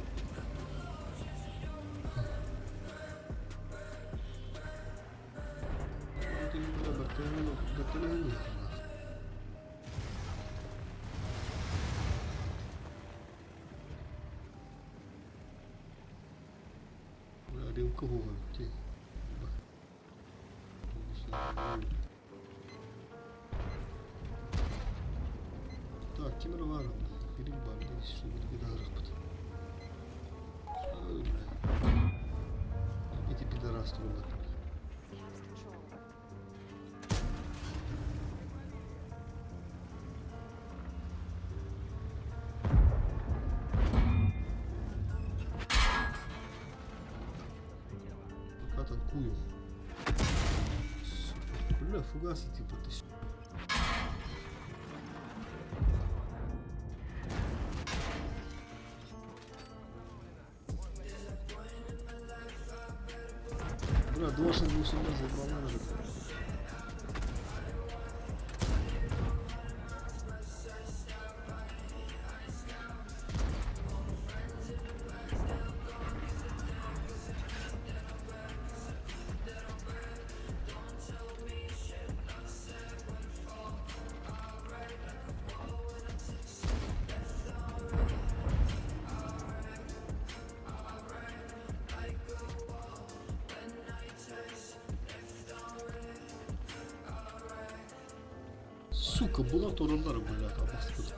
Рюмка гуга, ти. Так, Тимур Варов, Филипп Бандис, что будет пидорас. Ой, бля. Эти пидорасы ребят. Пока танкую. Бля, фугасы типа ты. Бля, должен был сюда заполнять. Сука, была то радар, блядь, а баскет.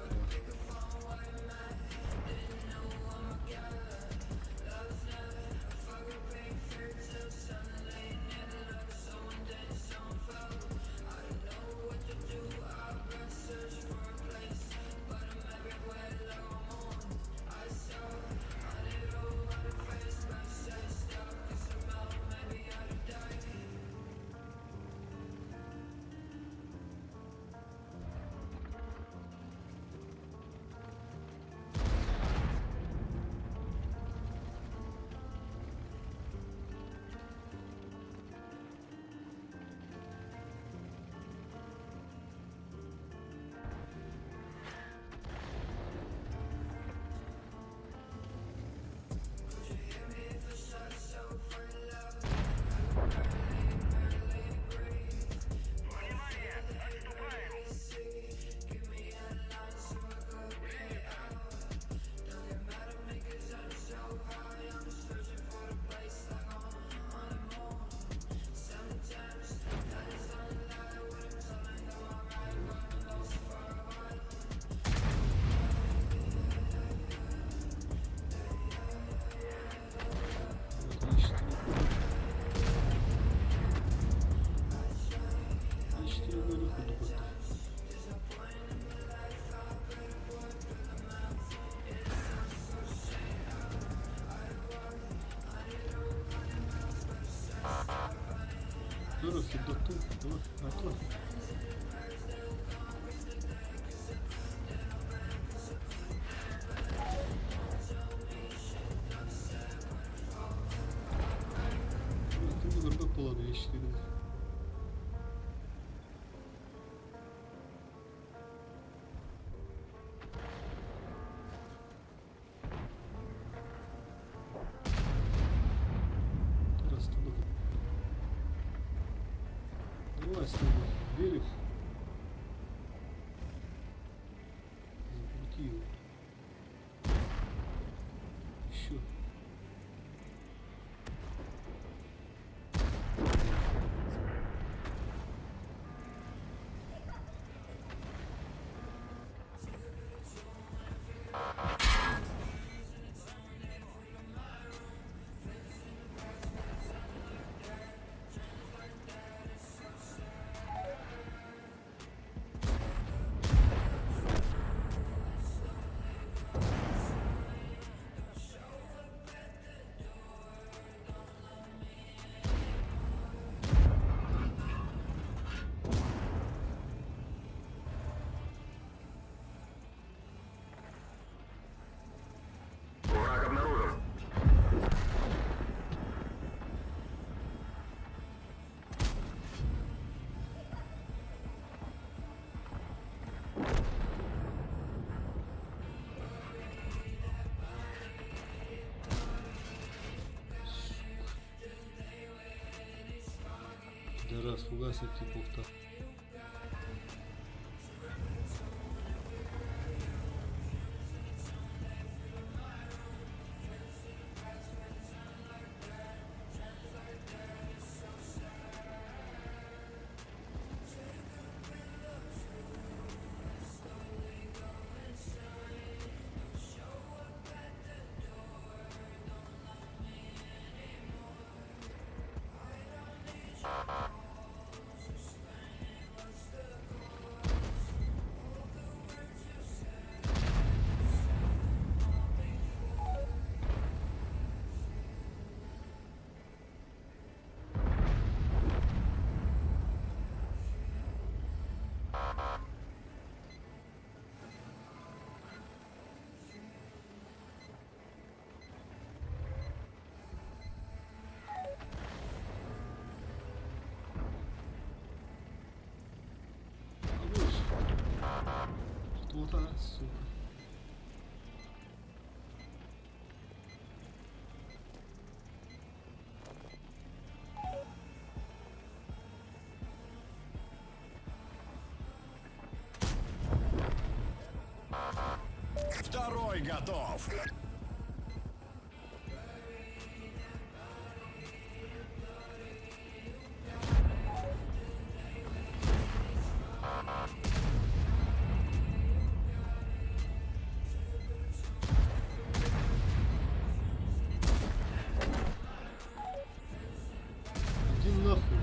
Здорово, всегда тут, давай, готов. Ты бы горбак поладу, я считаю. Раз, фугасить типов-то. Кто-то, сука. Второй готов. Иди нахуй.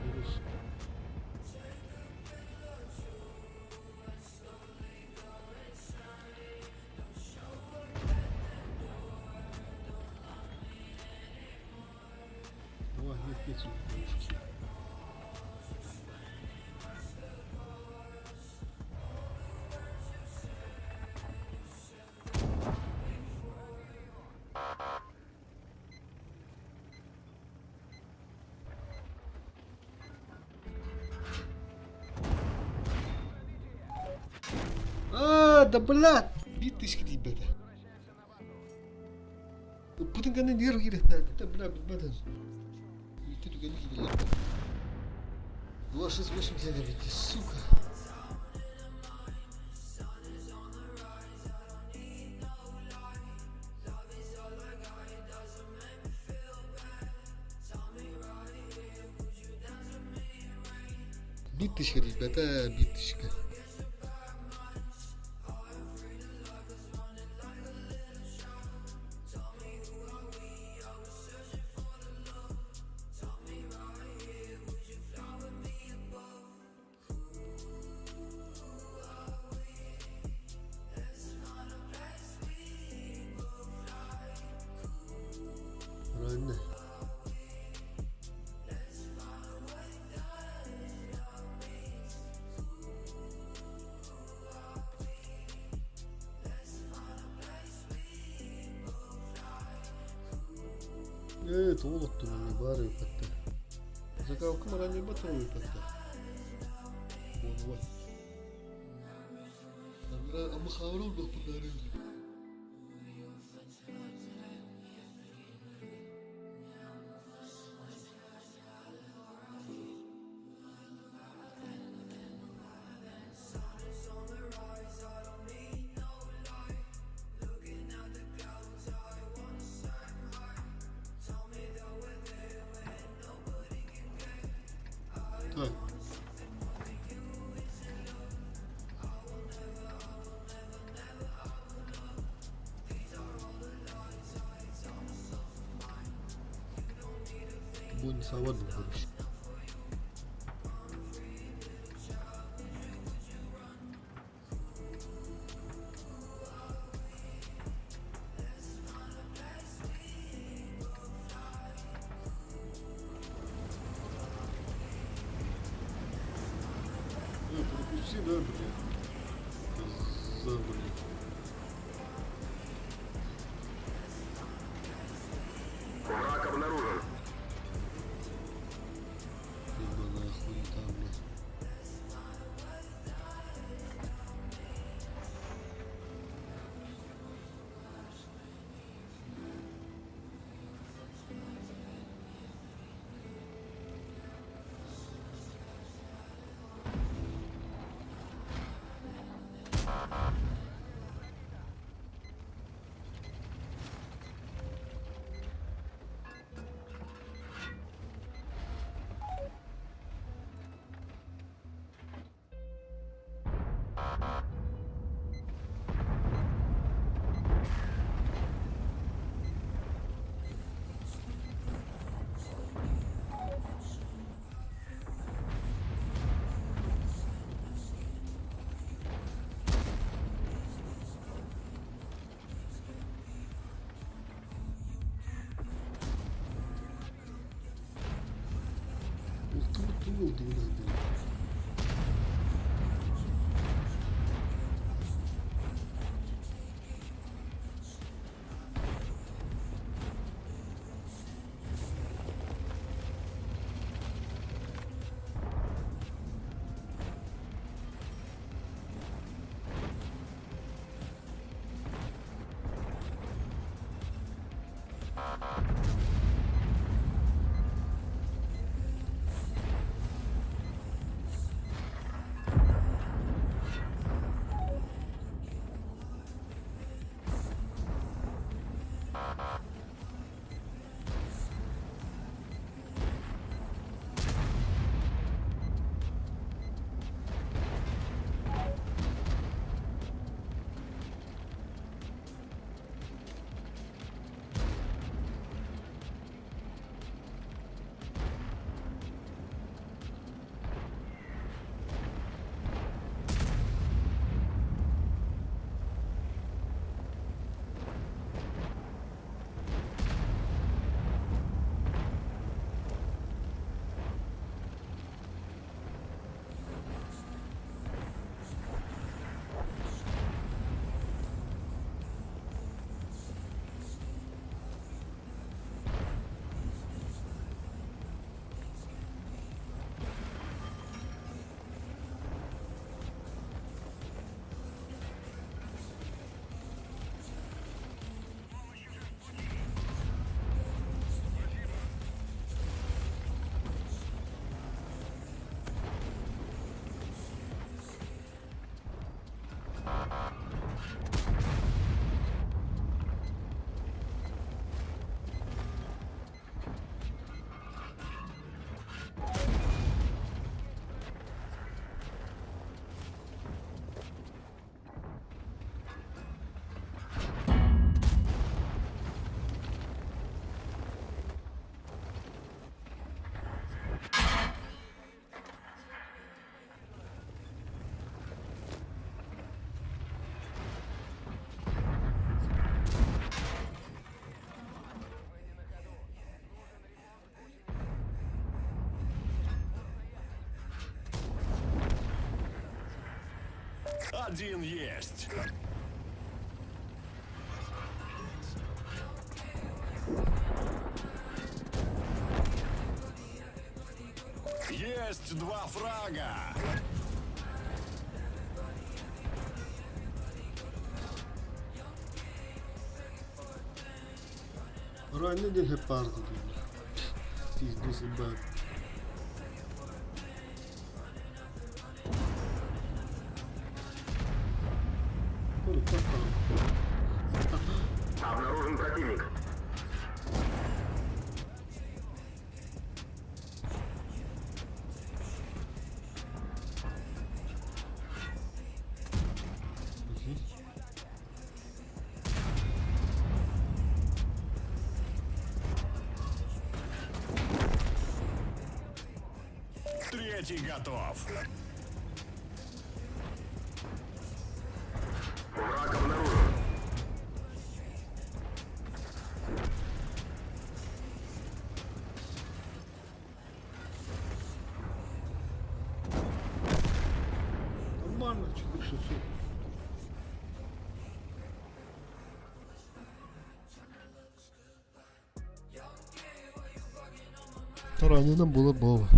Вирус. О, нет, пиццу. Да блядь! Битыш тебе. Путин ганы нерв кирет. Да блядь, бадан. Ты только не видел. 268 сука. Битышка, ребята, битышка. Правильно. Tuulettu niin varjupatta. Se käy kamera niin patruipatta. Voi. Amma xavrul bakpakarin. Так. Будь свободным, короче. Пропусти, да, блин. Забыл. Враг обнаружен. Либо нахуй там, блин. dibine indirdim. Один есть. Есть два фрага. Oraya ne diye hep bağırdı diyorlar. Dizlisi bak. Böyle bakalım. Обнаружен противник. Третий готов. Враг обнаружен. Нормально, что ты все. Ранено было бова.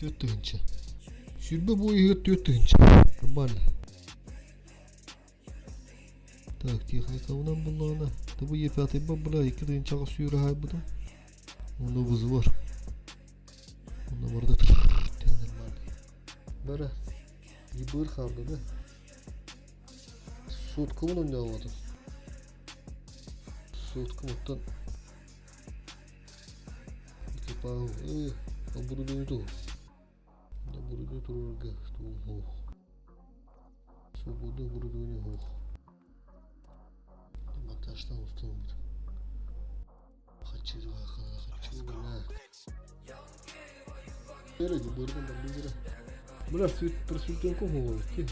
Тетынча. Сюрбе боyu тетынча. Нормально. Так, техникамdan bunlarla. Da bu Е5 бабла, iki тынчага сүйрі хай бұдым. Onda vızı var. Onda var da нормально. Бәрі. Ебір қалды да. Сотка мұны не алады. Сотка мұттан. Екі пау. Ал бұры дөйді ол. Burada tururga tuğum hoğ. Свобода оборудования hoğ. Монтаждан усталмыр. Хочу бля. Береги бұрдан да бізірі. Бля, бір светенком олай, ке.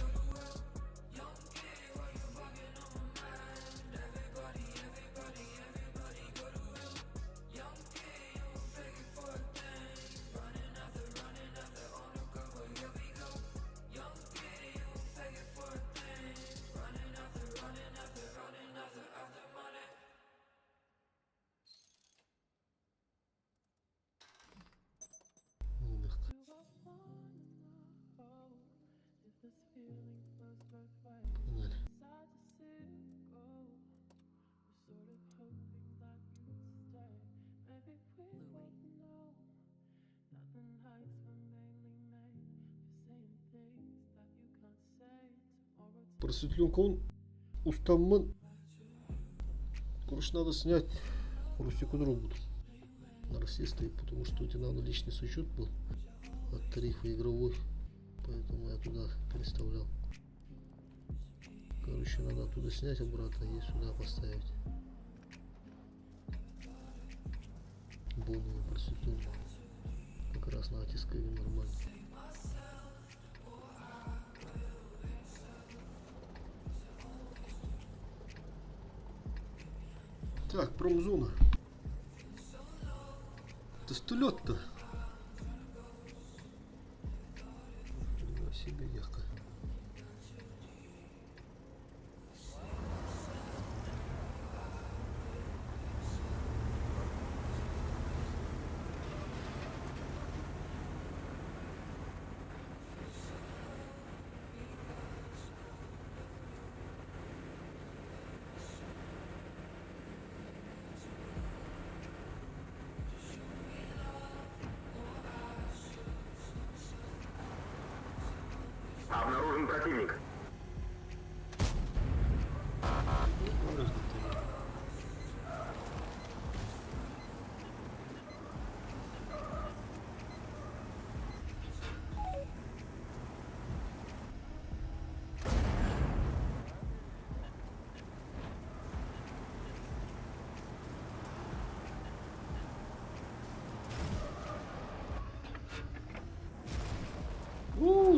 Погнали. Просветленком уставман. Короче, надо снять русикудру буду. На России стоит, потому что у тебя надо личный учет был от тарифа игровой. Поэтому я туда переставлял. Короче, надо оттуда снять обратно и сюда поставить. Боновую просветленку. Как раз на натискаю нормально. Так, промзона. Это стулет-то. Нифига себе ехка. Обнаружен противник.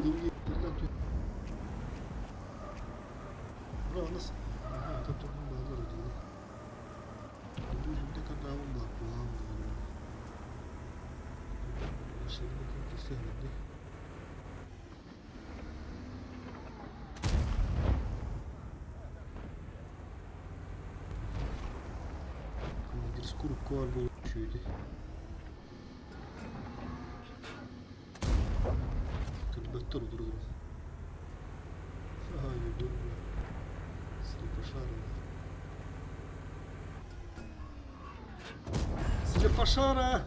Другие. Bura nasıl? Aha, tabii bağlar ödüyor. Bu yüzünde kadavım var. Kulağım var. Aşağıda bakın kesilmedi. Командир скорбку арбол şöyle. Тырбаттар durur. Ага, иду. Слепошара!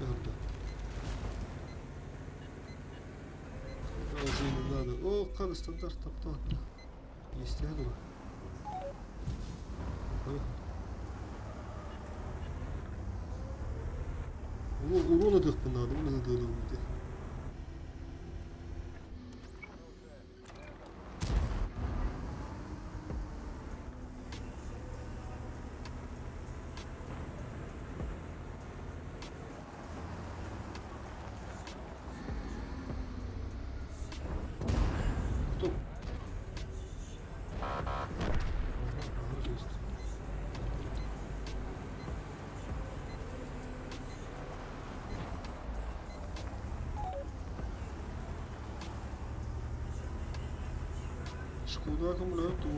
Ярда. Уже не надо. О, как стандарт топтал. Есть этого. Урона дых надо, надо. Шкода аккумулятор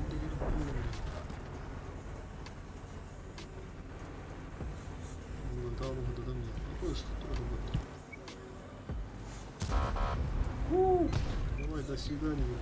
давно до меня. Какой что тоже будет. Давай, до свидания.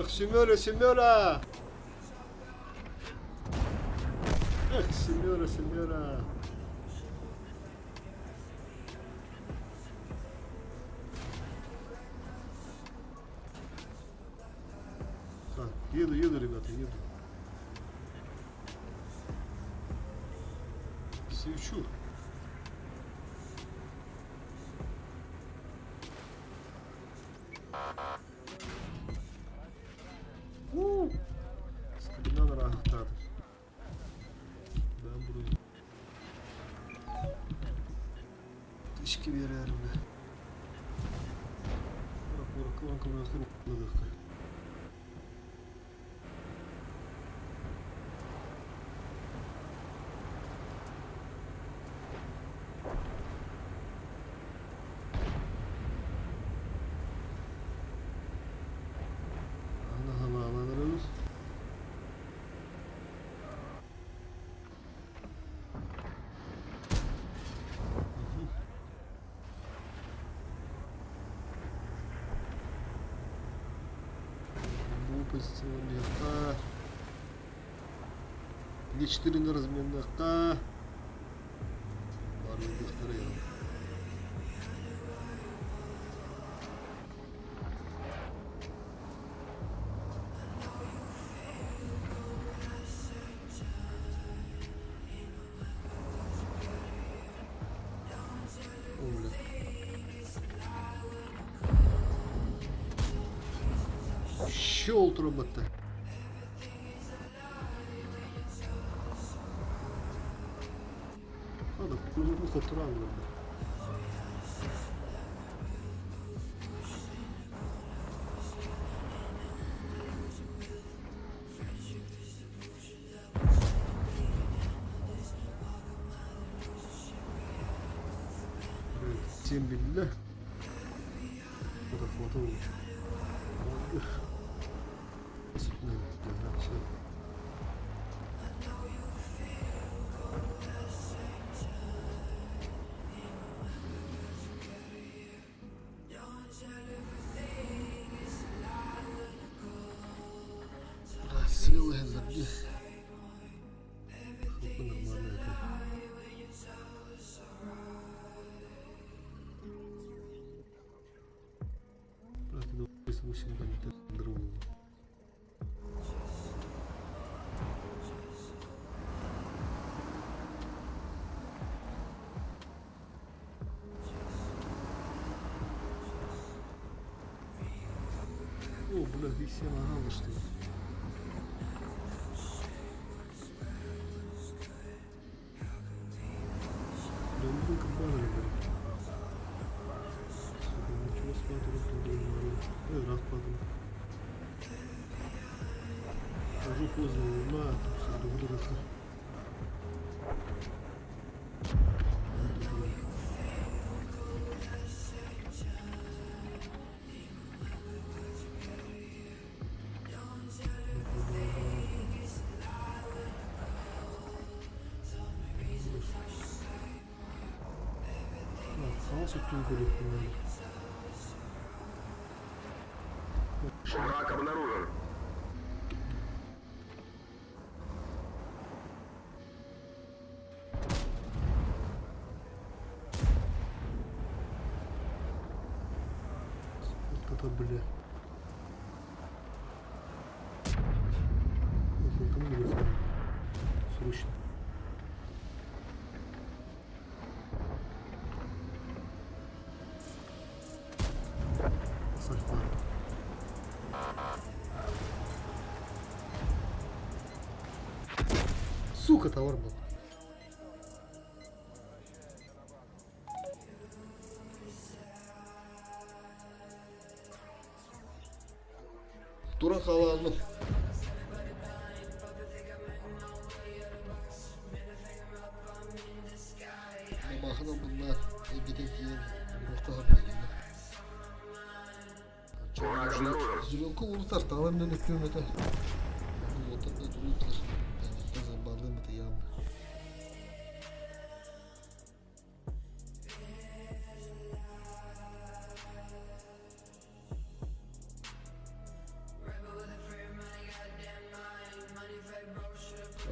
Ах, семёра, семёра! Эх, семёра, семёра! Так, еду, ребята, еду. Свечу. Скринан рахтат. Ben burayı тышки veririm be. Rapor kıvan kıvan. Ana havaalanı. Позиционерка. Д4 разменника. Барлы бухтары. Щелт робота. Надо кругу отрангу. Всем билля. Это фото лучше. Красивый забег. Сколько нормально это. Правда, до 8 понятых другого. О, бля, висела рано, что ли? Да он был как банner, блядь. Сука, ничего смотрю, тут не говорю. Раз падал. Хожу поздно, ума, все буду расти. Хаос тут были. Враг обнаружен. Вот это, бля. Кому не выходит? Срочно. Сальфа. Сука, товар был. Туран халанlı. Bakın bunlar gidip yiyin. Nokta haberinde. Враг обнаружен. Зеленку улутар, тağlarından öpüyorum öte. Motorda duruyutlar. Ben zaballığım öte yağmur.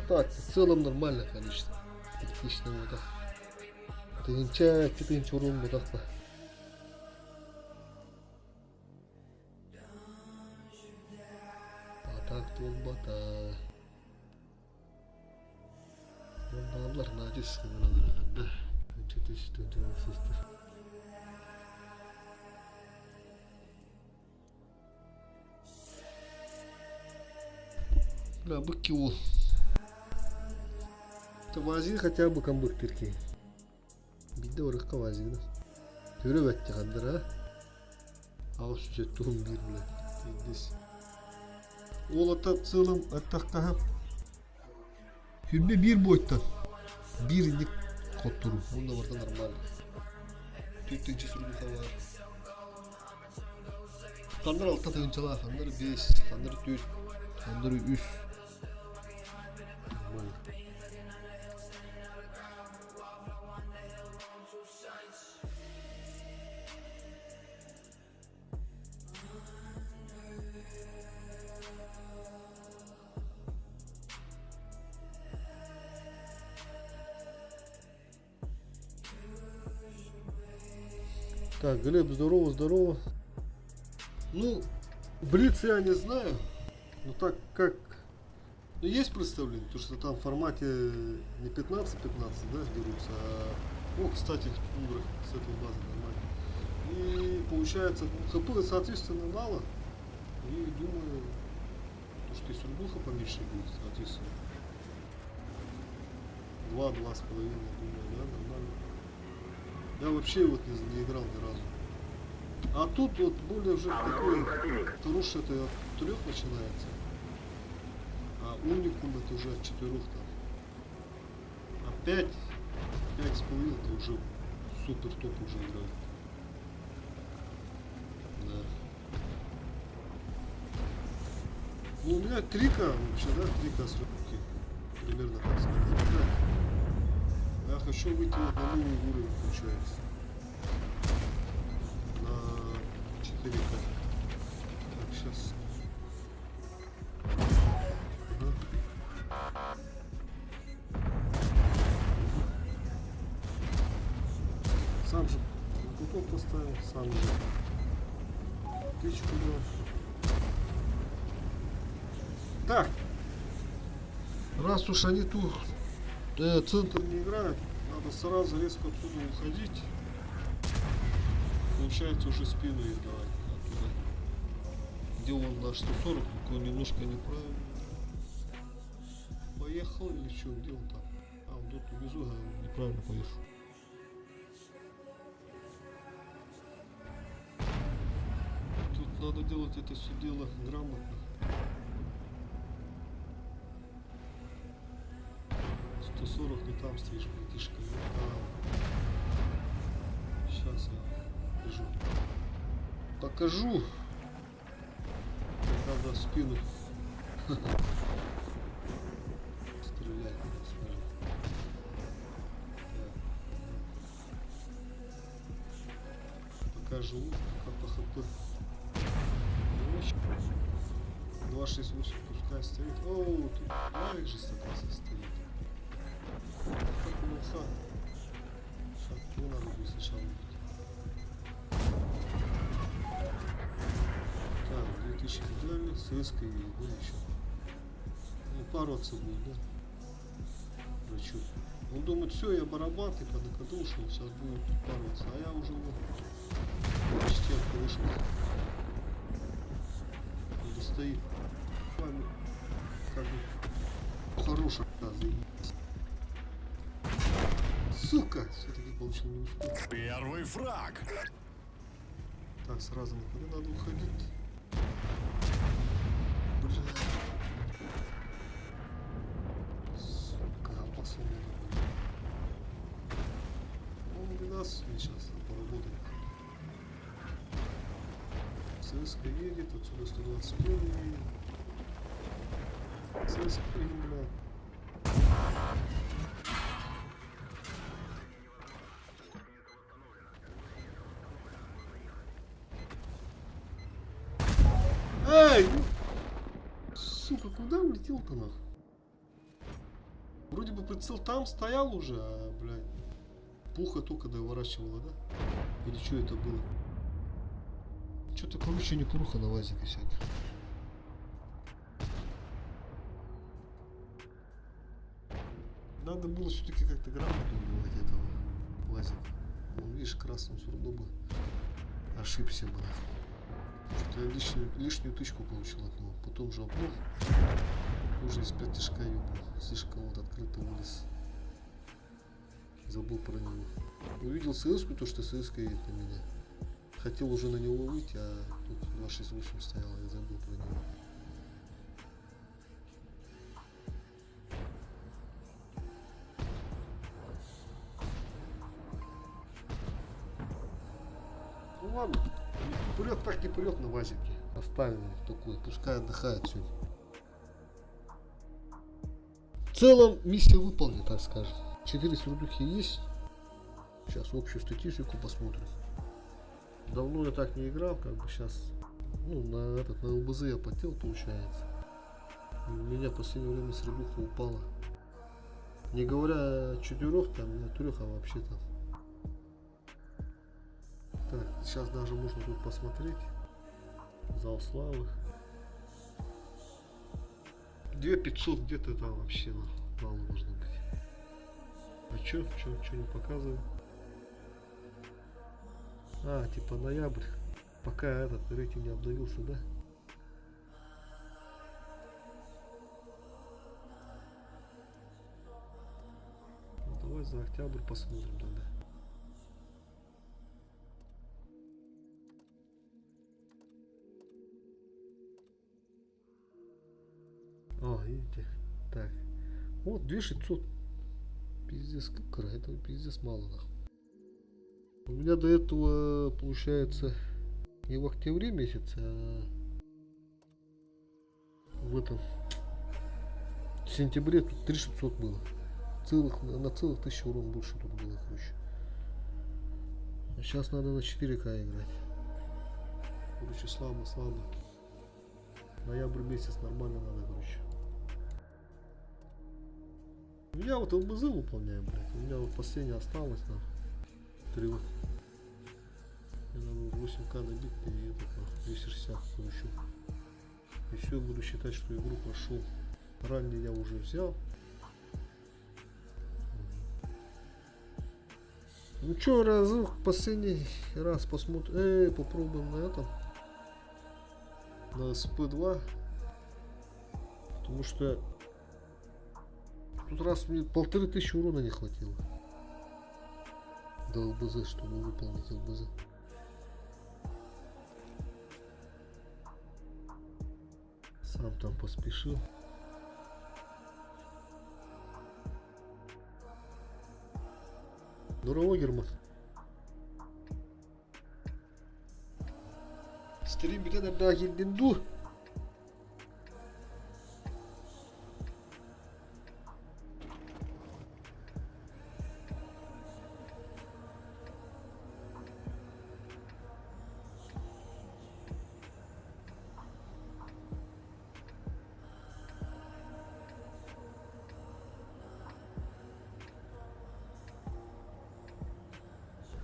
А так, в целом нормально, конечно. Отлично, вот так. Тыгынча, тыгынча урун, вот так. Батак, тол бата. Балдар надис кылганда. Чети студент сестер. Да, быки ол. Вазир хотя бы камбык тирки. Бидде орыкка вазир да. Төрө бәтте кандыр а. Ал сюжет тугум бир биле. Здесь. Ол ата в целом аттакка. Хүрбе бир бойттан. Бир индик коттуру. Онда барда нормально. Төртүнчү сүргү бар. Кандар алта тыгынчалар, кандар 5, кандар 4, кандар 3. Так, Глеб, здорово, здорово. Ну, Блиц я не знаю. Ну так как... Ну есть представление, потому что там в формате не 15-15, да, берутся, а... О, кстати, Тундра с этой базы нормально. И получается, ХП соответственно мало. И думаю, что и Сургуха поменьше будет, соответственно. 2-2,5, думаю, да, нормально. Я вообще вот не играл ни разу. А тут вот более уже такой хороший, это от 3 начинается. А уникум это уже от 4 там. А 5,5 это уже супер топ уже играет. Да. Ну у меня 3К вообще, да, 3К с руки. Примерно так сказать. Да. Я хочу выйти вот на новый уровень, получается. На 4К. Так, сейчас. Сам же купол поставил, сам же тычку дал. Так, раз уж они тут центр не играют, надо сразу резко отсюда уходить. Получается уже спину их давать оттуда. Где он на 140, только он немножко неправильно. Поехал или что, где он там? А, он тут внизу неправильно поехал. Тут надо делать это все дело грамотно. 140 не там стоишь, братишка. Сейчас я покажу. Надо в спину стрелять. Покажу, как по хп. 268 пускай стоит. О, тут лайк же стоит. Как улучша. Шатку надо будет сначала убить. Так, 2000 медалей, ССК и будет еще. Ну, пароваться будет, да? Врачу. Он думает, все, я барабан, ты под накаду ушел, сейчас будет пароваться. А я уже вот почти вышел. Или стоит. Как бы хорошая, да, заебись. Сука! Все-таки получил не успел. Первый фраг. Так, сразу никуда надо уходить. Блин. Сука, опасно надо. Он 12 сейчас поработает. ССК едет, отсюда 121 едет. ССК едет. Эй! Сука, куда улетел-то нахуй? Вроде бы прицел там стоял уже, а, блядь, пуха только доворачивала, да? Или что это было? Что-то, короче, не пуха на вазике сегодня. Надо было все-таки как-то грамотно убивать этого вазика. Ну, видишь, красным все равно бы ошибся бы. Что-то я лишнюю тычку получил от него. Потом же обнул. Уже из пятишка ебал. Слишком вот открыто вылез. Забыл про него. Увидел СС-ку, то что СС едет на меня. Хотел уже на него выйти, а тут 268 стоял, я забыл про него. Ну ладно, прет так не прет на вазике. Оставим их такой, пускай отдыхает сегодня. В целом миссия выполнена, так скажем. 4 сурдухи есть. Сейчас общую статистику посмотрим. Давно я так не играл, как бы сейчас. Ну, на ЛБЗ я потел, получается. И у меня в последнее время средуха упала. Не говоря о 4, там, не о 3, а вообще там. Так, сейчас даже можно тут посмотреть. Зал славы. 2500 где-то там вообще мало должно быть. А чё не показываю? А, типа ноябрь. Пока этот рейтинг не обновился, да? Ну, давай за октябрь посмотрим тогда. О, видите? Так. Вот 2600. Пиздец, как этого пиздец мало нахуй. У меня до этого, получается, не в октябре месяце, а в этом в сентябре тут 3600 было. На целых 1000 урон больше тут было, короче. А сейчас надо на 4К играть. Короче, слабо. Ноябрь месяц нормально надо, короче. Я вот ЛБЗ выполняю, блядь. У меня вот последняя осталась, нахуй. 3 вот. Мне надо 8К добить и это, нахуй, 260 получу. И все, буду считать, что игру прошел. Ранний я уже взял. Ну чё, разок, последний раз посмотрим. Попробуем на этом. На СП-2. Потому что тут раз мне 1500 урона не хватило. До ЛБЗ, чтобы выполнить ЛБЗ. Сам там поспешил. Здорово, Герман. Стрим bir de daha geldin dur.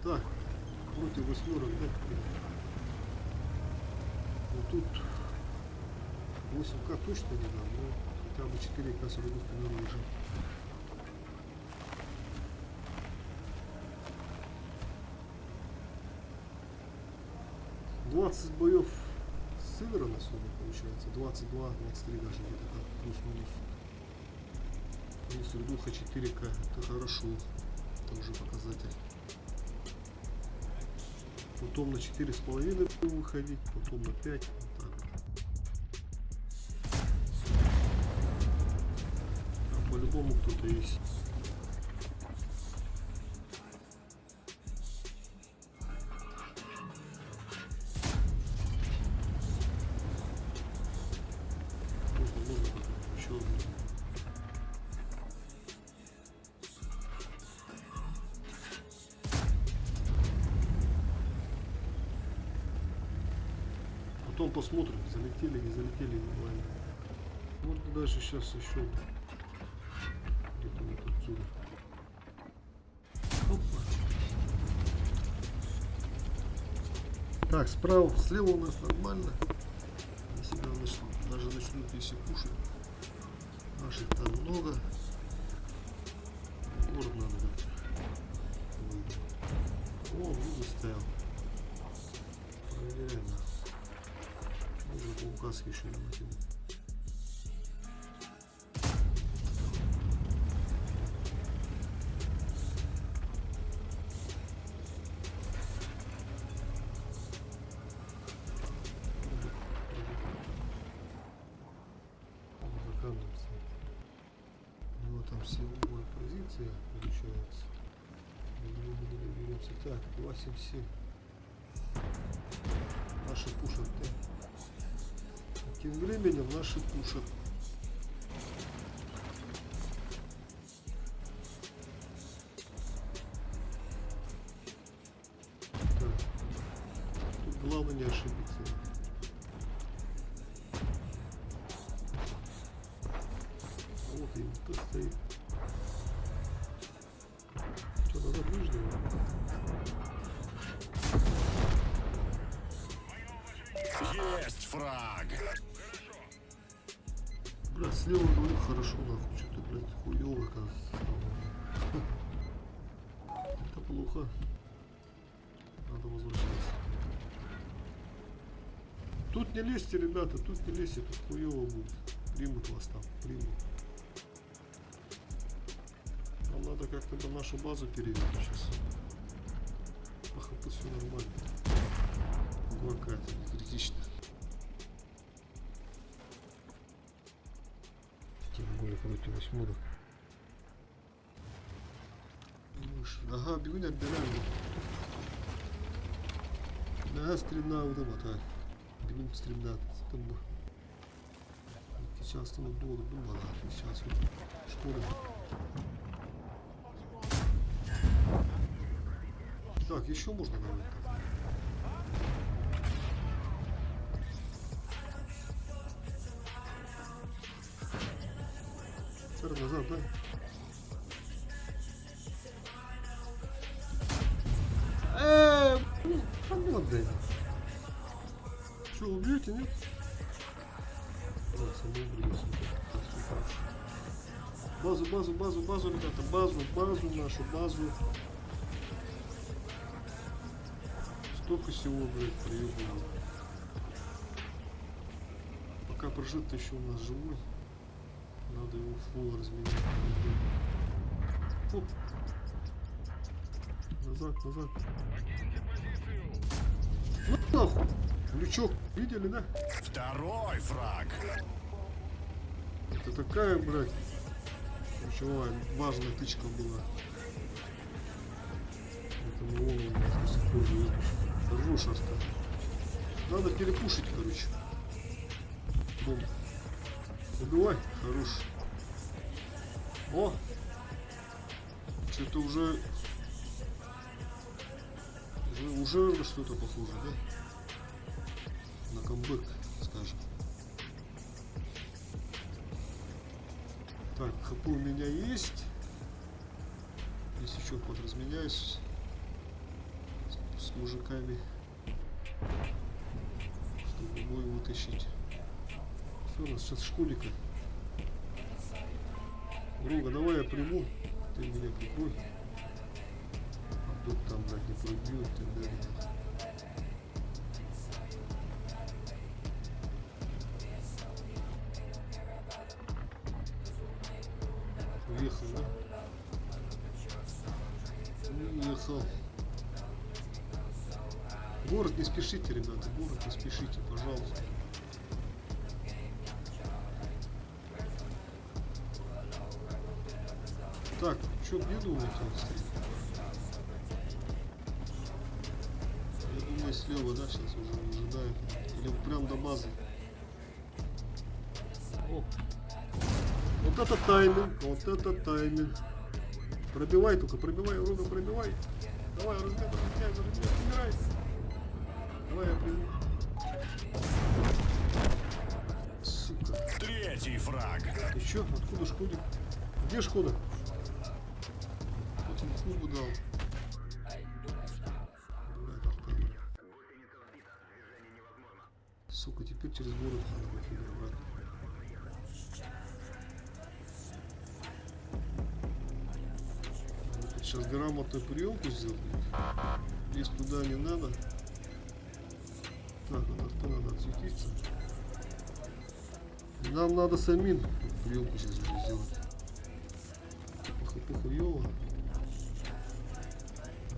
Так, против 8, да? Ну тут 8К точно не дам, но хотя бы 4К 40 примерно уже. «20 боев сыграно сегодня, получается, 22, 23 даже где-то так, плюс-минус. И средуха 4К, это хорошо, это уже показатель. Потом на 4,5 выходить, потом на 5. Вот так вот. Там по-любому кто-то есть. Можно еще одну. Потом посмотрим, залетели, не залетели, не знаю. Можно даже сейчас еще где-то отсюда. Опа. Так, справа, слева у нас нормально. Если даже начнут если кушать. Наших там много. Город надо как-то. О, буду стоял. Проверяем. Можно по указке еще накинуть. У него там силовая позиция получается. Мы не доберемся. Так, 277. Наши пушат, да? А тем временем наши пушат. Так. Тут главное не ошибиться. Вот и кто стоит. Что, надо ближнего? Есть фраг! Бля, слева говорю хорошо, нахуй. Что-то, блядь, хуёво, кажется. Это плохо. Надо возвращаться. Тут не лезьте, ребята, тут не лезьте, тут хуёво будет. Примут вас там, примут. Нам надо как-то бы нашу базу перевести сейчас. По хп все нормально. Какая-то не критично. Тем более против восьмерок. Ага, бегунь отбираем. Да, стремна вот это. Бегун стремна. Сейчас там долго думала, сейчас вот школа. Так, еще можно говорить. Сэр, назад, да? Отдай. Что, убьете, нет? Да, самоубийство. Базу, ребята, базу нашу, базу. Столько всего, блядь, приебало. Пока прожит еще у нас живой. Надо его фул разменять. Оп. Назад. Ну нахуй. Лючок. Видели, да? Второй фраг! Это такая, блядь, ключевая, важная тычка была. Это мы он у нас до сих пор живет. Хорош остался. Надо перепушить, короче. Бомб. Убивай. Хорош. О! Что-то уже на что-то похоже, да? На камбэк, скажем. Так, хп у меня есть. Если что, подразменяюсь с мужиками, чтобы бой вытащить. Все, у нас сейчас школика. Друга, давай я приму. Ты меня прикрой. А тут там, блядь, не пробьют и так далее. Уехал, да? Уехал. Город не спешите, ребята, город не спешите, пожалуйста. Так, что, где думаете? Я думаю, слева, да, сейчас уже ожидает. Или прям до базы. О. Вот это тайминг, вот это тайминг. Пробивай только, пробивай, Рога, пробивай. Давай, разбирай. Давай, я приму. Сука. Третий фраг! Еще? Откуда Шкода? Где Шкода? инфу бы дал. Блядь, артиллерия. Сука, теперь через город надо будет ее брать. Сейчас грамотную приемку сделать. Здесь туда не надо. Так, кто надо отсветиться. Нам надо самим приемку сейчас сделать. Похуёво.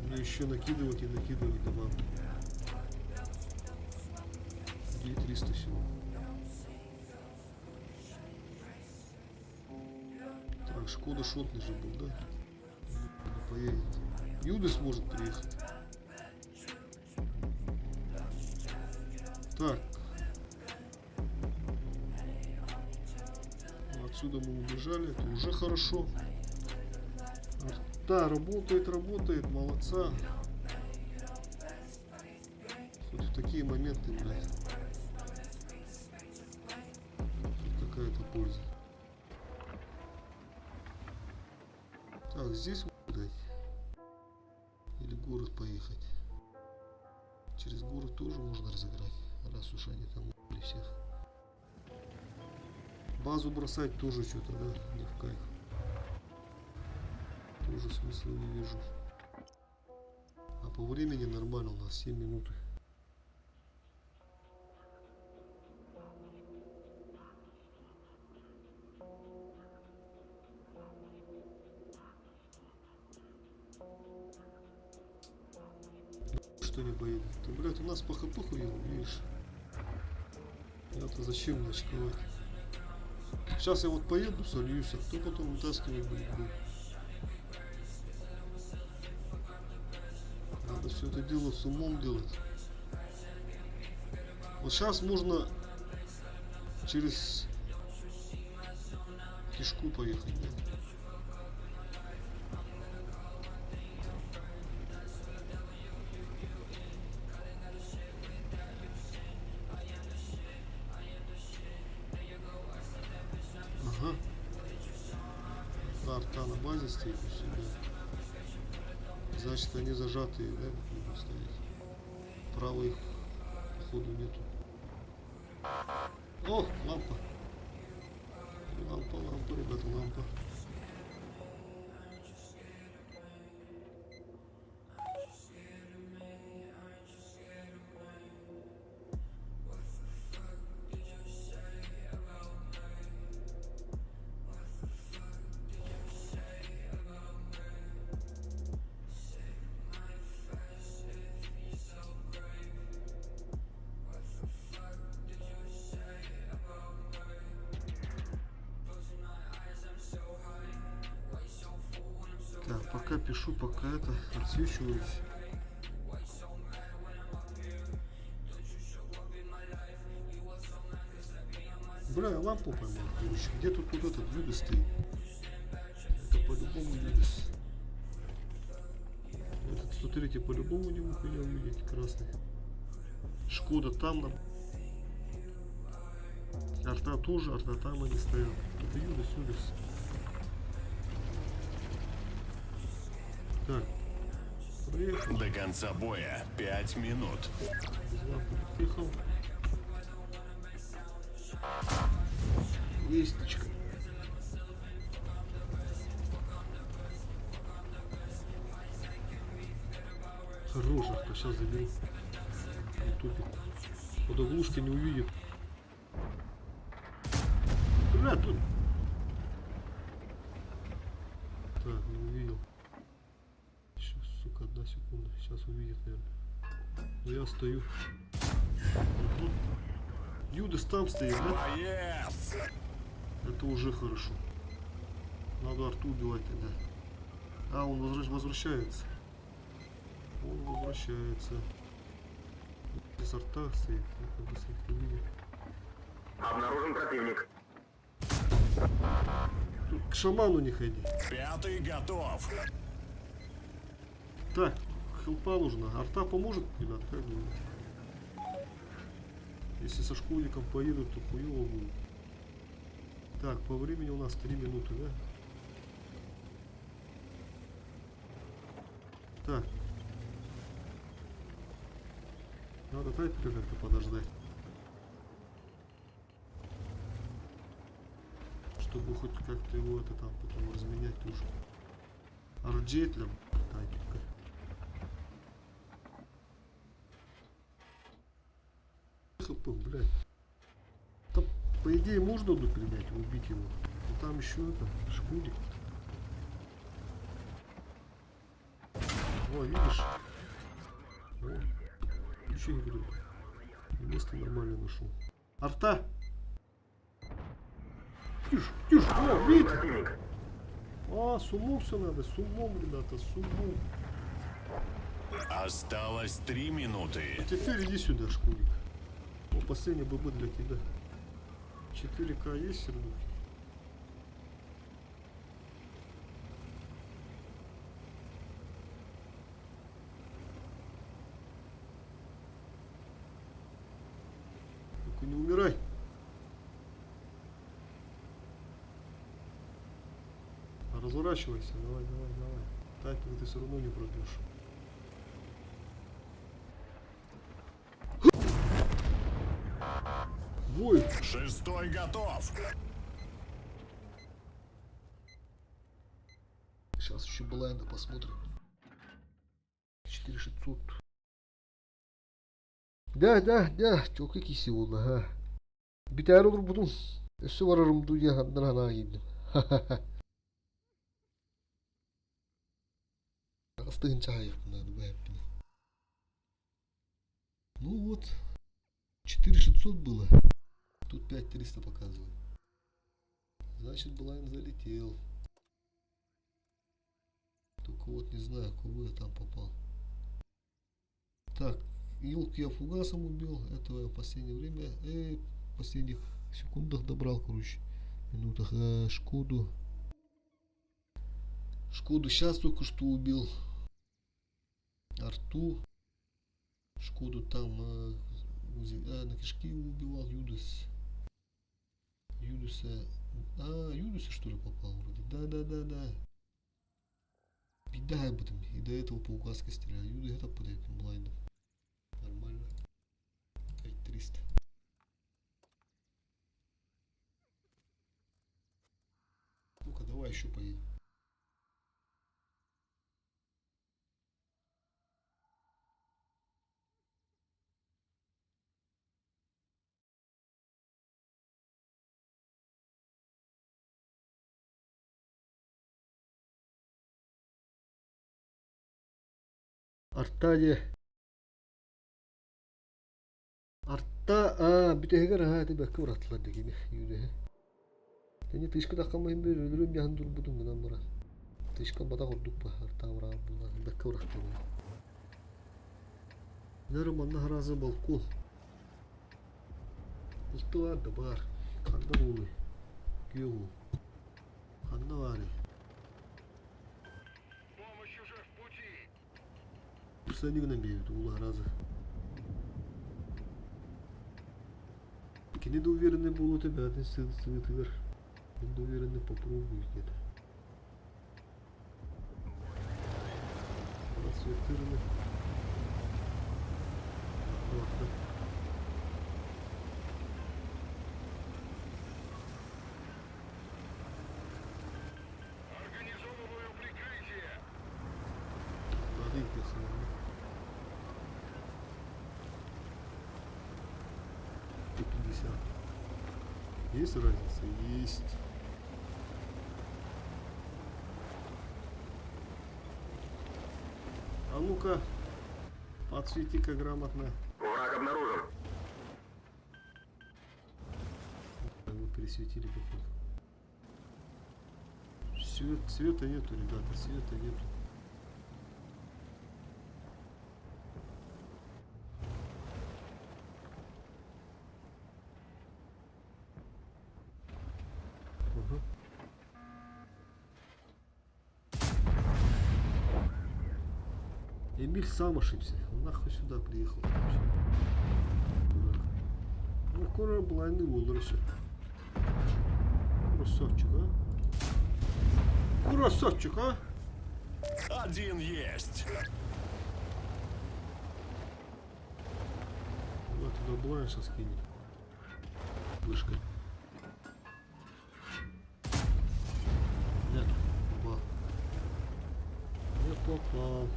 Мне еще накидывать и накидывать добавки. 9300 всего. Так, Шкода шотный же был, да? Не поедет. Юдес может приехать. Так. Отсюда мы убежали. Это уже хорошо. Да, работает, молодца. Хоть в такие моменты, блядь. Тут какая-то польза. Так, здесь дать. Или город поехать. Через город тоже можно разыграть. Раз уж они там убили всех. Базу бросать тоже что-то, да, не в кайф. Тоже смысла не вижу. А по времени нормально, у нас 7 минут. Что не поедет? Ты, блядь, у нас по хп хуел, видишь? Это зачем начковать? Сейчас я вот поеду, сольюсь, а кто потом вытаскивать будет? Надо все это дело с умом делать. Вот сейчас можно через кишку поехать, да? Ага. Арта на базе стоит у себя. Значит, они зажатые, да, будут стоять. Право их, походу, нету. О, лампа. Лампа, ребята, лампа. Так, пока пишу, пока это отсвечиваюсь. Бля, я лампу поймал, короче. Где тут вот этот Юдис стоит? Это по-любому Юдис. Этот 103 по-любому не мог меня увидеть, красный. Шкода там. Арта тоже, арта там они стоят. Это Юдис. Так, проехал. До конца боя 5 минут. Без лампы приехал. Весточка. Хороший, кто сейчас забил. Не тупит. Под оглушки не увидит. Бля, тут. Так, не увидел. Сейчас, сука, 1 секунда. Сейчас увидит, наверное. Но я стою. Угу. Юдис там стоит, да? Yes! Это уже хорошо. Надо арту убивать тогда. А, он возвращается. Он возвращается. Здесь арта стоит. Я как бы их увидел. Обнаружен противник. Тут к шаману не ходи. 5-й готов. Так, хелпа нужна. Арта поможет, ребят, как думаете? Если со школьником поедут, то хуёво будет. Так, по времени у нас 3 минуты, да? Так. Надо тайпера как-то подождать. Чтобы хоть как-то его это там потом разменять тушку. Арджетлем тайпика. ХП, блядь. Там, по идее, можно одну принять и убить его. Но там еще это, шкурик. О, видишь? О, еще не говорю. Место нормально нашел. Арта! Тише, тише, о, Обнаружен видите? противник. А, с умом все надо, с умом, ребята, с умом. Осталось 3 минуты. А теперь иди сюда, шкурик. О, последний ББ для тебя. 4К есть, сердуки? Только не умирай. Разворачивайся, давай, давай, давай. Тайпинг ты все равно не пробьешь. Бой! 6-й готов. Сейчас еще блайнда посмотрим. 4600. Да. Çok ikisi oldu ha. Bir tane olur budum. Üstü vararım duya handan hana gittim. Остынь чаек надо бы. Ну вот. 4600 было. Тут 5300 показывает. Значит, блайн залетел. Только вот не знаю, кого я там попал. Так, елку я фугасом убил. Этого я в последнее время, в последних секундах добрал, короче. Минутах. Шкоду. Шкоду сейчас только что убил. Арту. Шкоду там на кишки убивал. Юдас. Юдуса. Юдуса что ли попал вроде? Да. Беда об этом. И до этого по указке стрелял. Юда это под этим блайндом. Нормально. 5300. Ну-ка, давай еще поедем. Артадия. Бүтehgar hadi bakka uğrattılar gibi yüzüğe. Yani tışkı takılmayın böyle ölürüm yan dur budum bundan bura. Tışkı bada kurduk bu arta vura bundan bakka uğrattılar. Narmanla harazı balkon. İşte var da var. Kanda oluyor. Göğü. Kanda var ya. Помощь уже в пути. Сани набеют, ула раза. Кене да уверенный был у тебя, один сытыр. Он да уверенный попробует где-то. Раз сытырный. Организовываю прикрытие. Надо их пихать. 50. Есть разница? Есть. А ну-ка, подсвети-ка грамотно. Враг обнаружен. Вы пересветили какой-то. Света нету, ребята, света нету. Ага. Эмиль сам ошибся. Он нахуй сюда приехал. Дурак. Ну, скоро блайнды олдырышы. Красавчик, а? Красавчик, а? Один есть. Давай туда бланша скинем. Вышкой. Нет, попал. Не попал.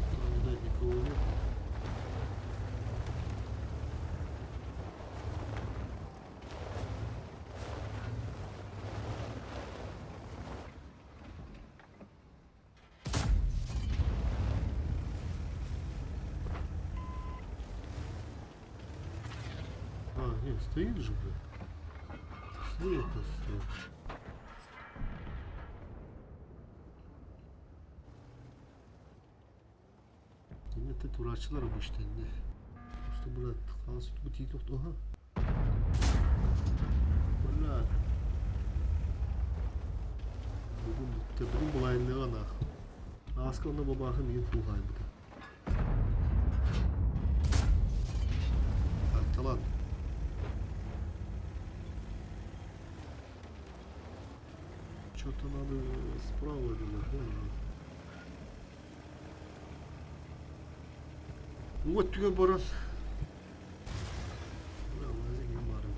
Там, видать, никого нет. А, нет, стоит же, блядь. Слева стоит. Yine de uğraşçılar bu işte ne. İşte burada kalsın bu TikTok'ta ha. Valla. Bugün bulayınlığa nak. Aska onda babakın iyi full hay bu da. Talan. Что-то надо справа делать, да? Вот тебе баран. Да, лазик не марин.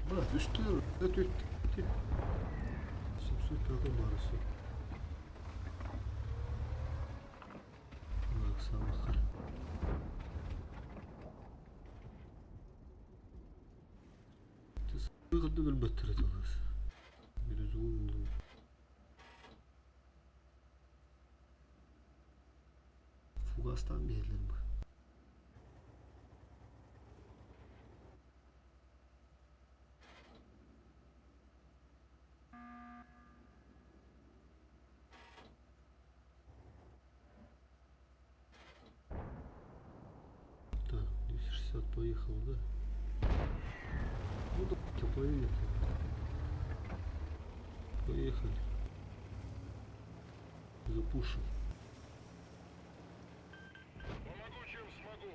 Брат, üstü, öt. 700 barısı. Bak sabahlar. Sıkıldı gül batırı tanış. Biraz oldu. Fugastan bir yerler bu. Так, 260 поехал, да? Ну да, поехали. Поехали. Запушим. Помогу, чем смогу.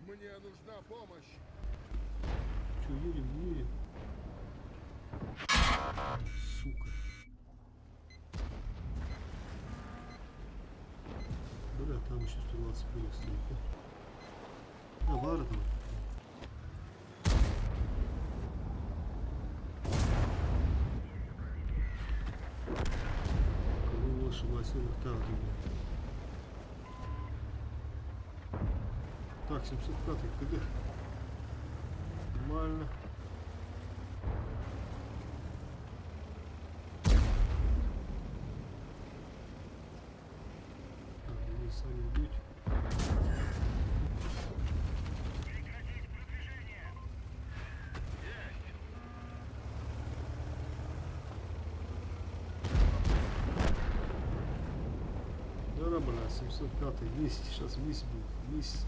Мне нужна помощь. Че, едем? Сука. Бля, там еще 120 плюс стоит, да? А, вара там. Кого ваши мастеры так думаю. Так, 705 КД. Нормально. Так, они сами бить. Да, бля, 705 вместе, сейчас вместе будет, вместе.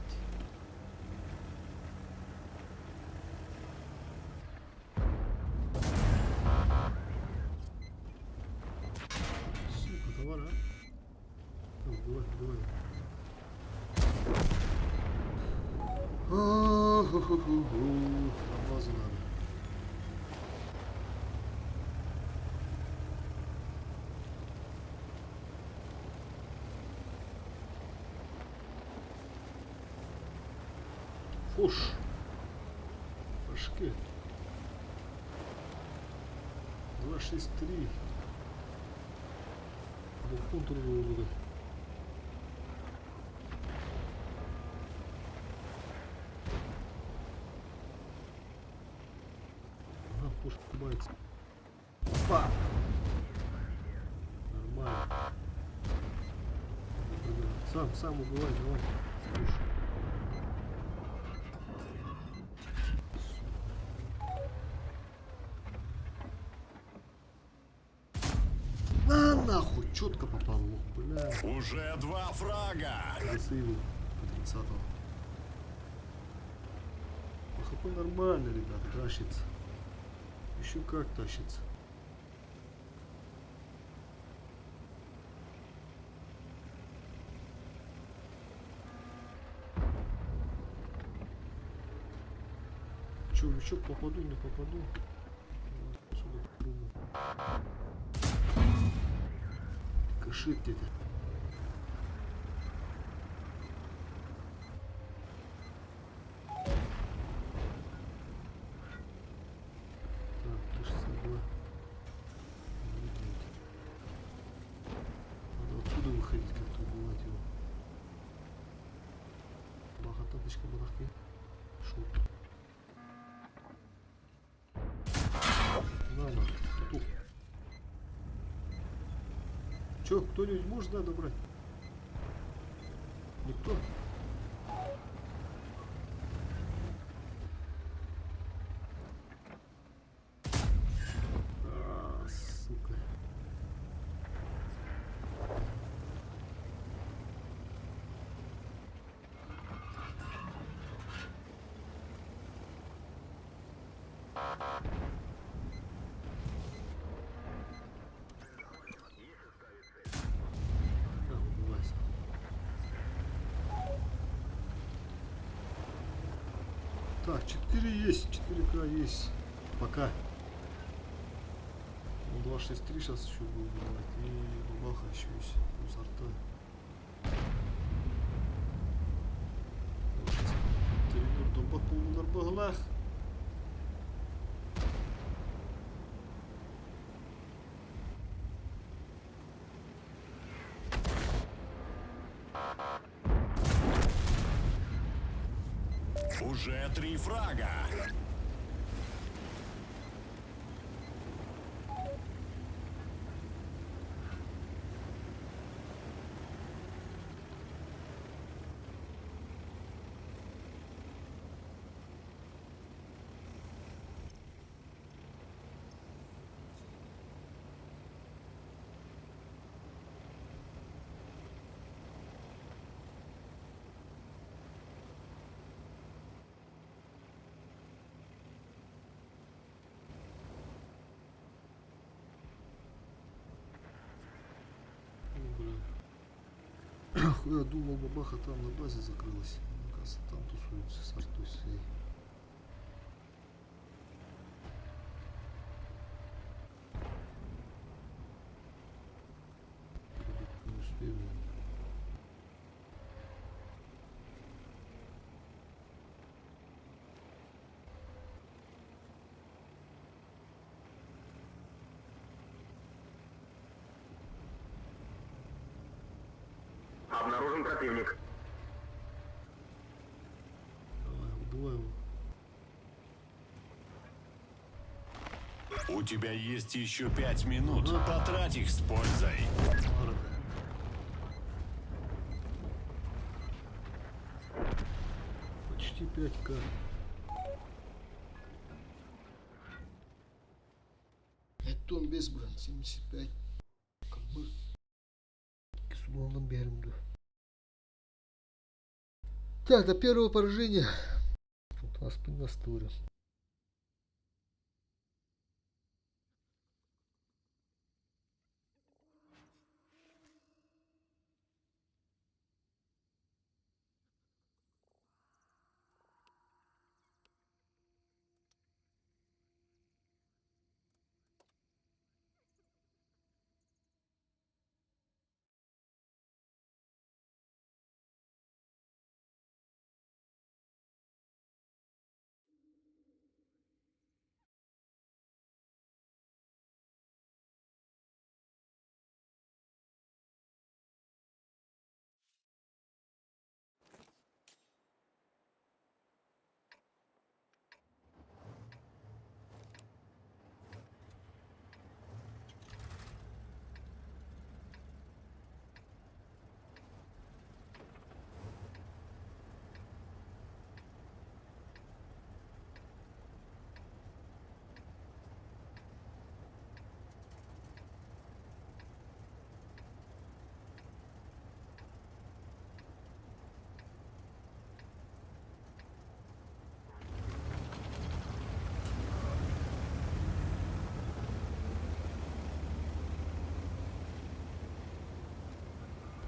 Сука, товар, а? Так, давай. Базу надо. Фуш. Фашки. 263. Балкон торгового будет. Ага, пушка бается. Опа! Нормально. Сам убивай, давай. Слушай. На нахуй, четко попал. Ох, бля. Уже 2 фрага. Засейвил по 30-го. ХП нормально, ребята, тащится. Еще как тащится. Че, лючок попаду, не попаду? Отсюда попробую. Кашит где-то. Так, 362. Надо отсюда выходить, как-то убивать его. Баха, тапочка, барахки. Шут. На, петух. Че, кто-нибудь может, да, добрать? Никто? А, сука. Да, убивайся. Так, 4 есть, 4К есть. Пока. Ну, 263 сейчас еще будет убивать. И бабаха еще есть. Плюс арта. 263 добах полный баглах. Уже 3 фрага. Я думал, бабаха там на базе закрылась. Оказывается, там тусуются с артой своей. Не успею. Обнаружен противник. Давай, убивай его. У тебя есть еще 5 минут. Ага. Потрать их с пользой. Ара. Почти 5К. Тон без брат, 75. Кабы. Кисулоном берем. Так, до первого поражения. Вот у нас на стуле.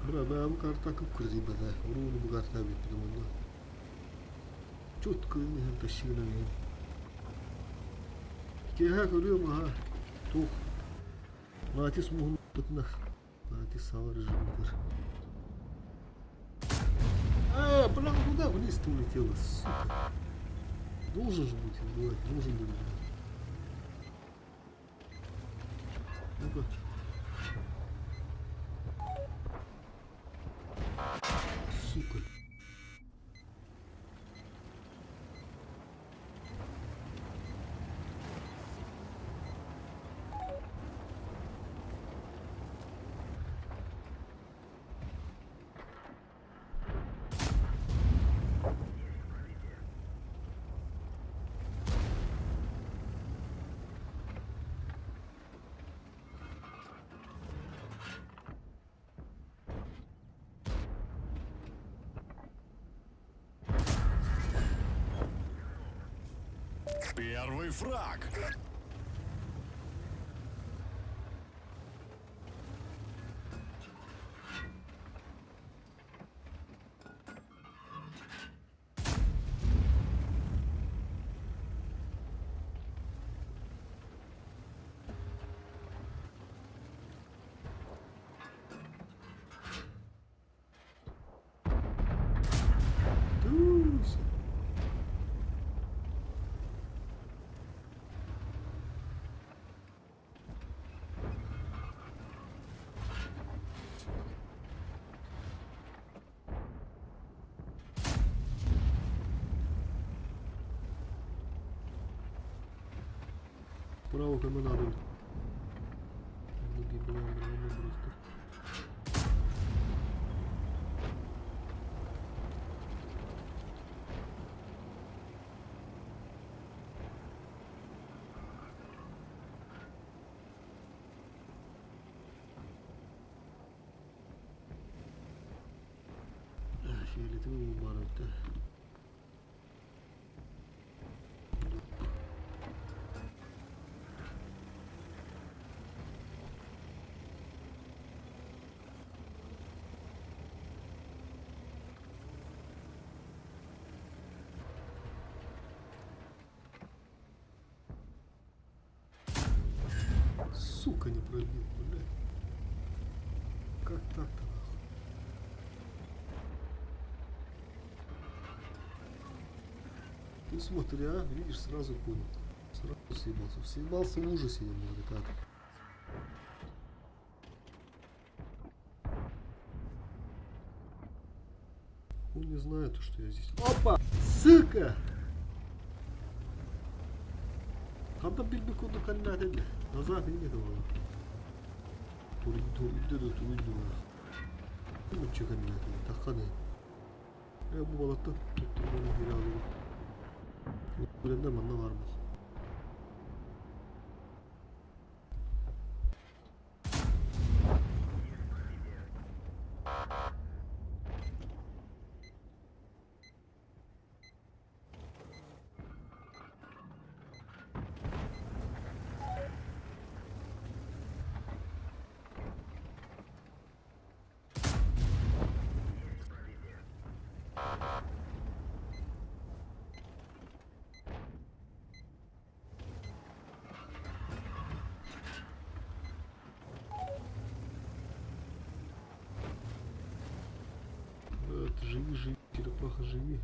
Bura ben bu kartı takıp kırdım ben de. Onu bu kartı bittim onda. Çok kıyım hem taşıyla yani. Geha görüyor mu ha? Tok. Natis muhabbetine. Natis sağır жмутер. А, блин, куда вниз-то улетело, сука? Должен же быть, блядь, должен быть. Ну-ка. Сука. Первый фраг. Тусь. Право команду. Другие было нормально просто. Фиолетовый барон-то. Сука, не пробил, блядь. Как так-то, нахуй? Ты смотри, а, видишь, сразу понял. Сразу съебался. Съебался в ужасе, я говорю, так. Он не знает, что я здесь. Опа! Сука! Когда билбек oldu kanına dedi. Nazar değil miydi o? Uydu da uydu. Bu çıkan ne dedi? Takka ne? Bu balıkta tutturmanın bir alığı. Bu bölümde bana var mı? Живи, живи, черепаха, живи.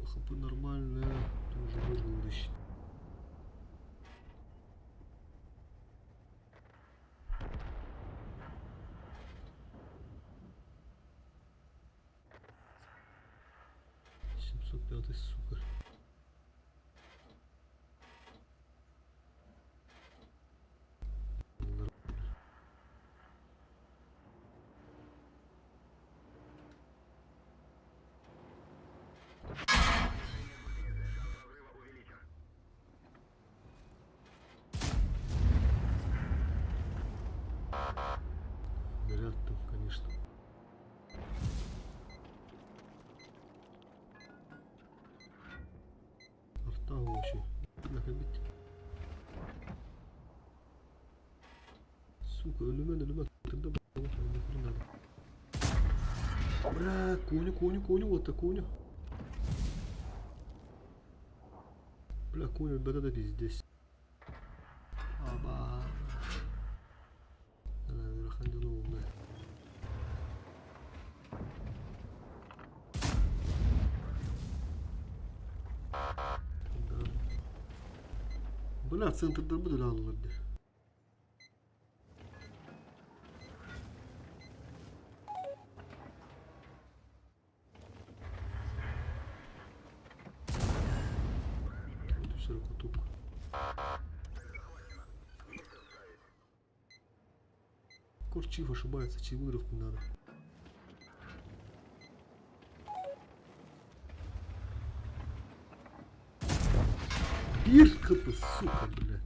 ХП нормальная, тоже можно вытащить. Пятый, сука. Горят там, конечно. Арта вообще. Находить. Сука, ölüme. Тогда центре надо. Бля, коню, вот так коню. Бля, коню, да, здесь. Аба. Верхандину, бля. Да. Бля, центр да буду алып. Тупо. Корчив ошибается, чаевыровку надо. Бирка ты, сука, бля.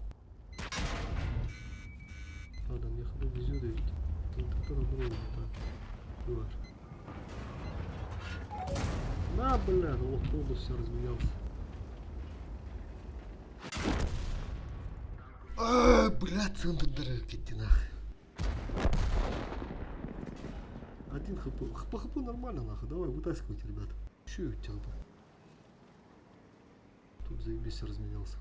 Ладно, мне ходу везет ведь. Это другое, так. На, бля, автобус все разменялся. Бля, центр дороги, иди нахуй. Один хп. По хп нормально, нахуй. Давай, вытаскивайте, ребята. Че я у тебя был? Тут заебись разменялся.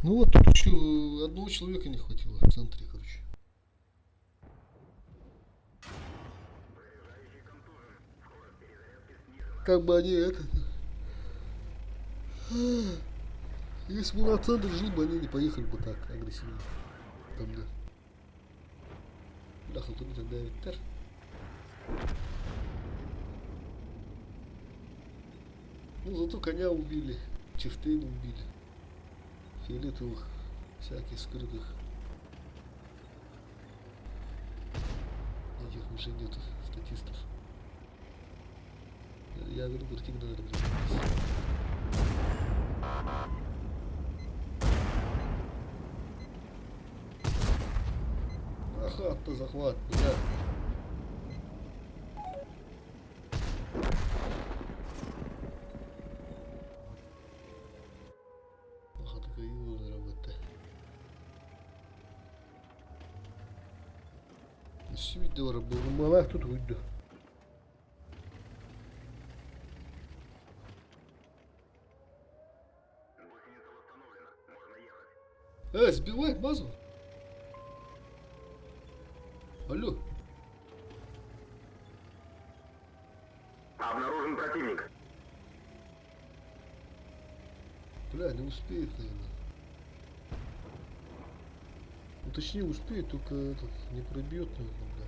Ну вот тут еще одного человека не хватило в центре, короче. Как бы они это... Если бы на центр жил бы, они не поехали бы так агрессивно. Там, да. Бляха, тут тогда ветер. Ну, зато коня убили. Чифтейна убили. Фиолетовых, всяких скрытых. Этих уже нету статистов. Я говорю, картинка надо разобраться. Ага, то захват, бля. Ага, такая его работа. Все видео работало, мало тут выйду. Сбивай базу. Алло. Обнаружен противник. Бля, не успеет, наверное. Ну, точнее, успеет, только этот не пробьет, наверное, бля.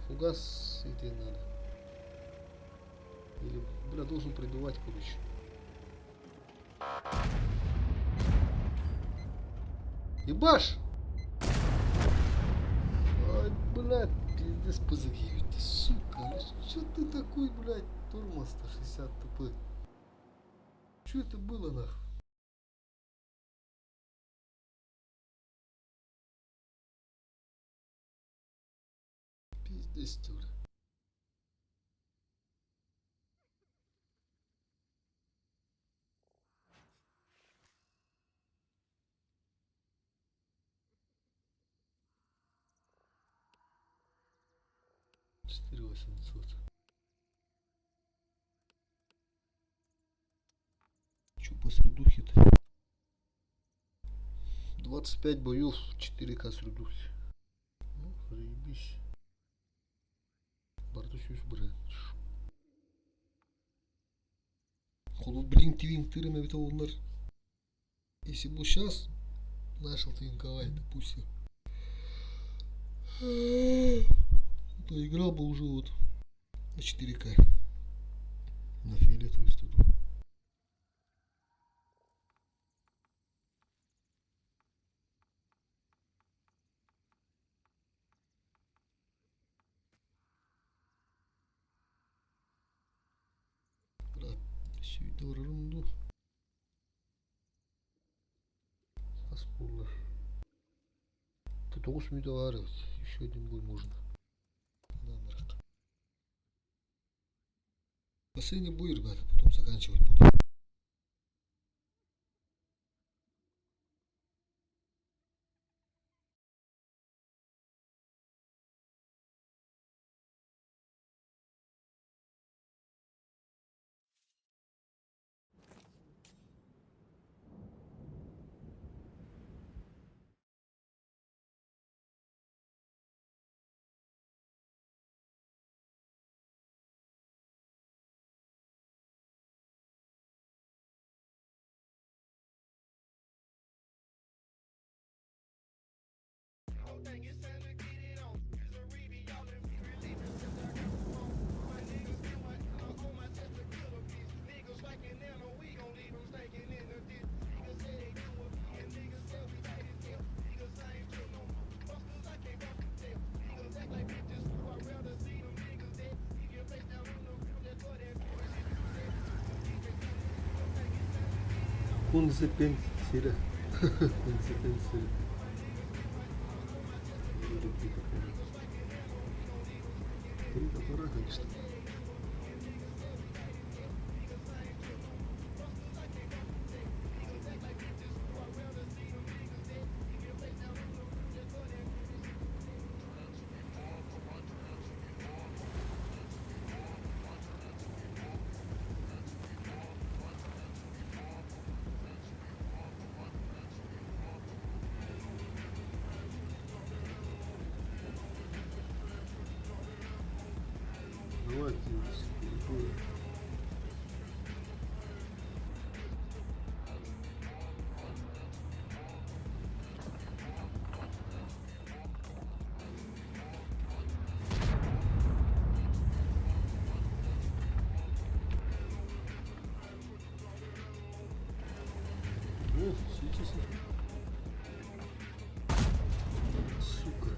Фугас идти надо. Или, бля, должен пробивать, короче. Ебаш! Ай, блядь, пиздец позагиб ты, сука. Ну что ты такой, блядь, тормоз 160 ТП? Что это было, нахуй? Пиздец, ты, бля. Четыре 800. Че по средухе-то? 25 боев, 4К средухи. Ну, заебись. Бартусюс, брат. Холу блин твин тырына бит олар. Если бы сейчас начал твинковать, допустим, то игра бы уже вот на 4К. На фиолетовую студу. Брат, все это ерунду. Аспула. Тут 9 минут договаривать. Еще один бой можно. Да, брат. Последний бой, ребята, потом заканчивать буду. Консепенсия. Консепенсия. Круто, пора, конечно. Давайте, секунду. О, светится. Сука.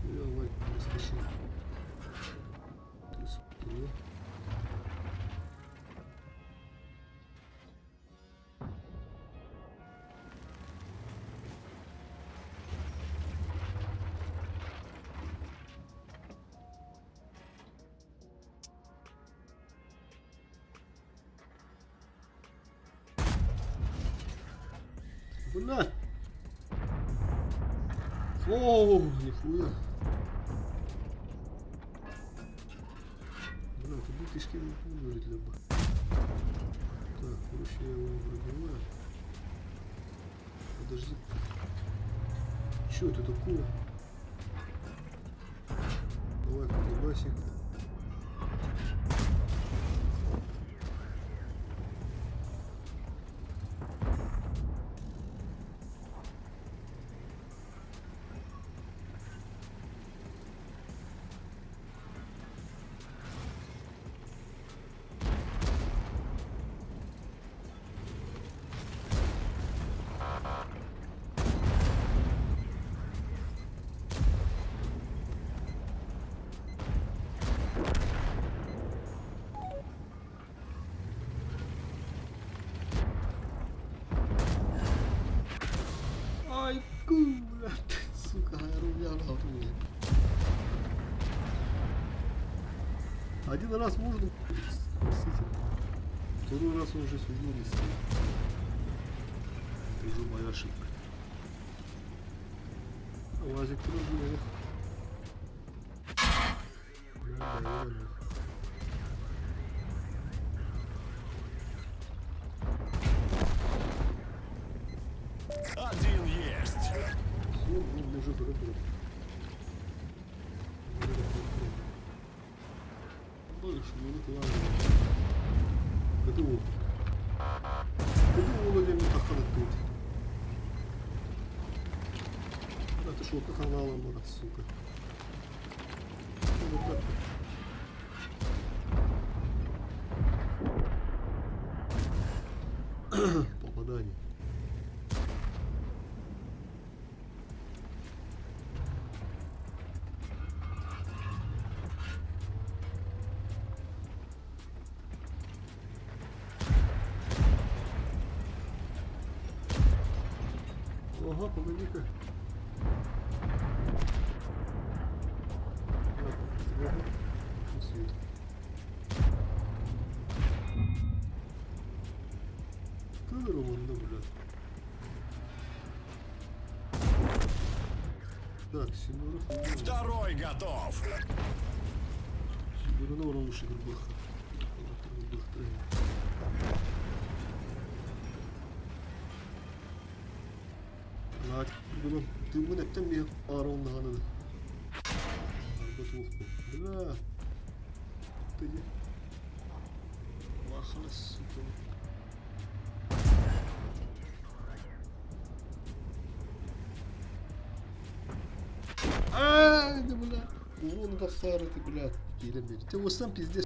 Давай, не спеши. Ты смотри. Бля! О, нихуя! Бля, ты будь кишки не говорить либо. Так, короче, я его не пробиваю. Подожди. Чё это такое? Давай, колбасик. Ай, кура, сука, рубля на туе. Один раз можно, простите. Второй раз он уже судил не стоит. Это уже моя ошибка. Лазик пробил. Да. Один есть. Все, ну, уже пробил. Больше минут ладно. ГТО. ГТО вроде не проходит. А ты шо, как хавала, брат, сука. Ну, вот так. Попадание. Ага, погоди-ка. Свет. Роман, да, блядь. Так, Семенов. Второй готов. Семенов лучше Горбаха. Надь, ты меня там я пару надо. Готовку. Бля. Ты где? Махала, сука. Да, бля. Урон Гафара, ты, блядь, Келебель. Ты его сам пиздец.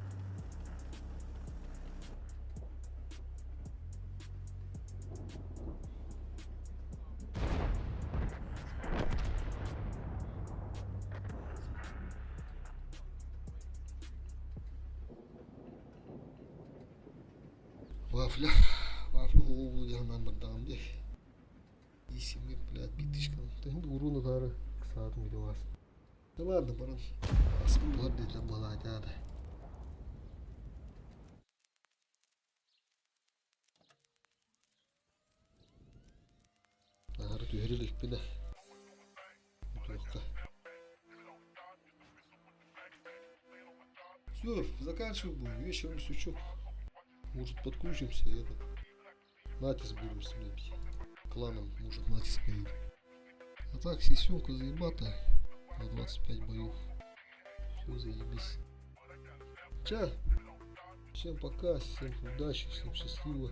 Вафля. Вафля голову ягнан бардам, блядь. И семьи, блядь, битышка. Ты урон Гафара. Ксаат миллион. Да ладно, баран. Спорт для молодята. Ага, тюрелик пида. Неплохо. Все, заканчиваем будем. Вечером сучок. Может подключимся и это. Натиск будем сменить. Кланом может натиск поедет. А так сессионка заебатая. На 25 боев. Все, заебись. Ча. Всем пока, всем удачи, всем счастливо.